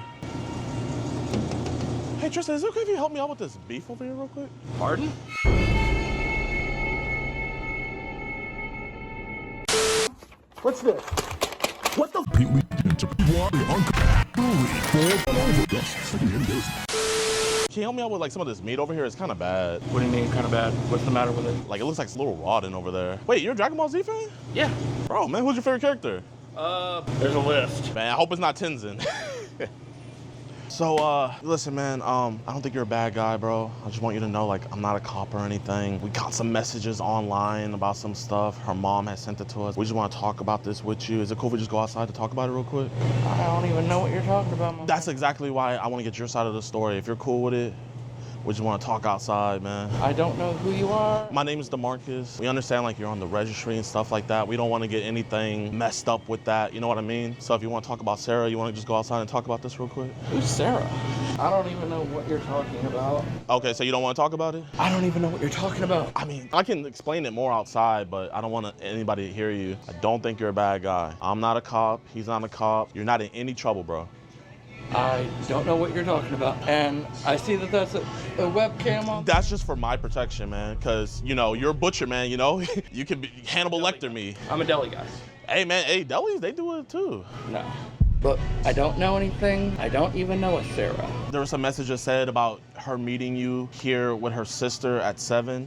Hey, Tristan, is it okay if you help me out with this beef over here real quick? Pardon? What's this? What the? Can you help me out with like some of this meat over here? It's kind of bad. What do you mean, kind of bad? What's the matter with it? Like it looks like it's a little rotten over there. Wait, you're a Dragon Ball Z fan? Yeah. Bro, man, who's your favorite character? There's a list. Man, I hope it's not Tenzin. So, listen, man, I don't think you're a bad guy, bro. I just want you to know, like, I'm not a cop or anything. We got some messages online about some stuff. Her mom has sent it to us. We just want to talk about this with you. Is it cool if we just go outside to talk about it real quick? I don't even know what you're talking about, man. That's exactly why I want to get your side of the story. If you're cool with it, we just want to talk outside, man. I don't know who you are. My name is DeMarcus. We understand like you're on the registry and stuff like that. We don't want to get anything messed up with that, you know what I mean? So if you want to talk about Sarah, you want to just go outside and talk about this real quick? Who's Sarah? I don't even know what you're talking about. Okay, so you don't want to talk about it? I don't even know what you're talking about. I mean, I can explain it more outside, but I don't want anybody to hear you. I don't think you're a bad guy. I'm not a cop. He's not a cop. You're not in any trouble, bro. I don't know what you're talking about. And I see that that's a webcam on. That's just for my protection, man, because, you know, you're a butcher, man, you know? You can be Hannibal Lecter me. I'm a deli guy. Hey, man, hey, delis, they do it too. No. But I don't know anything. I don't even know a Sarah. There was some messages said about her meeting you here with her sister at 7.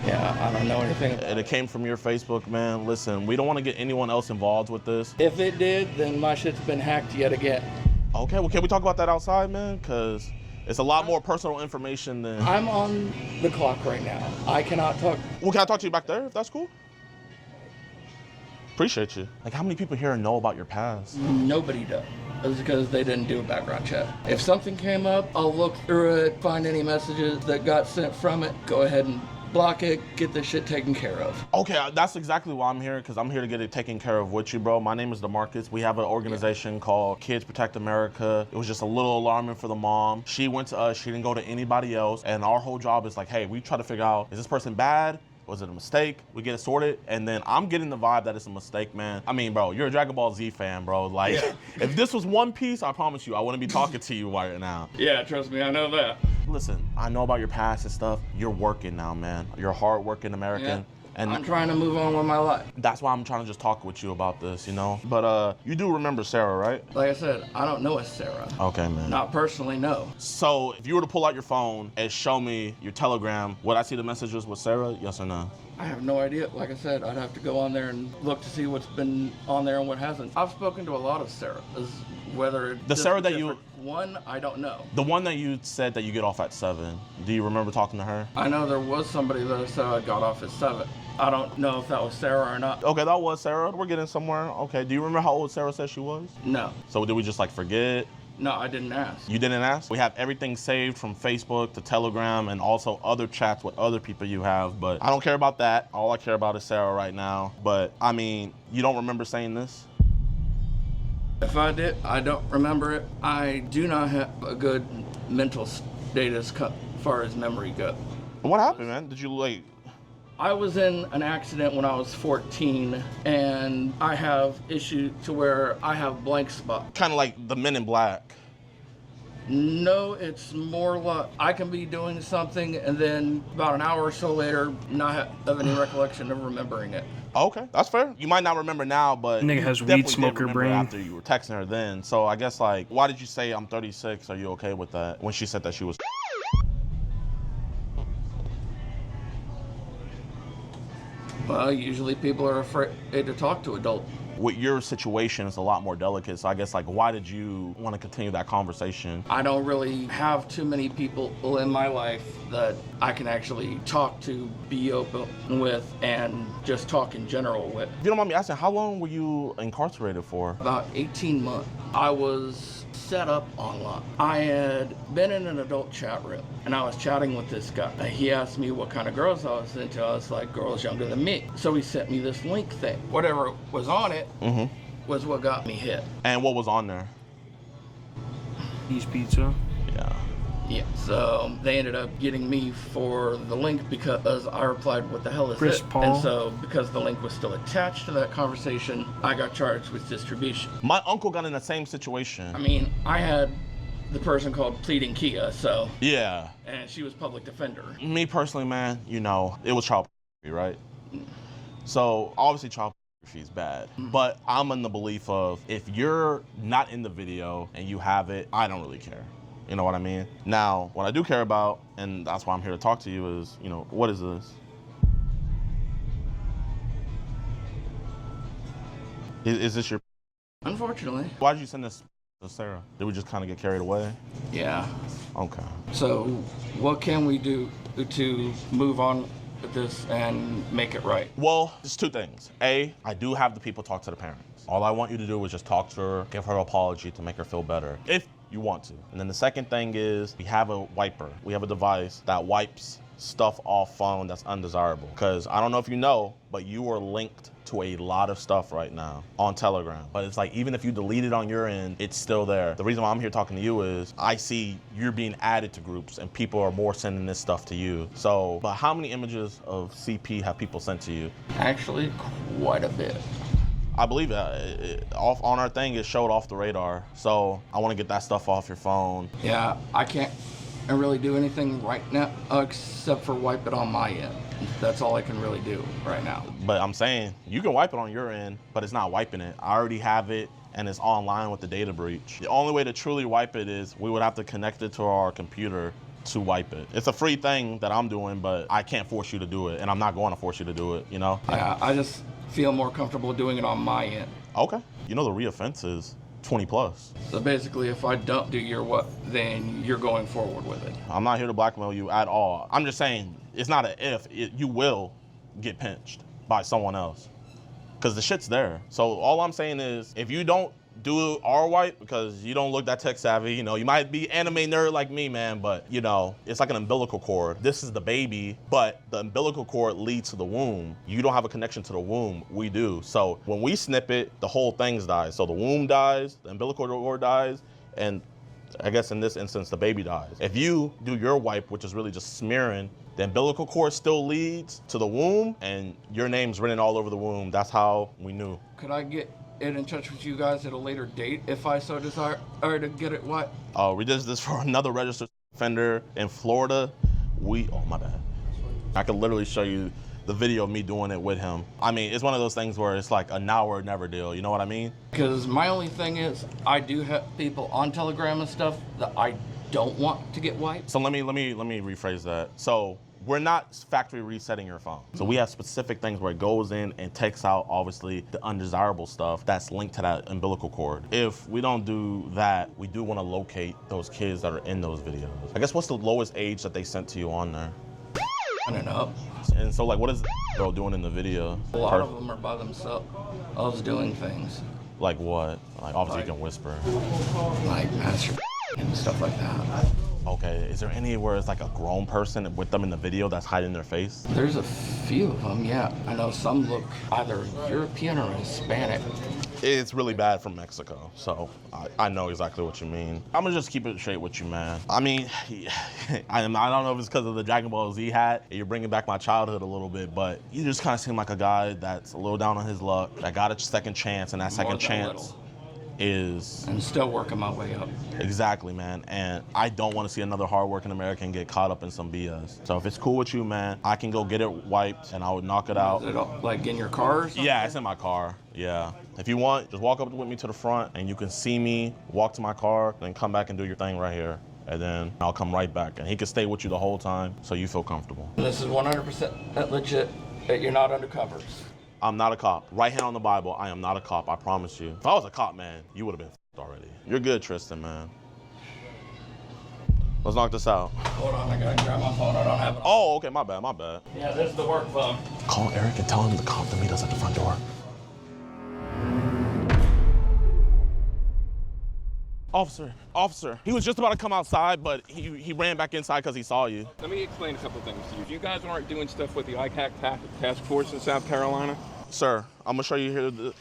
Yeah, I don't know anything about And it came from your Facebook, man. Listen, we don't want to get anyone else involved with this. If it did, then my shit's been hacked yet again. Okay, well, can we talk about that outside, man? Because it's a lot more personal information than... I'm on the clock right now. I cannot talk... Well, can I talk to you back there, if that's cool? Appreciate you. Like, how many people here know about your past? Nobody does. It's because they didn't do a background check. If something came up, I'll look through it, find any messages that got sent from it, go ahead and block it, get this shit taken care of. Okay, that's exactly why I'm here, because I'm here to get it taken care of with you, bro. My name is DeMarcus. We have an organization called Kids Protect America. It was just a little alarming for the mom. She went to us, she didn't go to anybody else, and our whole job is like, hey, we try to figure out, is this person bad? Was it a mistake? We get it sorted, and then I'm getting the vibe that it's a mistake, man. I mean, bro, you're a Dragon Ball Z fan, bro. Like, if this was One Piece, I promise you, I wouldn't be talking to you right now. Yeah, trust me, I know that. Listen, I know about your past and stuff. You're working now, man. You're a hard-working American. Yeah. And I'm trying to move on with my life. That's why I'm trying to just talk with you about this, you know? But you do remember Sarah, right? Like I said, I don't know a Sarah. Okay, man. Not personally, no. So if you were to pull out your phone and show me your Telegram, would I see the messages with Sarah? Yes or no? I have no idea. Like I said, I'd have to go on there and look to see what's been on there and what hasn't. I've spoken to a lot of Sarahs. Whether the Sarah that you... One, I don't know. The one that you said that you get off at 7. Do you remember talking to her? I know there was somebody that said I got off at 7. I don't know if that was Sarah or not. Okay, that was Sarah. We're getting somewhere. Okay, do you remember how old Sarah said she was? No. So did we just like forget? No, I didn't ask. You didn't ask? We have everything saved from Facebook to Telegram and also other chats with other people you have, but I don't care about that. All I care about is Sarah right now. But I mean, you don't remember saying this? If I did, I don't remember it. I do not have a good mental status as far as memory goes. What happened, man? Did you like... I was in an accident when I was 14, and I have issues to where I have blank spots. Kind of like the Men in Black. No, it's more like I can be doing something and then about an hour or so later not have any recollection of remembering it. Okay, that's fair. You might not remember now, but nigga has weed smoker brain after you were texting her then. So I guess like, why did you say I'm 36? Are you okay with that? When she said that she was... Well, usually people are afraid to talk to adults. With your situation, it's a lot more delicate. So I guess like, why did you want to continue that conversation? I don't really have too many people in my life that I can actually talk to, be open with, and just talk in general with. If you don't mind me asking, how long were you incarcerated for? About 18 months. I was set up online. I had been in an adult chat room and I was chatting with this guy. He asked me what kind of girls I was into. I was like, girls younger than me. So he sent me this link thing. Whatever was on it was what got me hit. And what was on there? Cheese pizza. Yeah. Yeah, so they ended up getting me for the link because I replied, what the hell is Chris it? Paul. And so because the link was still attached to that conversation, I got charged with distribution. My uncle got in the same situation. I mean, I had the person called Pleading Kia, so. Yeah. And she was public defender. Me personally, man, you know, it was child pornography, right? So obviously child pornography she's bad. But I'm in the belief of, if you're not in the video and you have it, I don't really care. You know what I mean? Now, what I do care about, and that's why I'm here to talk to you, is, you know, what is this? Is this your... Unfortunately. Why did you send this to Sarah? Did we just kind of get carried away? Yeah. Okay. So what can we do to move on with this and make it right? Well, there's two things. A, I do have the people talk to the parents. All I want you to do is just talk to her, give her an apology to make her feel better, if you want to. And then the second thing is, we have a wiper. We have a device that wipes stuff off phone that's undesirable. Because I don't know if you know, but you are linked to a lot of stuff right now on Telegram. But it's like, even if you delete it on your end, it's still there. The reason why I'm here talking to you is, I see you're being added to groups and people are more sending this stuff to you. So, but how many images of CP have people sent to you? Actually, quite a bit. I believe off on our thing, it showed off the radar. So I want to get that stuff off your phone. Yeah, I can't really do anything right now except for wipe it on my end. That's all I can really do right now. But I'm saying, you can wipe it on your end, but it's not wiping it. I already have it, and it's online with the data breach. The only way to truly wipe it is, we would have to connect it to our computer to wipe it. It's a free thing that I'm doing, but I can't force you to do it, and I'm not going to force you to do it, you know? Yeah, I just feel more comfortable doing it on my end. Okay. You know the reoffense is 20 plus. So basically, if I don't do your what, then you're going forward with it. I'm not here to blackmail you at all. I'm just saying, it's not an if, you will get pinched by someone else. Because the shit's there. So all I'm saying is, if you don't do our wipe, because you don't look that tech savvy, you know, you might be anime nerd like me, man, but you know, it's like an umbilical cord. This is the baby, but the umbilical cord leads to the womb. You don't have a connection to the womb, we do. So when we snip it, the whole thing's dies. So the womb dies, the umbilical cord dies, and I guess in this instance, the baby dies. If you do your wipe, which is really just smearing, the umbilical cord still leads to the womb, and your name's written all over the womb. That's how we knew. Could I get in touch with you guys at a later date if I so desire, or to get it what? We did this for another registered offender in Florida. Oh my bad. I could literally show you the video of me doing it with him. I mean, it's one of those things where it's like a now or never deal, you know what I mean? Because my only thing is, I do have people on Telegram and stuff that I don't want to get wiped. So let me rephrase that. So we're not factory resetting your phone. So we have specific things where it goes in and takes out, obviously, the undesirable stuff that's linked to that umbilical cord. If we don't do that, we do want to locate those kids that are in those videos. I guess, what's the lowest age that they sent to you on there? And up. And so, like, what is the girl doing in the video? A lot of them are by themselves doing things. Like what? Like, obviously you can whisper. Like masturbation and stuff like that. Okay, is there anywhere it's like a grown person with them in the video that's hiding their face? There's a few of them, yeah. I know some look either European or Hispanic. It's really bad from Mexico, so I know exactly what you mean. I'm gonna just keep it straight with you, man. I mean, I don't know if it's because of the Dragon Ball Z hat, and you're bringing back my childhood a little bit, but you just kind of seem like a guy that's a little down on his luck, that got a second chance, and that second chance is... I'm still working my way up. Exactly, man. And I don't want to see another hardworking American get caught up in some BS. So if it's cool with you, man, I can go get it wiped and I would knock it out. Is it like in your car or something? Yeah, it's in my car. Yeah. If you want, just walk up with me to the front and you can see me, walk to my car, then come back and do your thing right here. And then I'll come right back. And he can stay with you the whole time so you feel comfortable. This is 100% legit that you're not undercover. I'm not a cop. Right hand on the Bible, I am not a cop, I promise you. If I was a cop, man, you would have been f***ed already. You're good, Tristan, man. Let's knock this out. Hold on, I gotta grab my phone, I don't have it. Oh, okay, my bad, my bad. Yeah, this is the work phone. Call Eric and tell him to come to meet us at the front door. Officer, he was just about to come outside, but he ran back inside because he saw you. Let me explain a couple things to you. You guys aren't doing stuff with the ICAC task force in South Carolina? Sir, I'm gonna show you here.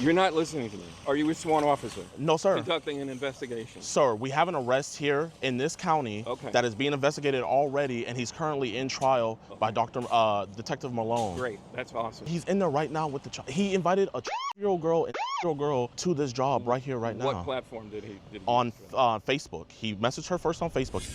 You're not listening to me. Are you a sworn officer? No, sir. Conducting an investigation. Sir, we have an arrest here in this county that is being investigated already, and he's currently in trial by Detective Malone. Great, that's awesome. He's in there right now with the child. He invited a 12-year-old girl and a 12-year-old girl to this job right here, right now. What platform did he on Facebook. He messaged her first on Facebook.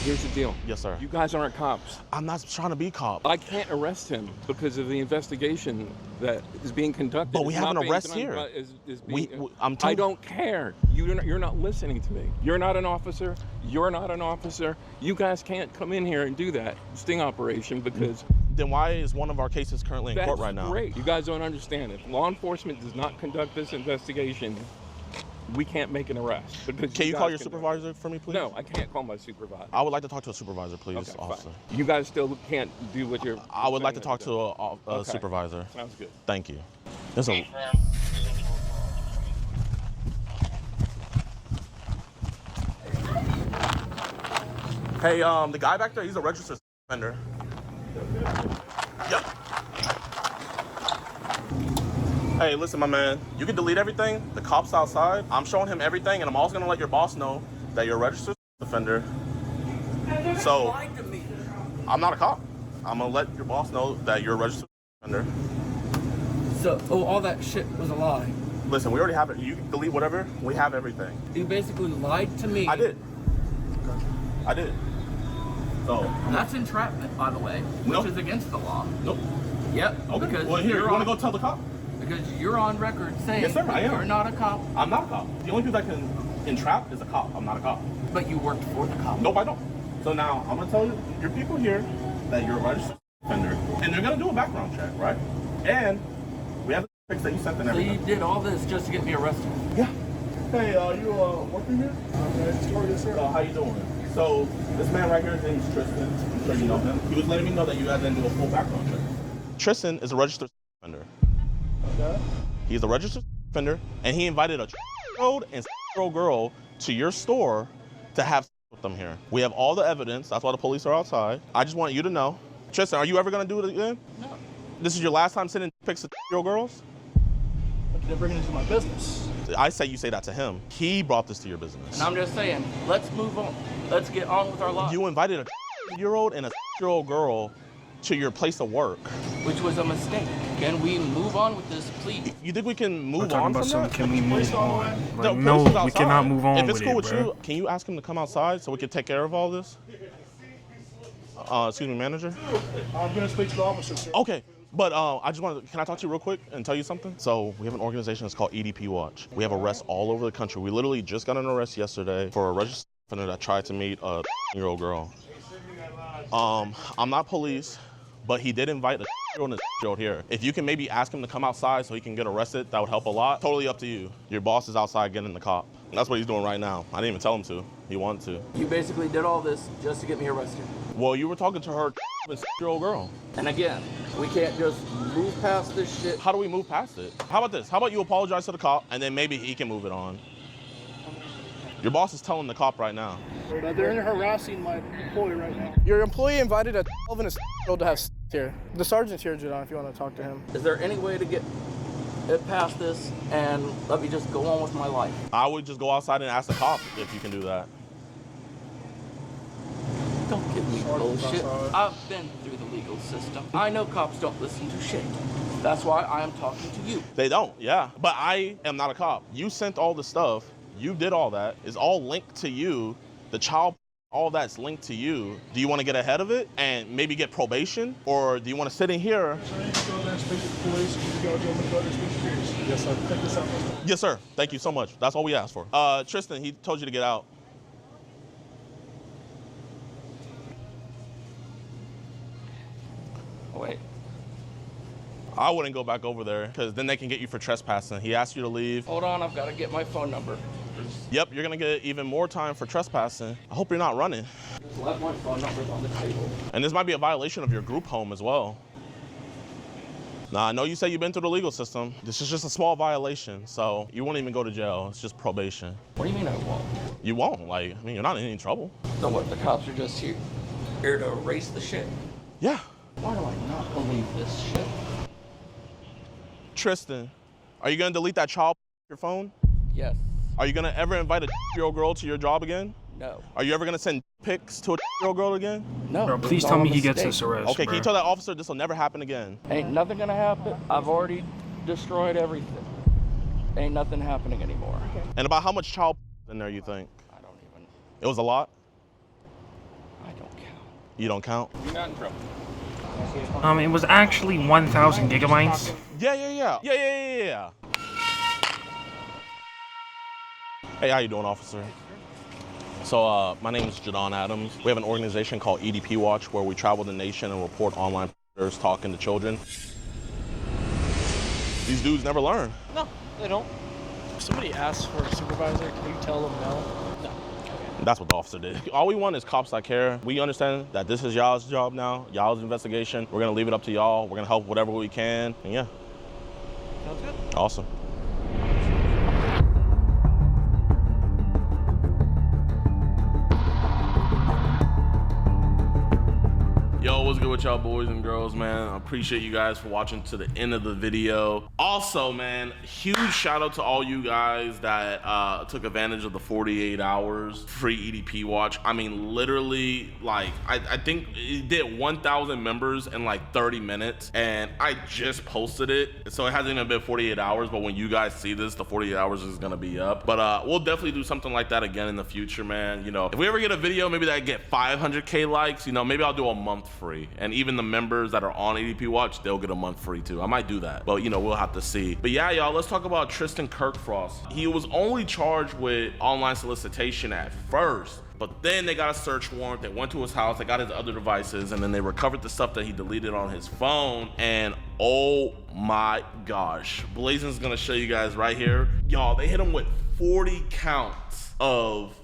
Here's the deal. Yes, sir. You guys aren't cops. I'm not trying to be cop. I can't arrest him because of the investigation that is being conducted. But we It's have not an being arrest done here. by- is being- I'm I don't care. You're not listening to me. You're not an officer. You're not an officer. You guys can't come in here and do that sting operation because... Then why is one of our cases currently in court right now? That's great. You guys don't understand. If law enforcement does not conduct this investigation, we can't make an arrest. Can you call your supervisor for me, please? No, I can't call my supervisor. I would like to talk to a supervisor, please, Okay, officer. fine. You guys still can't do what you're... I would like to saying talk to a Okay. supervisor. Sounds good. Thank you. There's a... Hey, the guy back there, he's a registered offender. Yeah. Hey, listen, my man. You can delete everything. The cop's outside. I'm showing him everything, and I'm also gonna let your boss know that you're a registered offender. So, I'm not a cop. I'm gonna let your boss know that you're a registered offender. So, all that shit was a lie. Listen, we already have it. You can delete whatever. We have everything. You basically lied to me. I did. I did. So. That's entrapment, by the way, which Nope. is against the law. Nope. Yep. Okay. Because Well, here, you're you want to on- go tell the cop? Because you're on record saying Yes, sir, I am. you're not a cop. I'm not a cop. The only people that can entrap is a cop. I'm not a cop. But you worked for the cop. Nope, I don't. So now, I'm going to tell your people here that you're a registered offender, and they're going to do a background check, right? And we have the pics that you sent and So everything. you did all this just to get me arrested? Yeah. Hey, you working here? Yes, sir. How you doing? So, this man right here, his name is Tristan. I'm sure you know him. He was letting me know that you guys didn't do a full background check. Tristan is a registered offender. Okay. He's a registered offender, and he invited a 12-year-old and 6-year-old girl to your store to have sex with them here. We have all the evidence. That's why the police are outside. I just want you to know. Tristan, are you ever going to do it again? No. This is your last time sending pics of 6-year-old girls? They're bringing it into my business. I say you say that to him. He brought this to your business. And I'm just saying, let's move on. Let's get on with our lives. You invited a 12-year-old and a 6-year-old girl to your place of work. Which was a mistake. Can we move on with this, please? You think we can We're move talking on about from something. that? Can we move on? Like, The no, police is we outside. cannot move on If it's with cool it, with bro. you, can you ask him to come outside so we can take care of all this? Excuse me, manager? I'm going to speak to the officer, sir. Okay, but I just wanted to, can I talk to you real quick and tell you something? So we have an organization that's called EDP Watch. We have arrests all over the country. We literally just got an arrest yesterday for a registered offender that tried to meet a 10-year-old girl. I'm not police, but he did invite a 10-year-old and a 6-year-old here. If you can maybe ask him to come outside so he can get arrested, that would help a lot. Totally up to you. Your boss is outside getting the cop. That's what he's doing right now. I didn't even tell him to. He wanted to. You basically did all this just to get me arrested. Well, you were talking to her 6-year-old girl. And again, we can't just move past this shit. How do we move past it? How about this? How about you apologize to the cop and then maybe he can move it on? Your boss is telling the cop right now. They're harassing my employee right now. Your employee invited a 12 and a 6-year-old to have sex here. The sergeant's here, Jadon, if you want to talk to him. Is there any way to get it past this and let me just go on with my life? I would just go outside and ask the cop if you can do that. Don't give me bullshit. I've been through the legal system. I know cops don't listen to shit. That's why I am talking to you. They don't, yeah. But I am not a cop. You sent all the stuff. You did all that. It's all linked to you. The child, all that's linked to you. Do you want to get ahead of it and maybe get probation? Or do you want to sit in here? So you can go there and speak to the police. You go there and speak to the police. Yes, sir. Take this out. Yes, sir. Thank you so much. That's all we asked for. Tristan, he told you to get out. Wait. I wouldn't go back over there because then they can get you for trespassing. He asked you to leave. Hold on, I've got to get my phone number. Yep, you're gonna get even more time for trespassing. I hope you're not running. Just left my phone numbers on the table. And this might be a violation of your group home as well. Now, I know you say you've been through the legal system. This is just a small violation, so you won't even go to jail. It's just probation. What do you mean I won't? You won't. Like, I mean, you're not in any trouble. So what, the cops are just here to erase the shit? Yeah. Why do I not believe this shit? Tristan, are you gonna delete that child your phone? Yes. Are you gonna ever invite a 10-year-old girl to your job again? No. Are you ever gonna send pics to a 10-year-old girl again? No. Bro, please tell me he gets this arrest. Okay, bro. can you tell that officer this will never happen again? Ain't nothing gonna happen. I've already destroyed everything. Ain't nothing happening anymore. And about how much child in there you think? I don't even. It was a lot? I don't count. You don't count? You're not in trouble. It was actually 1,000 gigabytes. Yeah. Hey, how you doing, officer? So, my name is Jadon Adams. We have an organization called EDP Watch where we travel the nation and report online predators talking to children. These dudes never learn. No, they don't. If somebody asks for a supervisor, can you tell them no? No. That's what the officer did. All we want is cops that care. We understand that this is y'all's job now, y'all's investigation. We're gonna leave it up to y'all. We're gonna help whatever we can, and yeah. Sounds good. Awesome. Yo, what's good with y'all boys and girls, man? I appreciate you guys for watching to the end of the video. Also, man, huge shout out to all you guys that took advantage of the 48 hours free EDP watch. I mean, literally, like, I think it did 1,000 members in like 30 minutes, and I just posted it. So it hasn't even been 48 hours, but when you guys see this, the 48 hours is gonna be up. But we'll definitely do something like that again in the future, man. You know, if we ever get a video, maybe that get 500K likes, you know, maybe I'll do a month free, and even the members that are on ADP Watch, they'll get a month free too. I might do that, but you know, we'll have to see. But yeah, y'all, let's talk about Tristan Kirkfrost. He was only charged with online solicitation at first, but then they got a search warrant. They went to his house, they got his other devices, and then they recovered the stuff that he deleted on his phone. And oh my gosh, Blazing's gonna show you guys right here. Y'all, they hit him with 40 counts of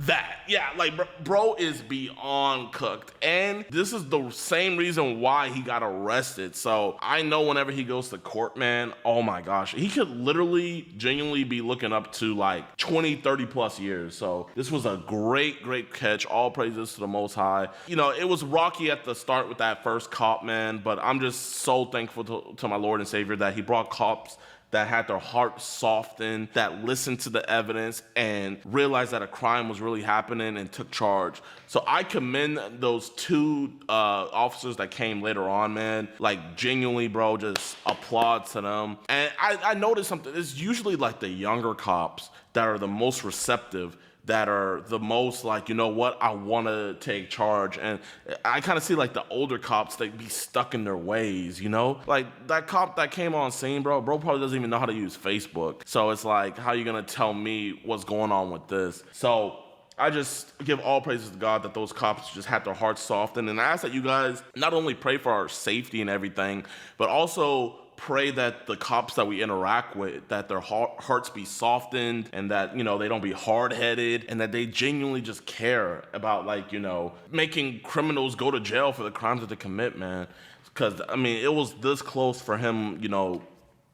that. Yeah, like bro is beyond cooked, and this is the same reason why he got arrested. So I know whenever he goes to court, man, oh my gosh, he could literally genuinely be looking up to like 20-30 plus years. So this was a great catch. All praises to the Most High. You know, it was rocky at the start with that first cop, man, but I'm just so thankful to my Lord and Savior that he brought cops that had their heart softened, that listened to the evidence and realized that a crime was really happening and took charge. So I commend those two officers that came later on, man. Like, genuinely, bro, just applaud to them. And I noticed something. It's usually like the younger cops that are the most receptive, that are the most like, you know what, I want to take charge. And I kind of see like the older cops, they be stuck in their ways, you know? Like that cop that came on scene, bro probably doesn't even know how to use Facebook. So it's like, how you gonna tell me what's going on with this? So I just give all praises to God that those cops just had their hearts softened. And I ask that you guys not only pray for our safety and everything, but also pray that the cops that we interact with, that their hearts be softened, and that, you know, they don't be hard-headed, and that they genuinely just care about, like, you know, making criminals go to jail for the crimes that they commit, man. Because, I mean, it was this close for him, you know,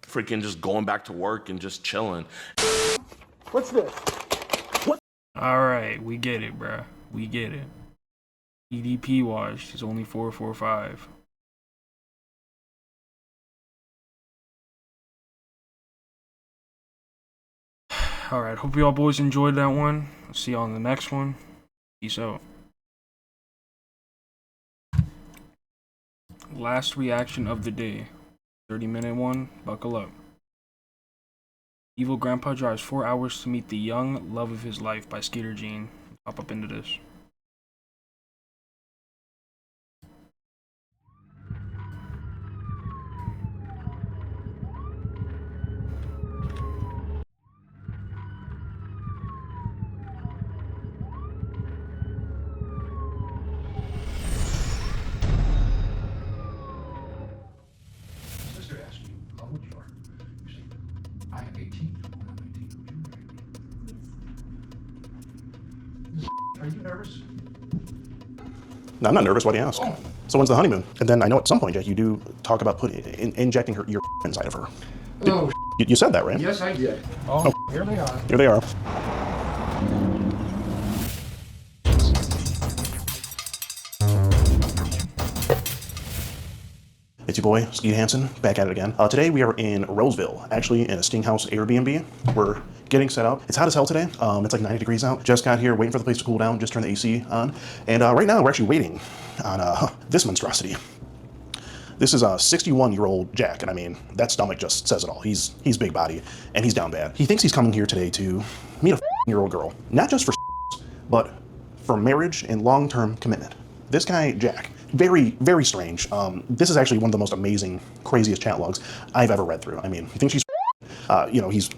freaking just going back to work and just chilling. What's this? What? All right, we get it, bruh. We get it. EDP watch is only 445. Alright, hope you all boys enjoyed that one. I'll see y'all on the next one. Peace out. Last reaction of the day. 30-minute one. Buckle up. Evil Grandpa drives 4 hours to meet the young love of his life by Skater Gene. Hop up into this. I am 18. Are you nervous? No, I'm not nervous. Why do you ask? Oh. So when's the honeymoon? And then I know at some point, Jack, you do talk about injecting your inside of her. Oh, you said that, right? yes, I did. Oh, here they are. Here they are. It's your boy, Skeet Hansen, back at it again. Today we are in Roseville, actually in a Stinghouse Airbnb. We're getting set up. It's hot as hell today. It's like 90 degrees out. Just got here, waiting for the place to cool down, just turned the AC on. And right now we're actually waiting on this monstrosity. This is a 61-year-old Jack, and I mean, that stomach just says it all. He's big body, and he's down bad. He thinks he's coming here today to meet a year-old girl. Not just for but for marriage and long-term commitment. This guy, Jack, very, very strange. This is actually one of the most amazing, craziest chat logs I've ever read through. I mean, he thinks she's, you know, he's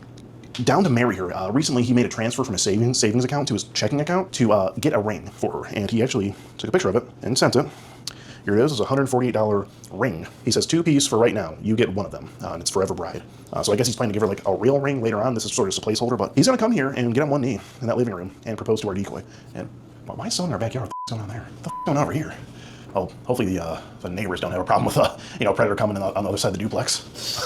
down to marry her. Recently, he made a transfer from his savings account to his checking account to get a ring for her, and he actually took a picture of it and sent it. Here it is. It's a $148 ring. He says 2-piece for right now. You get one of them, and it's Forever Bride. So I guess he's planning to give her like a real ring later on. This is sort of just a placeholder, but he's gonna come here and get on one knee in that living room and propose to our decoy. And why is someone in our backyard? What's going on there? What the f going on over here? Oh, hopefully the neighbors don't have a problem with a predator coming in on the other side of the duplex.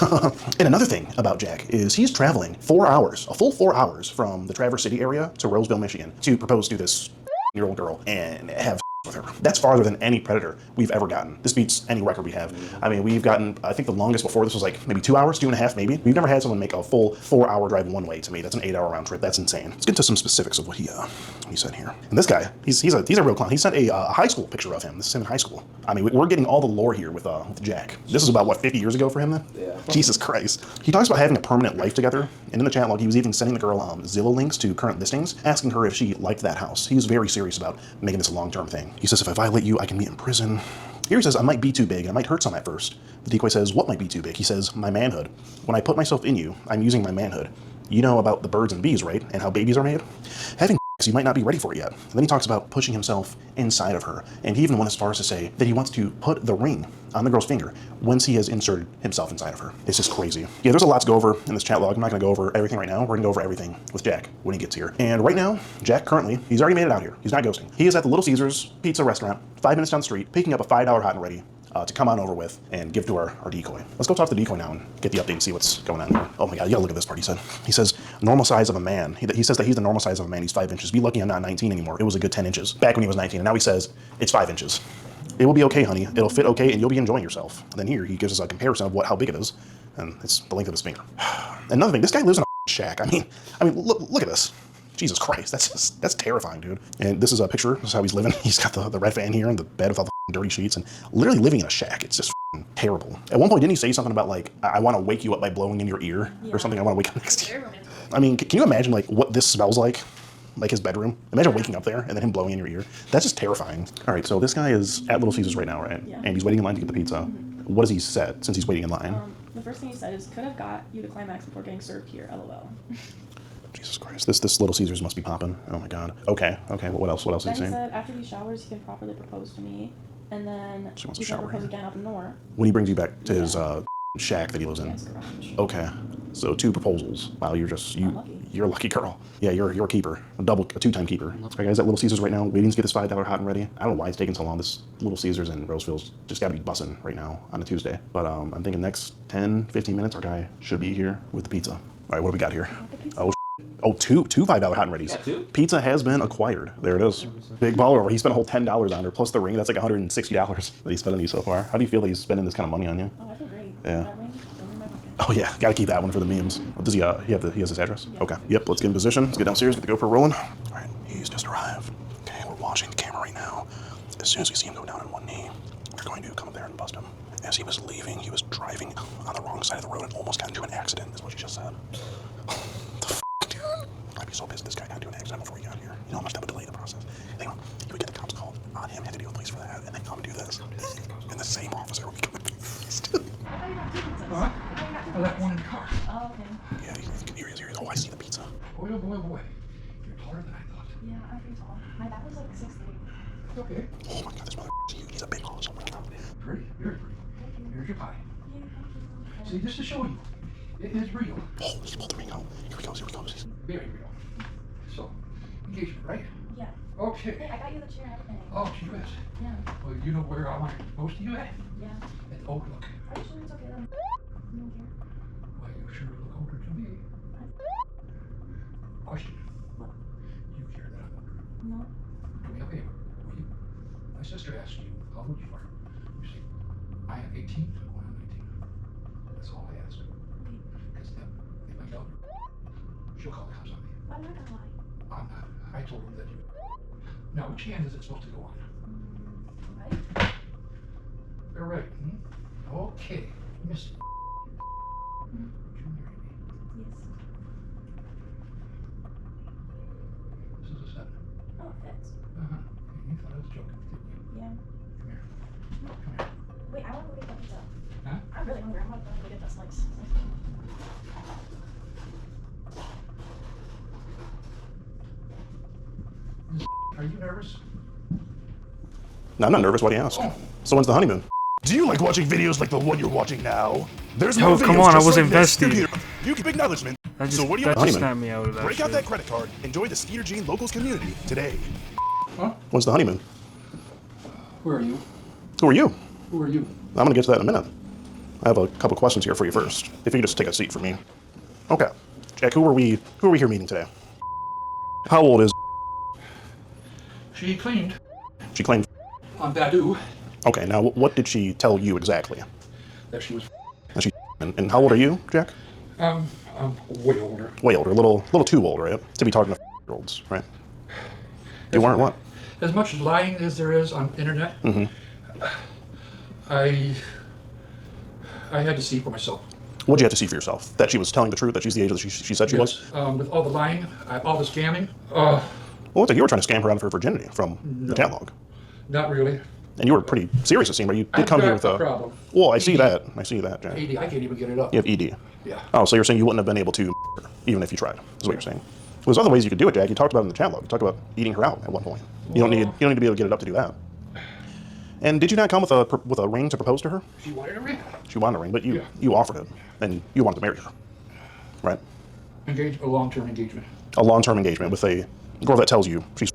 And another thing about Jack is he's traveling 4 hours, a full 4 hours from the Traverse City area to Roseville, Michigan, to propose to this year-old girl and have with her. That's farther than any predator we've ever gotten. This beats any record we have. I mean, we've gotten, I think the longest before this was like maybe 2 hours, 2.5 maybe. We've never had someone make a full 4-hour drive one way. To me, that's an 8-hour round trip. That's insane. Let's get into some specifics of what he said here. And this guy, he's a real clown. He sent a high school picture of him. This is him in high school. I mean, we're getting all the lore here with Jack. This is about what, 50 years ago for him then? Yeah. Jesus Christ. He talks about having a permanent life together. And in the chat log, he was even sending the girl Zillow links to current listings, asking her if she liked that house. He's very serious about making this a long-term thing. He says, if I violate you, I can meet in prison. Here he says, I might be too big and I might hurt some at first. The decoy says, what might be too big? He says, my manhood. When I put myself in you, I'm using my manhood. You know about the birds and bees, right? And how babies are made? Having you might not be ready for it yet. And then he talks about pushing himself inside of her. And he even went as far as to say that he wants to put the ring on the girl's finger once he has inserted himself inside of her. It's just crazy. Yeah, there's a lot to go over in this chat log. I'm not gonna go over everything right now. We're gonna go over everything with Jack when he gets here. And right now, Jack currently, he's already made it out here. He's not ghosting. He is at the Little Caesars Pizza restaurant, 5 minutes down the street, picking up a $5 hot and ready to come on over with and give to our decoy. Let's go talk to the decoy now and get the update and see what's going on here. Oh my God, you gotta look at this part, he said. He says, normal size of a man. He says that he's the normal size of a man. He's 5 inches. Be lucky I'm not 19 anymore. It was a good 10 inches back when he was 19. And now he says, it's 5 inches. It will be okay, honey. It'll fit okay and you'll be enjoying yourself. And then here he gives us a comparison of how big it is. And it's the length of his finger. Another thing, this guy lives in a shack. I mean, look at this. Jesus Christ, that's terrifying, dude. And this is a picture. This is how he's living. He's got the red fan here and the bed with all the dirty sheets and literally living in a shack. It's just terrible. At one point, didn't he say something about like, I want to wake you up by blowing in your ear or something? I want to wake up next to you. I mean, can you imagine like what this smells like his bedroom? Imagine waking up there and then him blowing in your ear. That's just terrifying. All right, so this guy is at Little Caesars right now, right? Yeah. And he's waiting in line to get the pizza. Mm-hmm. What has he said since he's waiting in line? The first thing he said is, could have got you to climax before getting served here, LOL. Jesus Christ, this Little Caesars must be popping. Oh my God. Okay. What else Then is he he saying? said, after these showers, he can properly propose to me, and then She wants he a can shower propose here. again up north. When he brings you back to his shack that he lives in. Okay. So 2 proposals. Wow, you're a lucky girl. Yeah, you're a keeper. A 2-time keeper. All right, guys, at Little Caesars right now, waiting to get this $5 hot and ready. I don't know why it's taking so long. This Little Caesars in Roseville's just gotta be bussing right now on a Tuesday. But I'm thinking next 10, 15 minutes, our guy should be here with the pizza. All right, what do we got here? Oh, two $5 hot and readies. Yeah, pizza has been acquired. There it is. Big baller over. He spent a whole $10 on her, plus the ring. That's like $160 that he's spent on you so far. How do you feel that he's spending this kind of money on you? Oh, I feel great. Yeah. Oh yeah, gotta keep that one for the memes. Does he he has his address? Yeah. Okay. Yep, let's get in position. Let's get downstairs, get the GoPro rolling. All right, he's just arrived. Okay, we're watching the camera right now. As soon as we see him go down on one knee, we're going to come up there and bust him. As he was leaving, he was driving on the wrong side of the road and almost got into an accident, is what she just said. The f***, dude. I'd be so pissed this guy got into an accident before he got here. You know how much that would delay the process? Think about it. He would get the cops called on him, had to deal with police for that, and then come and do this. And the same officer would be coming. Huh? I left one in the car. Oh, okay. Yeah, here he is. Oh, I see the pizza. Boy. You're taller than I thought. Yeah, I'm pretty tall. My dad was like 6'3". Okay. Oh my God, this motherfucker's huge. He's a big horse. Oh my God. Pretty, very pretty. Here's your pie. See, just to show you, it is real. Oh, he's pulled the ring out. Here he goes. Very real. So, engagement, right? Yeah. Okay. Hey, I got you the chair and everything. Oh, gee whiz. Yeah. Well, you know where I want to post you at? Yeah. At Overlook. Are you sure it's okay then? No, dear. Why, you sure look older to me. Question. What? You care that I'm older? No. Do me a favor, will you? My sister asked you how old you are. You say, I am 18, I'm going on 19. That's all I asked. Okay. Because then, if I tell her, she'll call the cops on me. I'm not gonna lie. I'm not. I told her that you. Now, which hand is it supposed to go on? Right? You're right. Okay. Miss. Would you marry me? Yes. This is a 7. Oh, it fits. Uh-huh. Are you nervous? No, I'm not nervous. Why do you ask? So when's the honeymoon? Do you like watching videos like the one you're watching now? There's Yo, more come videos on, I just was like this. invested. Here, you keep acknowledgement. So what do you that want? just snapped me out of that Break out shit. that credit card. Enjoy the Skeeter Gene Locals community today. Huh? When's the honeymoon? Who are you? Who are you? Who are you? I'm gonna get to that in a minute. I have a couple questions here for you first. If you could just take a seat for me. Okay. Jack, who are we here meeting today? How old is? She claimed She claimed. on Badu Okay, now what did she tell you exactly? that she was And she and how old are you, Jack? I'm way older. Way older, a little too old, right? To be talking to year-olds, right? You weren't what? As much lying as there is on internet, Mm-hmm. I had to see for myself. What'd you have to see for yourself? That she was telling the truth, that she's the age that she said she was? With all the lying, all the scamming, Well, it's like you were trying to scam her out of her virginity from the catalog. not really. And you were pretty serious, it seemed, right? You did I've come here got with a a... problem. Well, I see ED. that. I see that, Jack. AD, I can't even get it up. You have ED. Yeah. Oh, so you're saying you wouldn't have been able to her, even if you tried, is what you're saying. There's other ways you could do it, Jack. You talked about it in the chat log. You talked about eating her out at one point. You don't need to be able to get it up to do that. And did you not come with a ring to propose to her? She wanted a ring? She wanted a ring, but you offered it, and you wanted to marry her, right? A long-term engagement. A long-term engagement with a girl that tells you she's...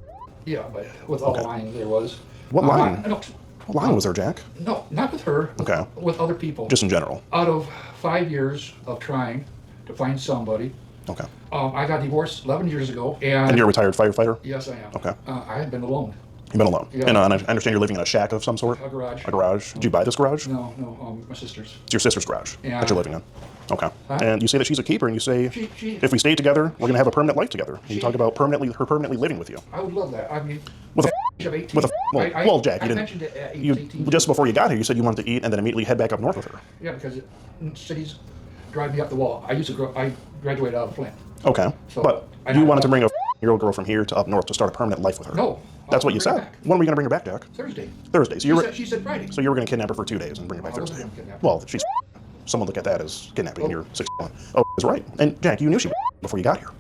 Yeah, but with all the lying there was. What lying? No, What lying was there, Jack? no, not with her. Okay. With other people. Just in general. Out of 5 years of trying to find somebody, Okay. I got divorced 11 years ago, and... And you're a retired firefighter? Yes, I am. Okay. I had been alone. You've been alone. Yeah. And I understand you're living in a shack of some sort? A garage. A garage. Did you buy this garage? No, my sister's. It's your sister's garage Yeah. that you're living in. Okay. Huh? And you say that she's a keeper, and you say She- if we stay together, we're gonna have a permanent life together. And you talk about her permanently living with you. I would love that. I mean, With a of 18. with a well, Jack, you I didn't. mentioned it at age You 18. just before you got here, you said you wanted to eat and then immediately head back up north with her. Yeah, because cities drive me up the wall. I graduated out of Flint. Okay. So, But and you I wanted to love- bring a year-old girl from here to up north to start a permanent life with her. No. That's what you bring her said. back. When were you gonna bring her back, Jack? Thursday. Thursday. So you were. She said Friday. So you were gonna kidnap her for 2 days and bring her back I wasn't Thursday. gonna kidnap her. Well, she's. Someone look at that as kidnapping. You're 61. Oh, that's right. And Jack, you knew she was before you got here.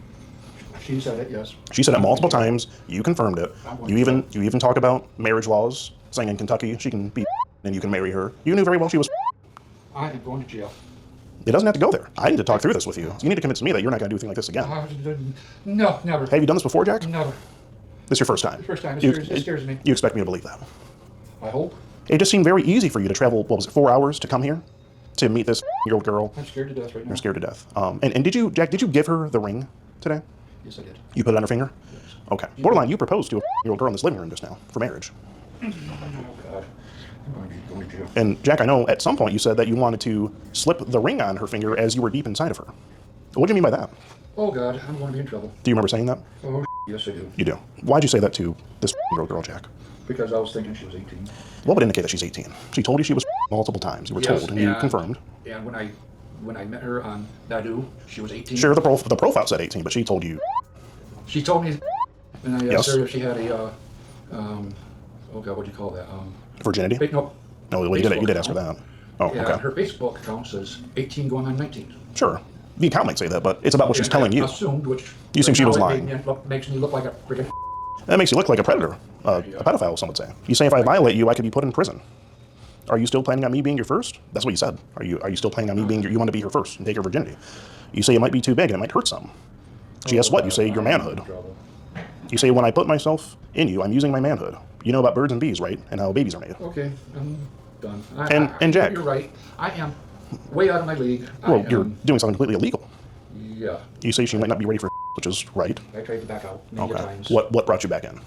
She said it, yes. She said it multiple times. You confirmed it. You even talk about marriage laws, saying in Kentucky she can be and you can marry her. You knew very well she was. I am going to jail. It doesn't have to go there. I need to talk through this with you. You need to convince me that you're not going to do a thing like this again. No, never. Have you done this before, Jack? Never. This is your first time. First time. You- It scares me. You expect me to believe that? I hope. It just seemed very easy for you to travel. What was it? 4 hours to come here to meet this year-old girl. I'm scared to death right now. You're scared to death. And did you, Jack? Did you give her the ring today? Yes, I did. You put it on her finger? Okay. Borderline, you proposed to a year-old girl in this living room just now for marriage. Oh, God. I'm going to be going to jail. And Jack, I know at some point you said that you wanted to slip the ring on her finger as you were deep inside of her. What do you mean by that? Oh, God. I'm going to be in trouble. Do you remember saying that? Oh, yes, I do. You do. Why'd you say that to this year-old girl, Jack? Because I was thinking she was 18. What would indicate that she's 18? She told you she was multiple times. You were Yes, told, and you confirmed. And when I met her on Badu, she was 18. Sure, the profile said 18, but she told you. She told me, and I Yes. asked her if she had a, oh God, what do you call that? Virginity? No. No, well, you did ask her that. Oh, Yeah, okay. her Facebook account says 18 going on 19. Sure. The account might say that, but it's about what she's And telling I you. assumed, which You assumed she right was now lying. makes me look like a freaking. That makes you look like a predator, a pedophile, some would say. You say if I violate you, I could be put in prison. Are you still planning on me being your first? That's what you said. Are you still planning on me being you want to be her first and take her virginity? You say it might be too big and it might hurt some. Guess what? You say your manhood. You say when I put myself in you, I'm using my manhood. You know about birds and bees, right? And how babies are made. Okay, I'm done. And Jack. You're right. I am way out of my league. Well, you're doing something completely illegal. Yeah. You say she might not be ready for which is right. I tried to back out many Okay. times. What brought you back in?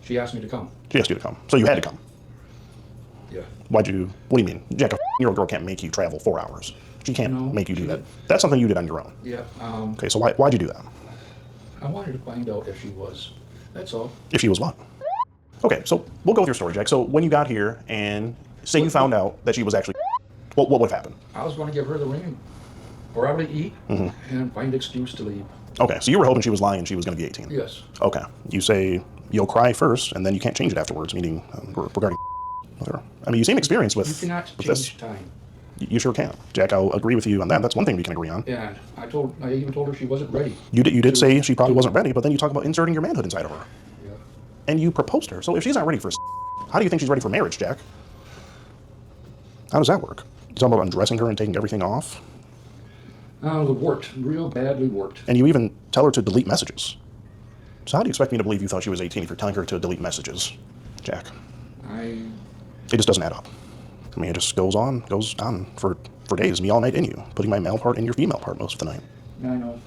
She asked me to come. She asked you to come. So you had to come. Yeah. What do you mean? Jack, a year-old girl can't make you travel 4 hours. She can't make you do that. didn't. That's something you did on your own. Yeah. Okay, so why'd you do that? I wanted to find out if she was. That's all. If she was what? Okay, so we'll go with your story, Jack. So when you got here and say you found out that she was actually, what would have happened? I was going to give her the ring, or I would eat Mm-hmm. and find an excuse to leave. Okay, so you were hoping she was lying and she was going to be 18. Yes. Okay, you say you'll cry first and then you can't change it afterwards, meaning regarding with her. I mean, you seem experienced with, You cannot with change this. time. You sure can. Jack, I'll agree with you on that. That's one thing we can agree on. And I even told her she wasn't ready. You did say she probably wasn't ready, but then you talk about inserting your manhood inside of her. Yeah. and you proposed to her. So if she's not ready for how do you think she's ready for marriage, Jack? How does that work? You talking about undressing her and taking everything off? It worked. Real badly worked. And you even tell her to delete messages. So how do you expect me to believe you thought she was 18 if you're telling her to delete messages, Jack? It just doesn't add up. I mean, it just goes on for days, me all night in you, putting my male part in your female part most of the night. Yeah, I know.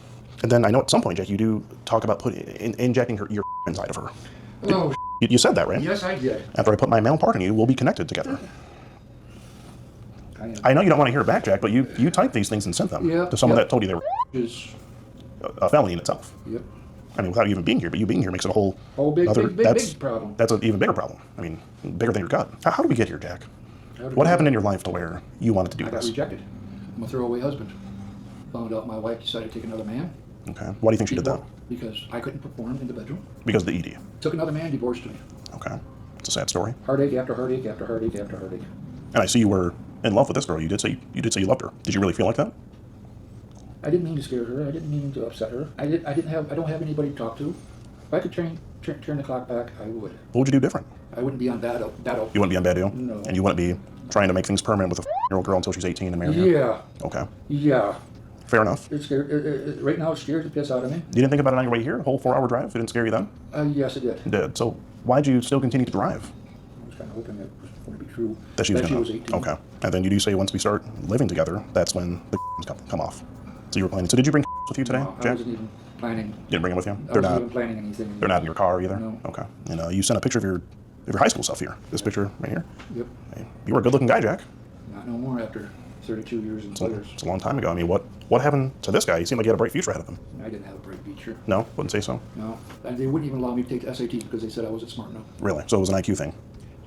And then I know at some point, Jack, you do talk about injecting your inside of her. Oh, you said that, right? yes, I did. After I put my male part in you, we'll be connected together. I know you don't want to hear it back, Jack, but you typed these things and sent them to someone that told you they were a felony in itself. Yep. I mean, without you even being here, but you being here makes it a whole big problem. That's an even bigger problem. I mean, bigger than your gut. How did we get here, Jack? What happened in your life to where you wanted to do I this? got rejected. I'm a throwaway husband. Found out my wife decided to take another man. Okay. Why do you think she did that? Because I couldn't perform in the bedroom. Because of the ED. Took another man, divorced me. Okay. It's a sad story. Heartache after heartache after heartache after heartache. And I see you were in love with this girl. You did say you loved her. Did you really feel like that? I didn't mean to scare her. I didn't mean to upset her. I don't have anybody to talk to. If I could turn the clock back, I would. What would you do different? I wouldn't be on that. You wouldn't be on bad deal? No. And you wouldn't be trying to make things permanent with a 4-year-old girl until she's 18 and marry her? Yeah. Okay. Yeah. Fair enough. It scared, right now it scares the piss out of me. You didn't think about it on your way here? A whole 4-hour drive? It didn't scare you then? Yes, it did. It did. So why'd you still continue to drive? I was kind of hoping it was going to be true. That she was 18. Okay. And then you do say once we start living together, that's when the come off. So you were planning. So did you bring with you today, No, Jack? I wasn't even planning. You didn't bring them with you? I wasn't even planning anything. They're not in your car either? No. Okay. And you sent a picture of your high school self here. This picture right here. Yep. Hey, you were a good-looking guy, Jack. Not no more after 32 years in players. It's a long time ago. I mean, what happened to this guy? He seemed like he had a bright future ahead of him. I didn't have a bright future. No? Wouldn't say so? No. And they wouldn't even allow me to take the SAT because they said I wasn't smart enough. Really? So it was an IQ thing?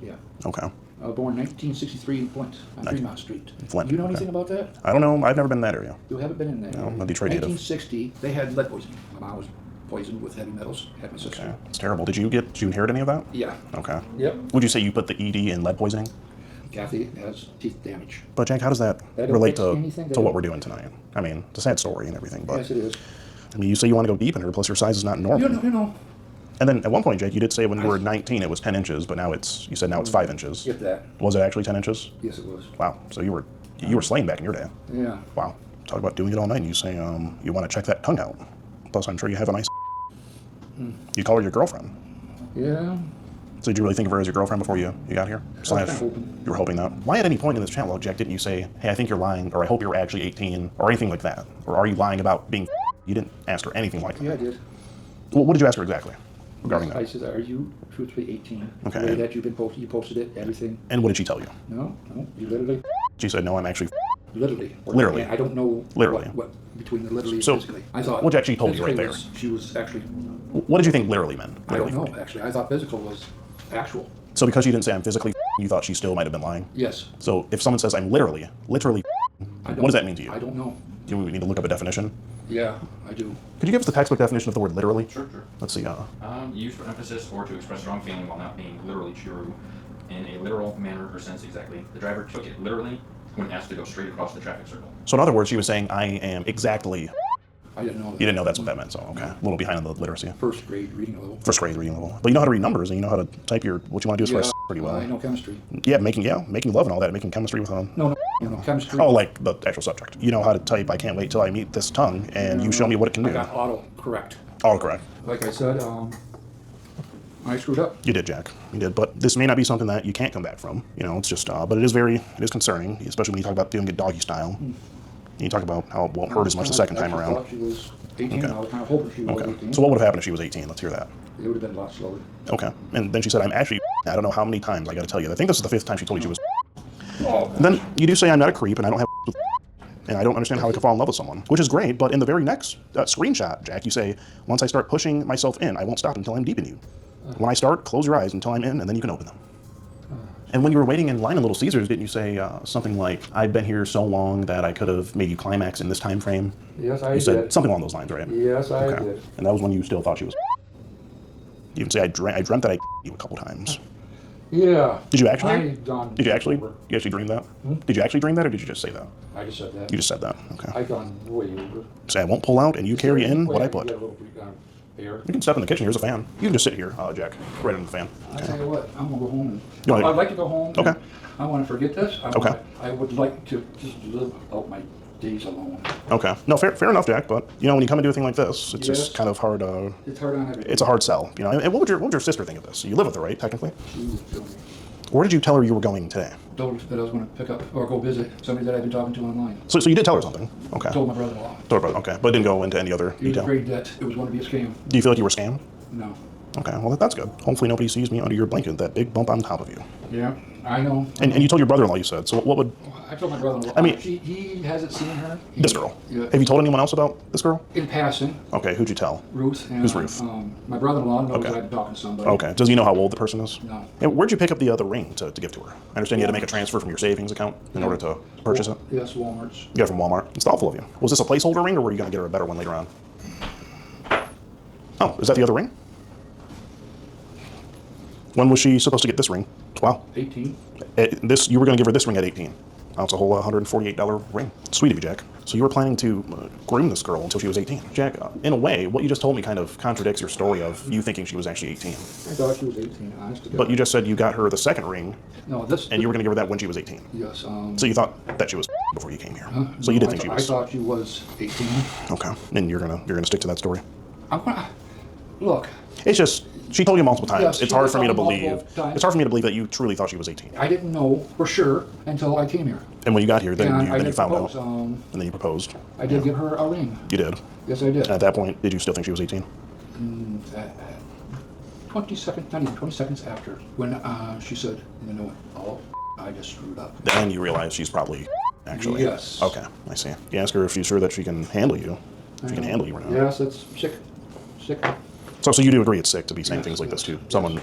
Yeah. Okay. Born 1963 in Flint, on Fremont Street. Flint. You know anything about that? I don't know. I've never been in that area. You haven't been in there? No, I'm a Detroit native. 1960, they had lead poisoning. My mom was poisoned with heavy metals. Had my sister. Okay. It's terrible. Did you inherit any of that? Yeah. Okay. Yep. Would you say you put the ED in lead poisoning? Kathy has teeth damage. But Jack, how does that don't relate fix to anything. what we're doing tonight? I mean, it's a sad story and everything, but Yes, it is. I mean, you say you want to go deep in her, plus her size is not normal. You know. And then at one point, Jake, you did say when you were 19 it was 10 inches, but now you said now it's 5 inches. Get that. Was it actually 10 inches? Yes, it was. Wow. So you were slaying back in your day. Yeah. Wow. Talk about doing it all night, and you say you want to check that tongue out. Plus, I'm sure you have a nice. You call her your girlfriend. Yeah. So did you really think of her as your girlfriend before you got here? I was hoping. You were hoping that. Why at any point in this chat log, Jack, didn't you say, hey, I think you're lying, or I hope you're actually 18, or anything like that? Or are you lying about being You didn't ask her anything like that. Yeah, I did. Well, what did you ask her exactly regarding I that? said, are you truthfully 18? Okay. The way that you posted it, everything. And what did she tell you? No, you literally. She said, no, I'm actually Literally. Literally. I don't know Literally. what between the literally and So, physically. I thought. what actually told you right there? She was actually. What did you think literally meant? I don't know, actually. I thought physical was actual. So because you didn't say I'm physically you thought she still might have been lying? Yes. So if someone says I'm literally what does that mean to you? I don't know. Do we need to look up a definition? Yeah, I do. Could you give us the textbook definition of the word literally? Sure. Let's see. Used for emphasis or to express strong feeling while not being literally true in a literal manner or sense exactly. The driver took it literally when asked to go straight across the traffic circle. So in other words, she was saying I am exactly. I didn't know that. You didn't know that's what that meant, so okay. A little behind on the literacy. First grade reading level. First grade reading level. But you know how to read numbers and you know how to type what you want to do as far as pretty well. I know chemistry. Yeah, making love and all that, making chemistry with No, chemistry. Oh, like the actual subject. You know how to type I can't wait till I meet this tongue and you show me what it can do. I got auto correct. Auto correct. Like I said, I screwed up. You did, Jack. You did. But this may not be something that you can't come back from. You know, it's just but it is concerning, especially when you talk about doing it doggy style. You talk about how it won't hurt as much the second time around. I thought she was 18. Okay. I was kind of hoping she was 18. So what would have happened if she was 18? Let's hear that. It would have been a lot slower. Okay. And then she said, I'm actually, I don't know how many times I got to tell you. I think this is the 5th time she told you she was. Oh. And then you do say I'm not a creep and I don't have and I don't understand how I could fall in love with someone, which is great. But in the very next screenshot, Jack, you say, once I start pushing myself in, I won't stop until I'm deep in you. When I start, close your eyes until I'm in, and then you can open them. And when you were waiting in line at Little Caesars, didn't you say something like, I've been here so long that I could have made you climax in this time frame? Yes, I did. You said something along those lines, right? Yes, I did. And that was when you still thought she was. You even say, I dreamt that I you a couple times. Yeah. Did you actually? Did you actually dream that? Did you actually dream that, or did you just say that? I just said that. You just said that. Okay. I've gone way over. Say I won't pull out, and you carry in what I put. Here. You can step in the kitchen. Here's a fan. You can just sit here, Jack, right in the fan. I tell you what, I'm gonna go home. You wanna- I'd like to go home. Okay. I want to forget this. Okay. I would like to just live out my days alone. Okay. No, fair enough, Jack. But you know, when you come and do a thing like this, it's Yes. just kind of hard. It's hard on everybody. It's a hard sell, you know. And what would your sister think of this? You live with her, right? Technically. She was telling me Where did you tell her you were going today? that I was going to pick up or go visit somebody that I've been talking to online. So you did tell her something? Okay. Told my brother-in-law. Told her, okay, but it didn't go into any other He was detail. afraid that it was going to be a scam. Do you feel like you were scammed? No. Okay, well that's good. Hopefully nobody sees me under your blanket, that big bump on top of you. Yeah, I know. And you told your brother-in-law, you said. So what would? I told my brother-in-law. I mean- he hasn't seen her. This girl. Yeah. Have you told anyone else about this girl? In passing, Okay, who'd you tell? Ruth. And, Who's Ruth? My brother-in-law knows Okay. that I've been talking to somebody. Okay. Does he know how old the person is? No. And where'd you pick up the ring to give to her? I understand you had to make a transfer from your savings account in order to purchase it. Yes, Walmart's. You got it from Walmart. It's thoughtful of you. Was this a placeholder ring, or were you going to get her a better one later on? Oh, is that the other ring? When was she supposed to get this ring? Wow. 18. You were going to give her this ring at 18. Now it's a whole $148 ring. Sweet of you, Jack. So you were planning to groom this girl until she was 18. Jack, in a way, what you just told me kind of contradicts your story of you thinking she was actually 18. I thought she was 18, honest to God. But you just said you got her the second ring, No, and you were going to give her that when she was 18. Yes. So you thought that she was before you came here. So you did think she was. I thought she was 18. Okay. And you're gonna stick to that story. I'm gonna look. It's just she told you multiple times. Yes, It's she hard did for me to tell me believe. multiple times. It's hard for me to believe that you truly thought she was 18. I didn't know for sure until I came here. And when you got here, then And I you did found propose, out. And then you proposed. I did give her a ring. You did. Yes, I did. And at that point, did you still think she was 18? 20 seconds, not even 20 seconds after, when she said, you know what, oh, I just screwed up. Then you realize she's probably actually. Yes. Okay, I see. You ask her if she's sure that she can handle you. If she can handle you right now. Yes, it's sick. Sick. So you do agree it's sick to be saying things like this to someone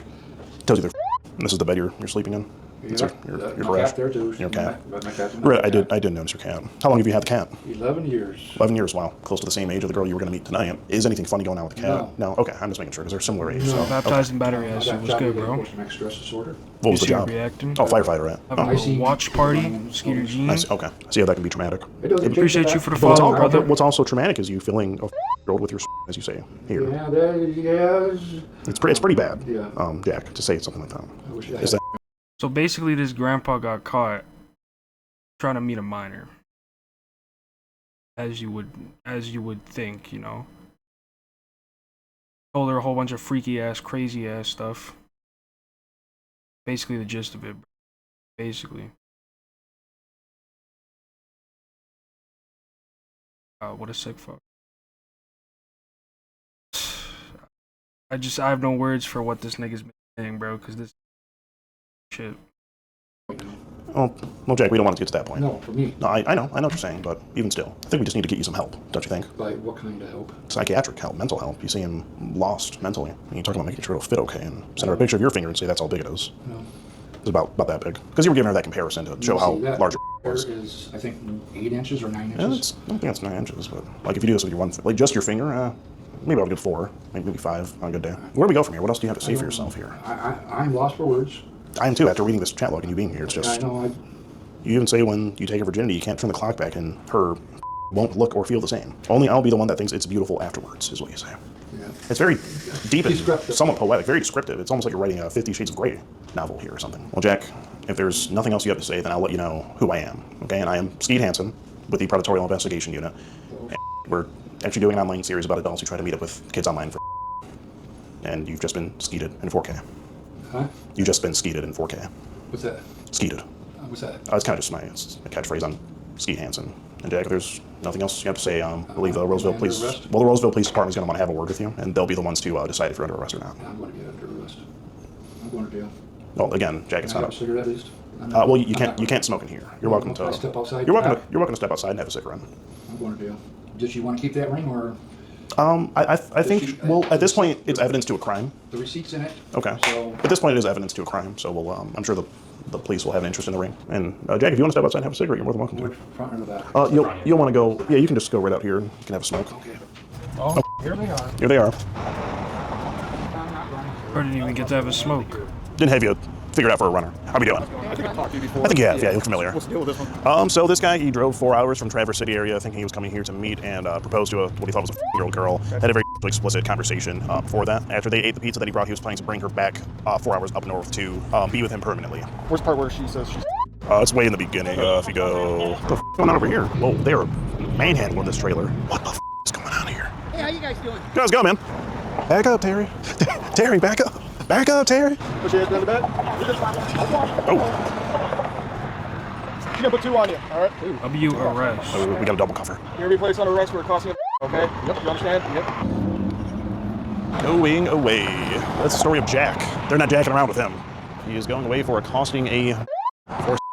tells you they're and this is the bed you're sleeping in? It's Yeah, your my garage? cat there too. Your cat? My cat's in my Right, cat. I did notice your cat. How long have you had the cat? 11 years. 11 years, wow. Close to the same age of the girl you were going to meet tonight. Is anything funny going on with the cat? No? Okay, I'm just making sure because they're similar age. So, Baptized okay. in battery acid was good, bro. Post-traumatic stress disorder. What was the You see her job? reacting? Oh, firefighter at. Having a little watch party, Skeeter I Jean. see. Okay. See how that can be traumatic. Appreciate you for the But what's, follow, brother. what's also traumatic is you feeling a girl with your as you say here. Yeah, yes. It's pretty bad. Yeah. Jack, to say something like that. I wish I Is that So basically, this grandpa got caught trying to meet a minor, as you would think, you know. Told her a whole bunch of freaky ass, crazy ass stuff. Basically, the gist of it. Basically. What a sick fuck. I have no words for what this nigga's been saying, bro, because this shit. well, Jack, we don't want to get to that point. No, for me. No, I know what you're saying, but even still, I think we just need to get you some help, don't you think? By what kind of help? Psychiatric help, mental help. You seem lost mentally. And you're talking about making sure it'll fit okay, and send her a picture of your finger and say that's how big it is. No. It's about that big. Because you were giving her that comparison to show how large it was. Is, I think, 8 inches or 9 Yeah, inches. I don't think it's 9 inches, but like if you do this with your one, like just your finger, maybe I'll give 4, maybe 5 on a good day. Where do we go from here? What else do you have to say for yourself here? I'm lost for words. I am too. After reading this chat log and you being here, it's just. I know. You even say when you take her virginity, you can't turn the clock back, and her won't look or feel the same. Only I'll be the one that thinks it's beautiful afterwards, is what you say. Yeah. It's very deep and somewhat poetic, very descriptive. It's almost like you're writing a 50 Shades of Grey novel here or something. Well, Jack, if there's nothing else you have to say, then I'll let you know who I am. Okay, and I am Skeet Hansen with the Predatorial Investigation Unit. And we're actually doing an online series about adults who try to meet up with kids online for. And you've just been skeeted in 4K. Huh? You've just been skeeted in 4K. What's that? Skeeted. What's that? It's kind of just it's a catchphrase on Skeet Hansen. And Jack, if there's nothing else you have to say, I believe the Roseville Police. Well, the Roseville Police Department is going to want to have a word with you, and they'll be the ones to decide if you're under arrest or not. I'm going to get under arrest. I'm going to jail. Well, again, Jack, it's Can I not have a cigarette at least? well, you can't smoke in here. You're welcome Can I to. step outside? You're welcome to step outside and have a cigarette. I'm going to jail. Does she want to keep that ring or? I think well at this point it's evidence to a crime. The receipt's in it. Okay. So At this point it is evidence to a crime, so we'll I'm sure the police will have an interest in the ring. And Jack, if you want to step outside and have a cigarette, you're more than welcome to. front or the back? You'll want to go. Yeah, you can just go right out here. You can have a smoke. Okay. Oh, here they are. Here they are. I didn't even get to have a smoke. Didn't have you figured out for a runner. How we doing? I think I talked to you before. I think you have. Yeah, you look familiar. What's the deal with this one? So this guy, he drove 4 hours from Traverse City area, thinking he was coming here to meet and propose to what he thought was a 4-year-old girl. Had a very explicit conversation before that. After they ate the pizza that he brought, he was planning to bring her back 4 hours up north to be with him permanently. Where's the part where she says she's... It's way in the beginning. If you go... What the f*** going on over here? Whoa, they are manhandling this trailer. What the f*** is going on here? Hey, how you guys doing? How's it going, man? Back up, Terry. Terry, back up. Back up, Terry. Put your head down the bed. Oh. She's gonna put 2 on you, all right? W arrest. Oh, we got a double cover. You're gonna be placed on arrest for causing a... Okay? Yep, you understand? Yep. Going away. That's the story of Jack. They're not jacking around with him. He is going away for accosting a...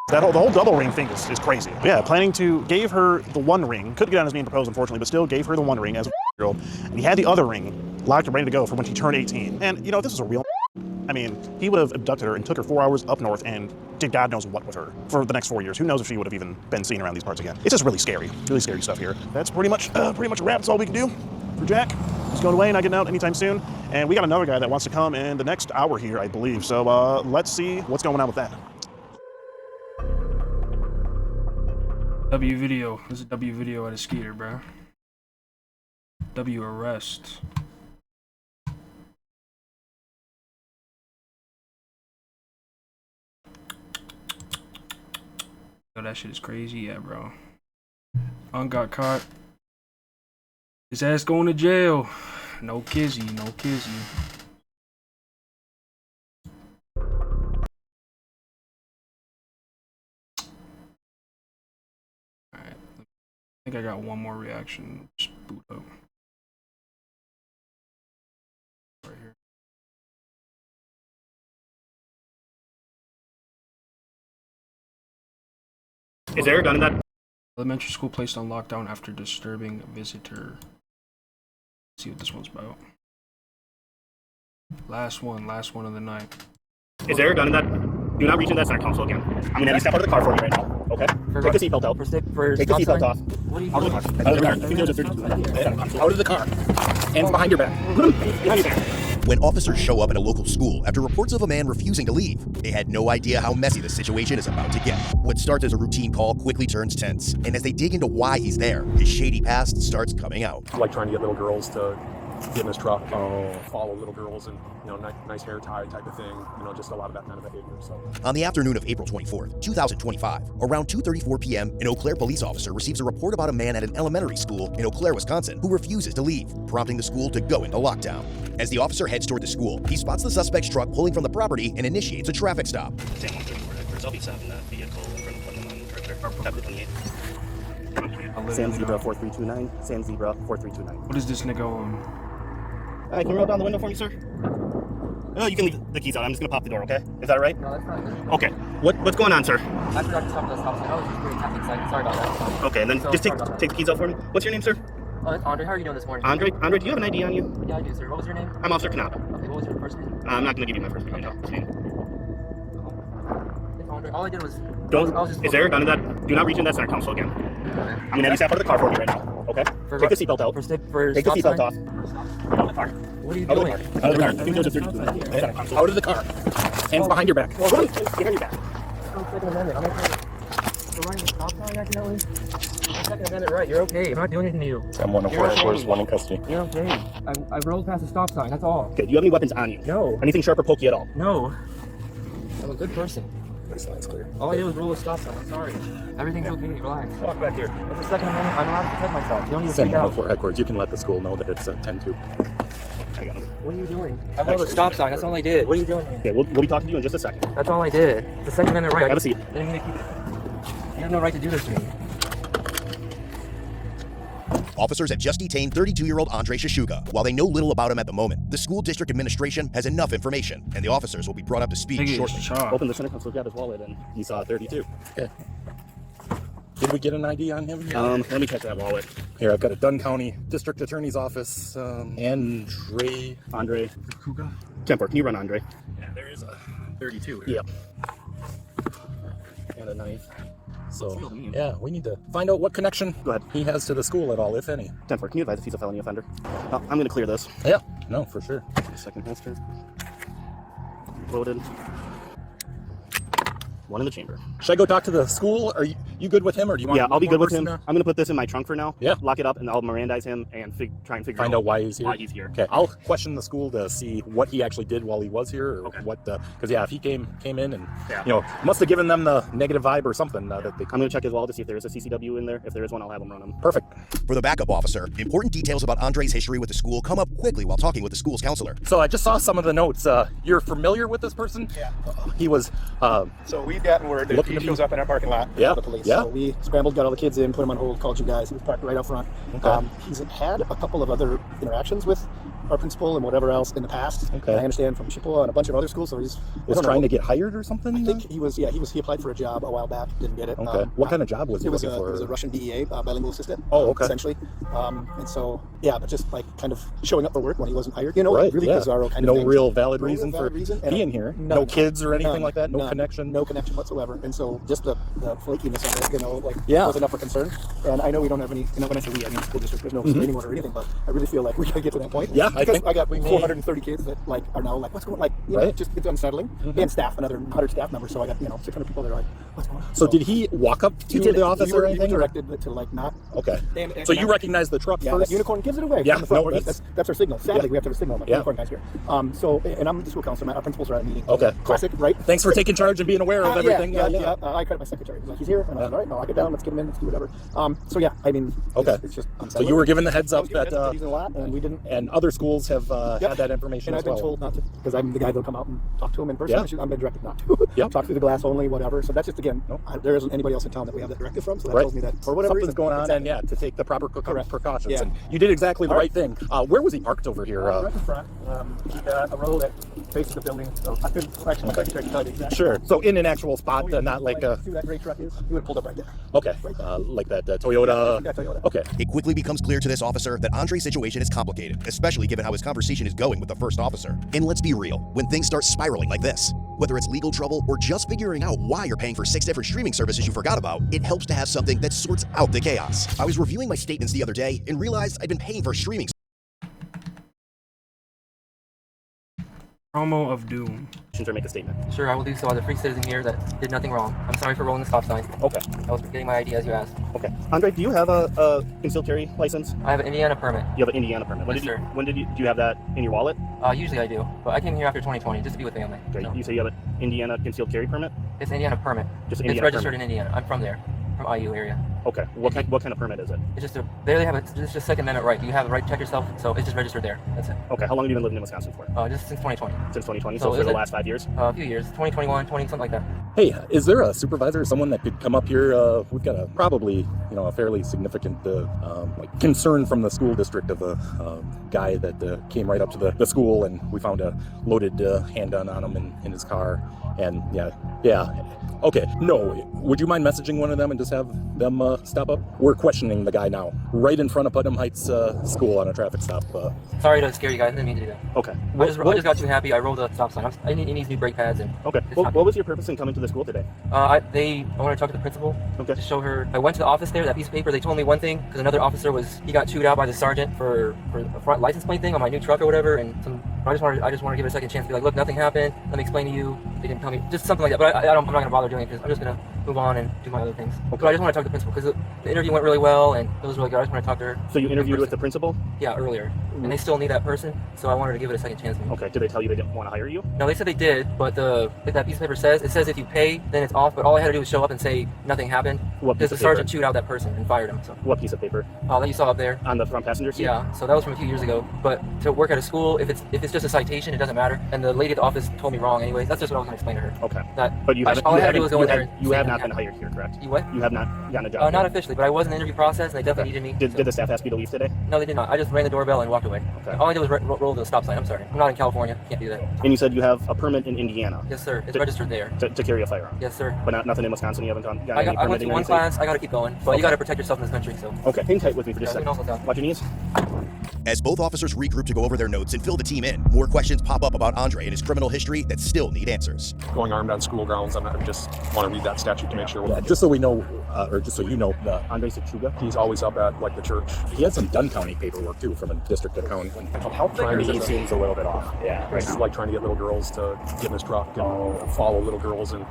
the whole double ring thing is crazy. But yeah, planning to... Gave her the 1 ring. Couldn't get on his being proposed, unfortunately, but still gave her the 1 ring as a girl. And he had the other ring locked and ready to go for when she turned 18. And, you know, if this was a real... I mean, he would have abducted her and took her 4 hours up north and did God knows what with her for the next 4 years. Who knows if she would have even been seen around these parts again. It's just really scary stuff here. That's pretty much a wrap. That's all we can do for Jack. He's going away, not getting out anytime soon. And we got another guy that wants to come in the next hour here, I believe. So let's see what's going on with that. W video. This is a W video at a skeeter, bro. W arrest. Yo, that shit is crazy, yeah, bro. Got caught. His ass going to jail. No kizzy, no kizzy. Alright. I think I got one more reaction. Just boot up. Right here. Is there a gun in that? Elementary school placed on lockdown after disturbing a visitor. Let's see what this one's about. Last one of the night. Is there a gun in that? Do not reach in that center console again. I'm gonna have you step out of the car for me right now. Okay? Take the seatbelt out. Take the seatbelt off. What are you doing? Out of the car. Hands behind your back. Behind your back. When officers show up at a local school after reports of a man refusing to leave, they had no idea how messy the situation is about to get. What starts as a routine call quickly turns tense, and as they dig into why he's there, his shady past starts coming out. Like trying to get little girls to get in his truck, follow little girls, and nice hair tie type of thing. Just a lot of that kind of behavior. So, on the afternoon of April 24th, 2025, around 2:34 p.m., an Eau Claire police officer receives a report about a man at an elementary school in Eau Claire, Wisconsin, who refuses to leave, prompting the school to go into lockdown. As the officer heads toward the school, he spots the suspect's truck pulling from the property and initiates a traffic stop. I'll be stopping that vehicle in front of them on Chapter 28. San Zebra 4329. San Zebra 4329. What is this nigga on? Can you roll down the window for me, sir? Oh, you can leave the keys out. I'm just gonna pop the door, okay? Is that all right? No, that's not good. Okay. What's going on, sir? I forgot to stop the stop sign. I was just doing traffic sign. Sorry about that. Okay, and then just take the keys out for me. What's your name, sir? Oh, that's Andre. How are you doing this morning? Andre, do you have an ID on you? Yeah, I do, sir. What was your name? I'm Officer Kanata. Okay, what was your first name? I'm not gonna give you my first name right now. What's your name? Andre. All I did was... Is there a gun in that? Do not reach in that center console again. I'm gonna have you step out of the car for me right now, okay? Take the seatbelt out. Take the seatbelt off. Out of the car. What are you doing? Out of the car. Out of the car. Hands behind your back. Behind your back. Second Amendment. I'm okay. You're running the stop sign accidentally? Second Amendment, right. You're okay. I'm not doing anything to you. I'm 104 headquarters, one in custody. You're okay. I rolled past the stop sign. That's all. Okay, do you have any weapons on you? No. Anything sharp or pokey at all? No. I'm a good person. That's clear. All I did was roll a stop sign. I'm sorry. Everything's okay. Relax. Walk back here. It's the Second Amendment. I'm allowed to protect myself. You don't need to Send freak out. 104 headquarters. You can let the school know that it's 10-2. What are you doing? I rolled a stop sign. That's all I did. What are you doing here? Okay, we'll be talking to you in just a second. That's all I did. The Second Amendment right. Have a seat. You have no right to do this to me. Officers have just detained 32-year-old Andre Shashuga. While they know little about him at the moment, the school district administration has enough information, and the officers will be brought up to speed shortly. Open the center console, grab his wallet, and he saw 32. Okay. Did we get an ID on him? Let me check that wallet. Here, I've got a Dunn County District Attorney's Office. Andre. Kuga? Temper, can you run Andre? Yeah, there is a 32 here. Yep. And a knife. So, yeah, we need to find out what connection he has to the school at all, if any. Temper, can you advise if he's a felony offender? I'm going to clear this. Yeah, no, for sure. Second holster. Loaded. One in the chamber. Should I go talk to the school? Are you good with him, or do you want? Yeah, I'll be good with him. I'm going to put this in my trunk for now. Yeah. Lock it up, and I'll Mirandize him and try and figure find out why he's here. Okay. I'll question the school to see what he actually did while he was here, or what. Because if he came in and must have given them the negative vibe or something. That they. I'm going to check his wallet to see if there is a CCW in there. If there is one, I'll have him run him. Perfect. For the backup officer, important details about Andre's history with the school come up quickly while talking with the school's counselor. So I just saw some of the notes. You're familiar with this person? Yeah. He was. So we've gotten word that he shows up in our parking lot. Yeah. The police. Yeah. So we scrambled, got all the kids in, put him on hold, called you guys. He was parked right out front. Okay. He's had a couple of other interactions with our principal and whatever else in the past. Okay. I understand from Chippewa and a bunch of other schools. So he's trying to get hired or something. I think he was. Yeah, he applied for a job a while back, didn't get it. Okay. What kind of job was he looking for? It was a Russian DEA bilingual assistant. Oh, okay. Essentially, and so but just like kind of showing up for work when he wasn't hired. Right, really bizarro kind of no thing. real valid reason for being here. None. No kids or anything None. like that. No None. connection. No connection whatsoever. And so just the flakiness of it, Yeah. was enough for concern. And I know we don't have any. When I say we, I mean the school district. There's no restraining order or anything. But I really feel like we gotta get to that point. Yeah, because I got 430 kids that are now what's going Right. just it's unsettling. And staff, another 100 staff members. So I got 600 people that are like, what's going on? So did he walk up to the office or anything? You were directed to not. Okay. And So you recognize the truck yeah, first? that unicorn gives it away. Yeah, From the front. no, that's our signal. Sadly, we have to have a signal. Yeah. Unicorn guys here. And I'm the school counselor. Our principals are at a meeting. Okay. Classic, right? Thanks for taking charge and being aware of everything. Yeah. I credit my secretary. He's like, he's here, and I said, all right, I'll lock it down. Let's get him in. Let's do whatever. So yeah, I mean, Okay. It's just So unsettling. you were given the heads up that he's in a lot, and we didn't. and other schools have had that information And as I've been well. told not to, because I'm the guy that'll come out and talk to him in person. Yeah. I've been directed not to. Yep. Talk through the glass only, whatever. So that's just, again, there isn't anybody else in town that we have that directive from, so that Right. tells me that for whatever Something's reason. going on, Exactly. and to take the proper precautions. Yeah. And you did exactly the All right thing. Where was he parked over here? Right in front. We got a row that faces the building, so I could actually my secretary can tell you exactly. Sure. So in an actual spot, not like a. See where that gray truck is? You would have pulled up right there. Okay. Like that Toyota. Yeah, Toyota. Okay. It quickly becomes clear to this officer that Andre's situation is complicated, especially given how his conversation is going with the first officer. And let's be real, when things start spiraling like this, whether it's legal trouble or just figuring out why you're paying for 6 different streaming services you forgot about, it helps to have something that sorts out the chaos. I was reviewing my statements the other day and realized I'd been paying for streaming. Promo of Doom. Should I make a statement? Sure, I will do so as a free citizen here that did nothing wrong. I'm sorry for rolling the stop sign. Okay. I was getting my ID as you asked. Okay. Andre, do you have a concealed carry license? I have an Indiana permit. You have an Indiana permit. Yes, sir. Do you have that in your wallet? Usually I do, but I came here after 2020 just to be with family. Okay. So. You say you have an Indiana concealed carry permit? It's an Indiana permit. Just It's Indiana registered permit. in Indiana. I'm from there, from IU area. Okay. What kind of permit is it? It's just they have it's just Second Amendment right. You have the right to protect yourself, so it's just registered there. That's it. Okay. How long have you been living in Wisconsin for? Just since 2020. Since 2020. So for the last 5 years? A few years, 2021, 20, something like that. Hey, is there a supervisor or someone that could come up here? We've got probably a fairly significant concern from the school district of a guy that came right up to the school, and we found a loaded handgun on him in his car. And yeah. Okay, no, would you mind messaging one of them and just have them stop up? We're questioning the guy now, right in front of Putnam Heights School on a traffic stop. Sorry to scare you guys. I didn't mean to do that. Okay. I just got too happy. I rolled the stop sign. He needs new brake pads. Okay. What was your purpose in coming to the school today? I want to talk to the principal. Okay. To show her. I went to the office there, that piece of paper. They told me one thing, because another officer he got chewed out by the sergeant for a front license plate thing on my new truck or whatever. And I just want to give it a second chance to be like, look, nothing happened. Let me explain to you. They didn't tell me, just something like that. But I'm not going to bother doing it because I'm just going to move on and do my other things. Okay. But I just want to talk to the principal because the interview went really well and it was really good. I just want to talk to her. So you interviewed with the principal? Yeah, earlier. And they still need that person, so I wanted to give it a second chance. Okay. Did they tell you they didn't want to hire you? No, they said they did, but that piece of paper says if you pay, then it's off. But all I had to do was show up and say nothing happened. What piece because the of sergeant paper? chewed out that person and fired him. So. What piece of paper? That you saw up there. On the front passenger seat? Yeah, so that was from a few years ago. But to work at a school, if it's just a citation, it doesn't matter. And the lady at the office told me wrong anyways. That's just what I was going to explain to her. Okay. But you haven't. All I had to do was go in there. You have not been hired here, correct? You what? You have not gotten a job. Not officially, but I was in the interview process, and they definitely needed me. Did the staff ask you to leave today? No, they did not. I just rang the doorbell and walked away. Okay. All I did was roll the stop sign. I'm sorry. I'm not in California. Can't do that. And you said you have a permit in Indiana. Yes, sir. It's registered there. To carry a firearm. Yes, sir. But nothing in Wisconsin. You haven't got any I permitting went to or one anything? class. I got to keep going. But you got to protect yourself in this country. So. Okay. Hang tight with me for just a Yeah, we can second. also talk. Watch your knees. As both officers regroup to go over their notes and fill the team in, more questions pop up about Andre and his criminal history that still need answers. Going armed on school grounds, I just want to read that statute to make sure. Yeah, just so we know, or just so you know, Andre Sachuga, He's always up at like the church. he had some Dunn County paperwork too from a district accountant. Mental health thing, or he seems a little bit off. Yeah, right He's now. like trying to get little girls to get in his truck and follow little girls and,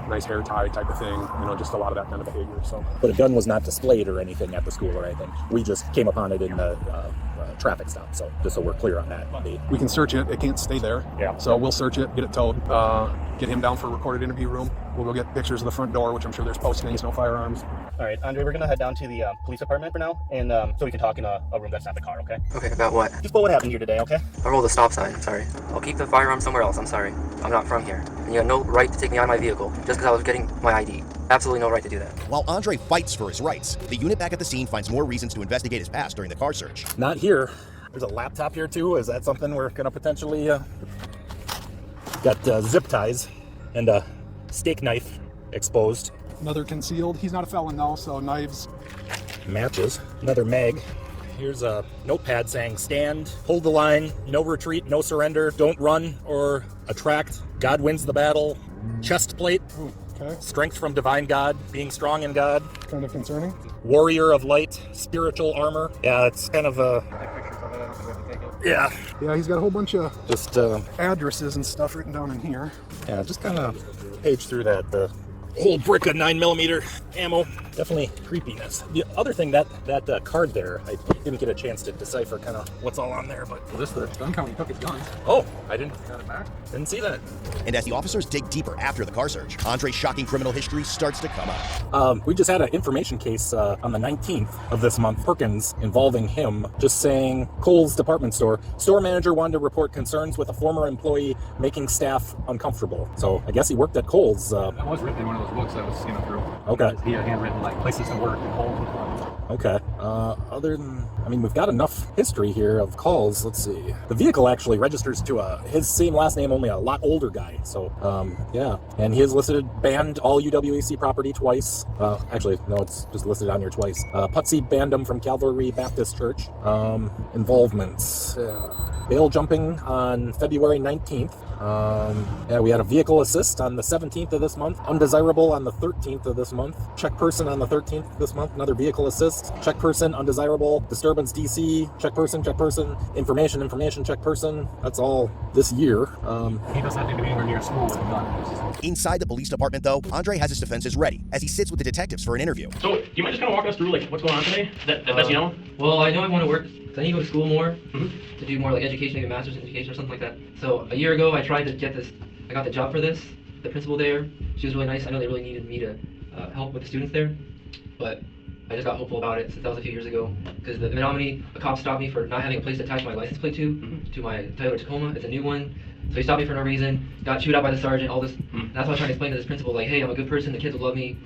nice hair tie type of thing. Just a lot of that kind of behavior. So, But a gun was not displayed or anything at the school or anything. We just came upon it in the traffic stop. So just so we're clear on that. we can search it. It can't stay there. Yeah. So we'll search it, get it towed, get him down for a recorded interview room. We'll go get pictures of the front door, which I'm sure there's postings, no firearms. All right, Andre, we're gonna head down to the police department for now, and so we can talk in a room that's not the car, okay? Okay, about what? Just what happened here today, okay? I rolled a stop sign, sorry. I'll keep the firearm somewhere else, I'm sorry. I'm not from here. And you have no right to take me out of my vehicle just because I was getting my ID. Absolutely no right to do that. While Andre fights for his rights, the unit back at the scene finds more reasons to investigate his past during the car search. Not here. There's a laptop here too. Is that something we're gonna potentially got zip ties and a steak knife exposed. Another concealed. He's not a felon though, so knives. Matches. Another mag. Here's a notepad saying stand, hold the line, no retreat, no surrender, don't run or attract, God wins the battle, chest plate, Okay. strength from divine God, being strong in God, Kind of concerning. warrior of light, spiritual armor. Yeah, it's kind of a... Yeah. Yeah, he's got a whole bunch of Just, addresses and stuff written down in here. yeah, just kind of page through that, the whole brick of 9mm ammo. Definitely creepiness. The other thing, that card there, I didn't get a chance to decipher kind of what's all on there, but... Well, this the Dunn County took his gun. Oh, I didn't see that. And as the officers dig deeper after the car search, Andre's shocking criminal history starts to come out. We just had an information case on the 19th of this month, Perkins, involving him, just saying Kohl's department store manager wanted to report concerns with a former employee making staff uncomfortable. So I guess he worked at Kohl's. That was written in one of those books I was skimming through. Okay. He had handwritten like places to work and holes with one. Okay. Other than, we've got enough history here of calls. Let's see. The vehicle actually registers to his same last name, only a lot older guy. So, yeah. And he is listed banned all UWAC property twice. Actually, no, it's just listed on here twice. Putsy banned him from Calvary Baptist Church. Involvements. Bail jumping on February 19th. Yeah, we had a vehicle assist on the 17th of this month. Undesirable on the 13th of this month. Check person on the 13th of this month. Another vehicle assist. Check person, undesirable. Disturbance DC. Check person, information, check person. That's all this year. He doesn't have to be anywhere near school with a gun. Inside the police department, though, Andre has his defenses ready as he sits with the detectives for an interview. So, do you mind just kind of walk us through like what's going on today? That best you know? Well, I know I want to work, because I need to go to school more, to do more like education, maybe a master's in education or something like that. So a year ago, I tried to get this, I got the job for this. The principal there, she was really nice. I know they really needed me to help with the students there, but I just got hopeful about it since that was a few years ago. Because the Menominee, a cop stopped me for not having a place to attach my license plate to my Toyota Tacoma. It's a new one. So he stopped me for no reason, got chewed out by the sergeant, all this. And that's why I was trying to explain to this principal, like, hey, I'm a good person, the kids will love me.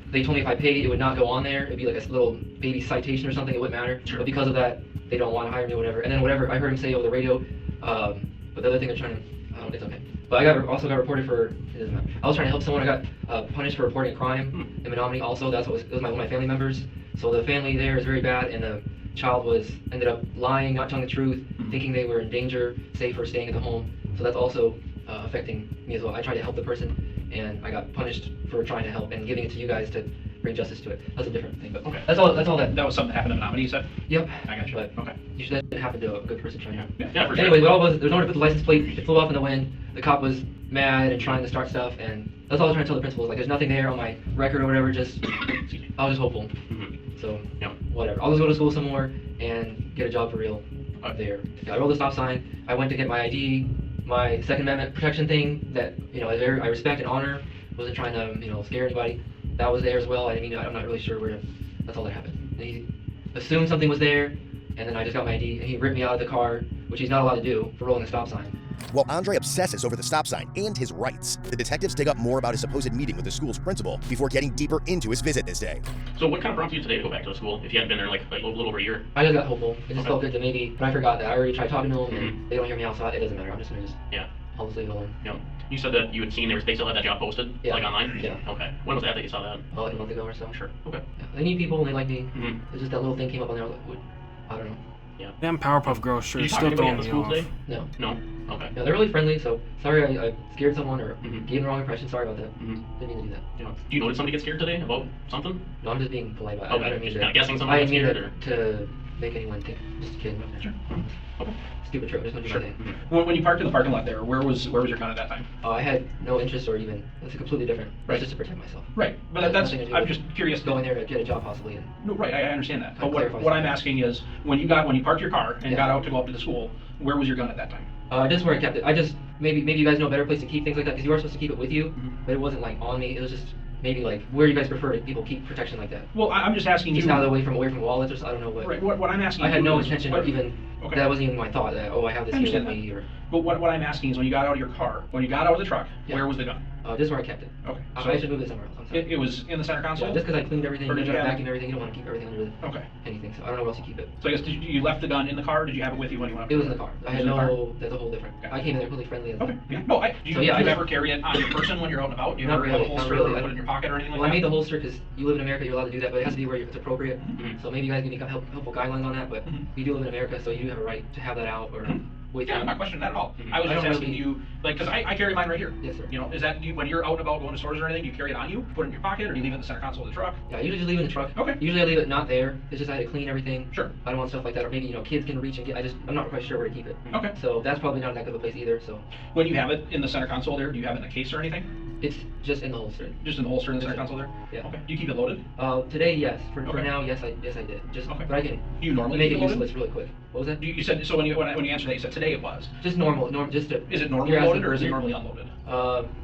They told me if I paid, it would not go on there. It'd be like a little baby citation or something, it wouldn't matter. But because of that, they don't want to hire me or whatever. And then whatever, I heard him say over the radio, but the other thing they're trying to, it's okay. But I also got reported for, it doesn't matter. I was trying to help someone, I got punished for reporting a crime in Menominee also. It was one of my family members. So the family there is very bad, and the child ended up lying, not telling the truth, thinking they were in danger, safe or staying at the home. So that's also affecting me as well. I tried to help the person, and I got punished for trying to help and giving it to you guys to bring justice to it. That's a different thing, but Okay. that's all that. That was something that happened in Menominee, you said? Yep. I got you. But Okay. you should that happen to a good person trying to. Yeah, for sure. Anyway, there's nowhere to put the license plate. It flew off in the wind. The cop was mad and trying to start stuff, and that's all I was trying to tell the principal. Like, there's nothing there on my record or whatever. Just I was just hopeful. So whatever. I'll just go to school some more and get a job for real up there. Yeah, I rolled the stop sign. I went to get my ID, my Second Amendment protection thing that I respect and honor. Wasn't trying to scare anybody. That was there as well. I'm not really sure where. That's all that happened. And he assumed something was there, and then I just got my ID, and he ripped me out of the car, which he's not allowed to do for rolling the stop sign. While Andre obsesses over the stop sign and his rights, the detectives dig up more about his supposed meeting with the school's principal before getting deeper into his visit this day. So what kind of prompted you today to go back to the school if you hadn't been there like a little over a year? I just got hopeful. It just felt good to maybe, but I forgot that I already tried talking to them, and they don't hear me out, so it doesn't matter. I'm just gonna I'll just leave it alone. Yeah. You said that you had seen they still had that job posted, like online? Yeah. Okay. When was that you saw that? Like a month ago or so. Sure. Okay. Yeah. They need people and they like me. It's just that little thing came up on there. I don't know. Yeah. Damn Powerpuff Girls Did you shirt talk to still anybody throwing at me the off. school today? No. No? Okay. No, they're really friendly, so sorry I scared someone or gave the wrong impression. Sorry about that. Mhm. Didn't mean to do that. Yeah. Do you know, did somebody get scared today about something? No, I'm just being polite about it. Okay, I didn't mean just to. kinda guessing someone I got didn't mean scared, to make anyone think. Just kidding. Sure. Okay. Stupid trip. Just gonna do my thing. When you parked in the parking lot there, where was your gun at that time? I had no interest or even. It's completely different. Right. It's just to protect myself. Right, but It has that's, nothing to do I'm with just curious. Going there to get a job possibly. And No, right, I understand that. But clarify what I'm something. asking is, when you parked your car and got out to go up to the school, where was your gun at that time? Just where I kept it. I just maybe you guys know a better place to keep things like that because you are supposed to keep it with you, but it wasn't like on me. It was just maybe like where you guys prefer to people keep protection like that. Well, I'm just asking Just you. out of the way from wallets or something. I don't know what. Right, what I'm asking I had you no is intention what- of even. Okay. That wasn't even my thought. That I have this I here with understand me or. But what I'm asking is, when you got out of your car, when you got out of the truck, Yeah. where was the gun? Just where I kept it. Okay. I should move it somewhere else. I'm sorry. It was in the center console? Yeah, just because I cleaned everything, Or you did you know, have- vacuumed everything, you don't want to keep everything under Okay. anything. So I don't know where else you keep it. So I guess you left the gun in the car, or did you have it with you when you went up? It was in the car. It I was had in the car? no. That's a whole different. I came in there completely friendly. Okay. Yeah. No, do you, So, yeah, do you I ever carry it on your person when you're out and about? Do you Not ever have a really, not holster really. or put it in your pocket or anything Well, like I made that? the holster because you live in America, you're allowed to do that, but it has to be where it's appropriate. Mhm. So maybe you guys give me helpful guidelines on that, but you do live in America, so you do have a right to have that out or wait. Yeah, I'm not questioning that at all. I was I just don't asking really- you, like, because I carry mine right here. Yes, sir. You know, is that, when you're out and about going to stores or anything, do you carry it on you, put it in your pocket, or do you leave it in the center console of the truck? Yeah, I usually just leave it in the truck. Okay. Usually I leave it not there. It's just I had to clean everything. Sure. I don't want stuff like that, or maybe kids can reach and get. I'm not quite sure where to keep it. Okay. So that's probably not that good of a place either. So When you have it in the center console there, do you have it in a case or anything? it's just in the holster. Just in the holster in the Yes, center sir. console there? Yeah. Okay. Do you keep it loaded? Today, yes. For Okay. now, yes, I did. Just Okay. but I can. Do you normally make keep it it loaded? useless really quick. What was that? You said, so when you answered that, you said today it was. Just normal, just to. Is it normally you're asking- loaded or is it you're- normally unloaded?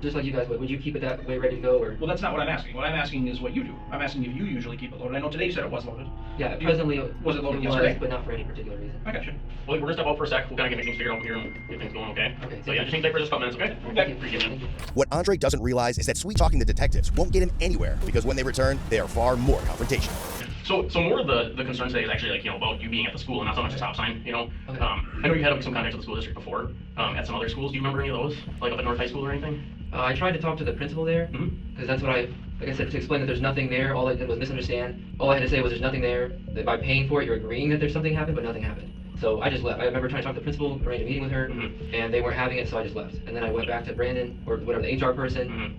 Just like you guys would. Would you keep it that way, ready to go, or? Well, that's not what I'm asking. What I'm asking is what you do. I'm asking if you usually keep it loaded. I know today you said it was loaded. Yeah, Do you- presently was it loaded was, yesterday? but not for any particular reason. I got you. Well, we're gonna step out for a sec. We're gonna get things figured out here and get things going, okay? Okay. So yeah, just hang tight for just a couple minutes, okay? Thank you. Appreciate it. What Andre doesn't realize is that sweet-talking the detectives won't get him anywhere because when they return, they are far more confrontational. So more of the concern today is actually about you being at the school and not so much a stop sign, Okay. I know you had some contact with the school district before, at some other schools. Do you remember any of those? Like up at North High School or anything? I tried to talk to the principal there, because that's what like I said, to explain that there's nothing there. All I did was misunderstand. All I had to say was there's nothing there. That by paying for it, you're agreeing that there's something happened, but nothing happened. So I just left. I remember trying to talk to the principal, arrange a meeting with her, and they weren't having it, so I just left. And then I went back to Brandon, or whatever, the HR person.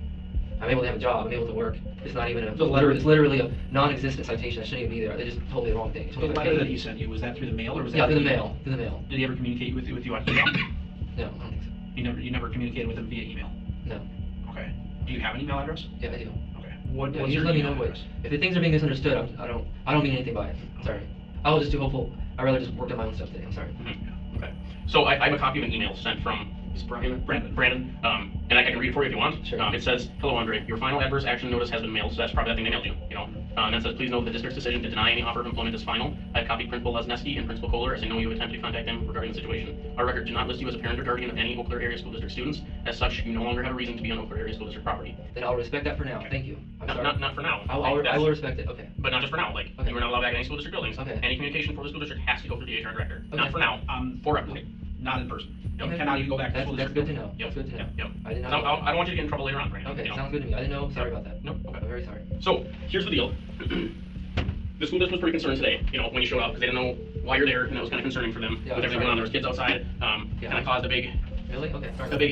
I'm able to have a job. I'm able to work. It's not even a letter. It's literally a non-existent citation. That shouldn't even be there. They just told me the wrong thing. So the letter that he sent you, was that through the mail or was that? Yeah, through the email? mail. Through the mail. Did he ever communicate with you on email? No, I don't think so. You never communicated with him via email? No. Okay. Do you have an email address? Yeah, I do. Okay. Yeah, What's you your just let me know email what. address? If the things are being misunderstood, I don't mean anything by it. Sorry. I was just too hopeful. I'd rather just work on my own stuff today. I'm sorry. Okay. So I have a copy of an email sent from Brandon. And I can read it for you if you want. Sure. It says, "Hello, Andre. Your final adverse action notice has been mailed." So that's probably that thing they mailed you. And it says, "Please note the district's decision to deny any offer of employment is final. I have copied Principal Lesneski and Principal Kohler as I know you attempted to contact them regarding the situation. Our record did not list you as a parent or guardian of any Eau Claire Area School District students. As such, you no longer have a reason to be on Eau Claire Area School District property." Then I'll respect that for now. Thank you. I'm sorry. Not for now. I will respect it. Okay. But not just for now. Like, you are not allowed back in any school district buildings. Okay. Any communication for the school district has to go through the HR director. Okay. Not for now. Forever. Not in person. Yep. You cannot even go back to That's school good district. to know. Yep. That's good to know. Yep. I did not. So I don't want you to get in trouble later on, Brandon. Okay, sounds good to me. I didn't know. Sorry about that. No. Okay. I'm very sorry. So here's the deal. The school district was pretty concerned today, when you showed up, because they didn't know why you're there, and it was kind of concerning for them Yeah, with everything going on. There was kids outside, kind of caused a big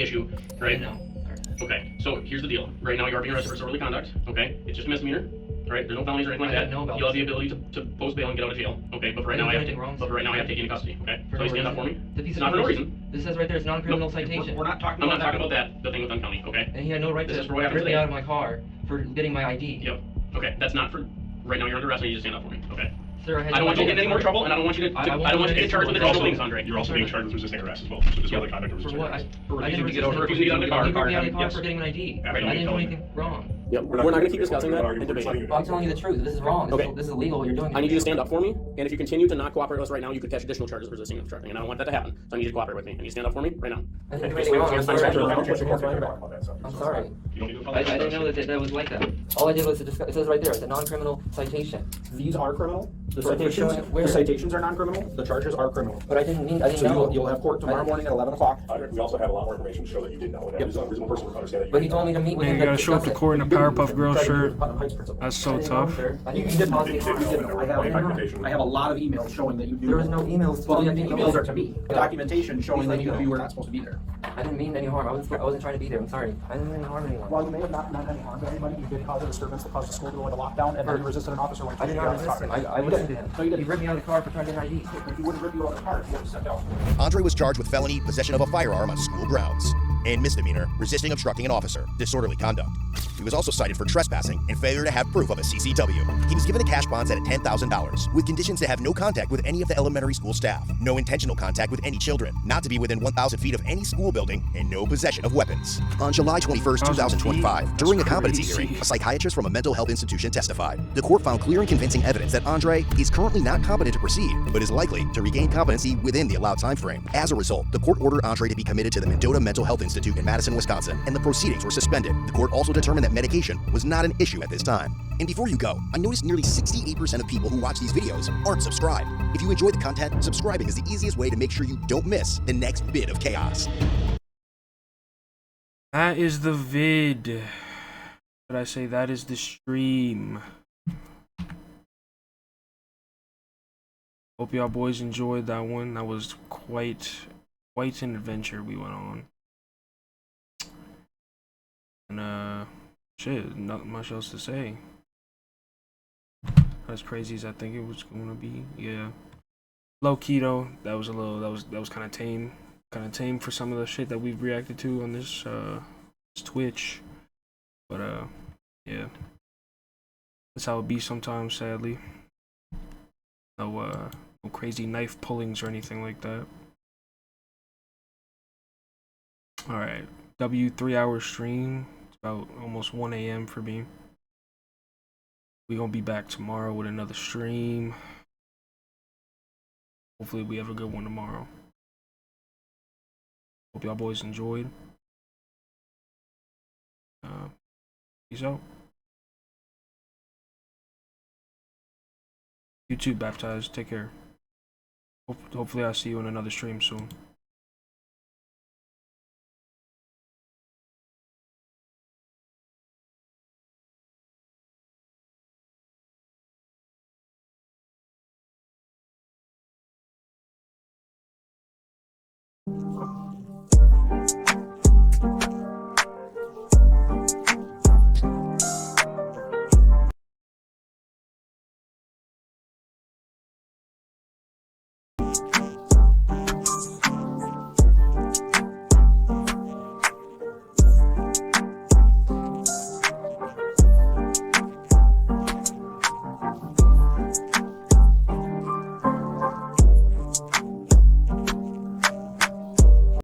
issue, right? No. Okay, so here's the deal. Right now, you are being arrested for disorderly conduct. Okay, it's just a misdemeanor. Right? There's no felonies or anything like I that. didn't know about You'll have the this. ability to post bail and get out of jail. Okay, but for right I now, didn't do anything wrong, I have to take you into custody. Okay, For so you no stand up for me. reason. The piece It's of not for no paper- reason. This says right there, it's non-criminal citation. We're not talking I'm about not talking about that. The thing with Dunn County. Okay. And he had no right This to is for what happened rip me today. out of my car for getting my ID. Yep. Okay, that's not for. Right now, you're under arrest. and you just stand up for me. Okay. Sir, I don't want you to get in any more trouble, and I don't want you to. I don't want you to get charged with additional things, Andre. You're also being charged with resisting arrest as well. So disorderly conduct or For resisting what? arrest. I didn't refusing to get out of the car. He ripped me out of the car Yes. for getting an ID. After I didn't do you anything wrong. Yep, we're not going to keep discussing that and debating. I'm telling you the truth. This is wrong. This is illegal what you're doing. I need you to stand up for me, and if you continue to not cooperate with us right now, you could catch additional charges for resisting obstructing, and I don't want that to happen. So I need you to cooperate with me. I need you to stand up for me right now. I didn't do anything wrong. I'm sorry. I'm sorry. You don't need to I didn't know that it was like that. All I did was to discuss. It says right there, it's a non-criminal citation. These are criminal. The But they're citations, showing it where? the citations are non-criminal. The charges are criminal. But I didn't So know. you'll have court tomorrow morning at 11 o'clock. We also have a lot more information to show that you did know, and that is a reasonable person would understand that. But he told me to meet with Man, him you to gotta show up discuss to it. court in a Powerpuff Girls shirt. That's so tough. You did not take I have a lot of emails showing that you do. There was no emails. Well, the emails are to me. Documentation showing that you were not supposed to be there. I didn't mean any harm. I wasn't trying to be there. I'm sorry. I didn't mean any harm to anyone. While you may have not done any harm to anybody, you did cause a disturbance that caused the school to go into lockdown, and then you resisted an officer when he I did not resist him. I listened to him. No, you didn't. He ripped me out of the car for trying to get an ID. If he wouldn't rip you out of the car, you would have stepped out. Andre was charged with felony possession of a firearm on school grounds and misdemeanor resisting obstructing an officer, disorderly conduct. He was also cited for trespassing and failure to have proof of a CCW. He was given a cash bond set at $10,000 with conditions to have no contact with any of the elementary school staff, no intentional contact with any children, not to be within 1,000 feet of any school building, and no possession of weapons. On July 21st, 2025, during a competency hearing, a psychiatrist from a mental health institution testified. The court found clear and convincing evidence that Andre is currently not competent to proceed, but is likely to regain competency within the allowed time frame. As a result, the court ordered Andre to be committed to the Mendota Mental Health Institute in Madison, Wisconsin, and the proceedings were suspended. The court also determined that medication was not an issue at this time. And before you go, I noticed nearly 68% of people who watch these videos aren't subscribed. If you enjoy the content, subscribing is the easiest way to make sure you don't miss the next bit of chaos. That is the vid. Did I say that is the stream? Hope y'all boys enjoyed that one. That was quite an adventure we went on. And shit, not much else to say. As crazy as I think it was gonna be, yeah. Low key though, that was kind of tame. Kind of tame for some of the shit that we've reacted to on this Twitch. But yeah. That's how it be sometimes, sadly. No crazy knife pullings or anything like that. Alright. 3-hour stream. It's about almost 1 a.m. for me. We're gonna be back tomorrow with another stream. Hopefully we have a good one tomorrow. Hope y'all boys enjoyed. Peace out. You too, Baptized. Take care. Hopefully I'll see you in another stream soon.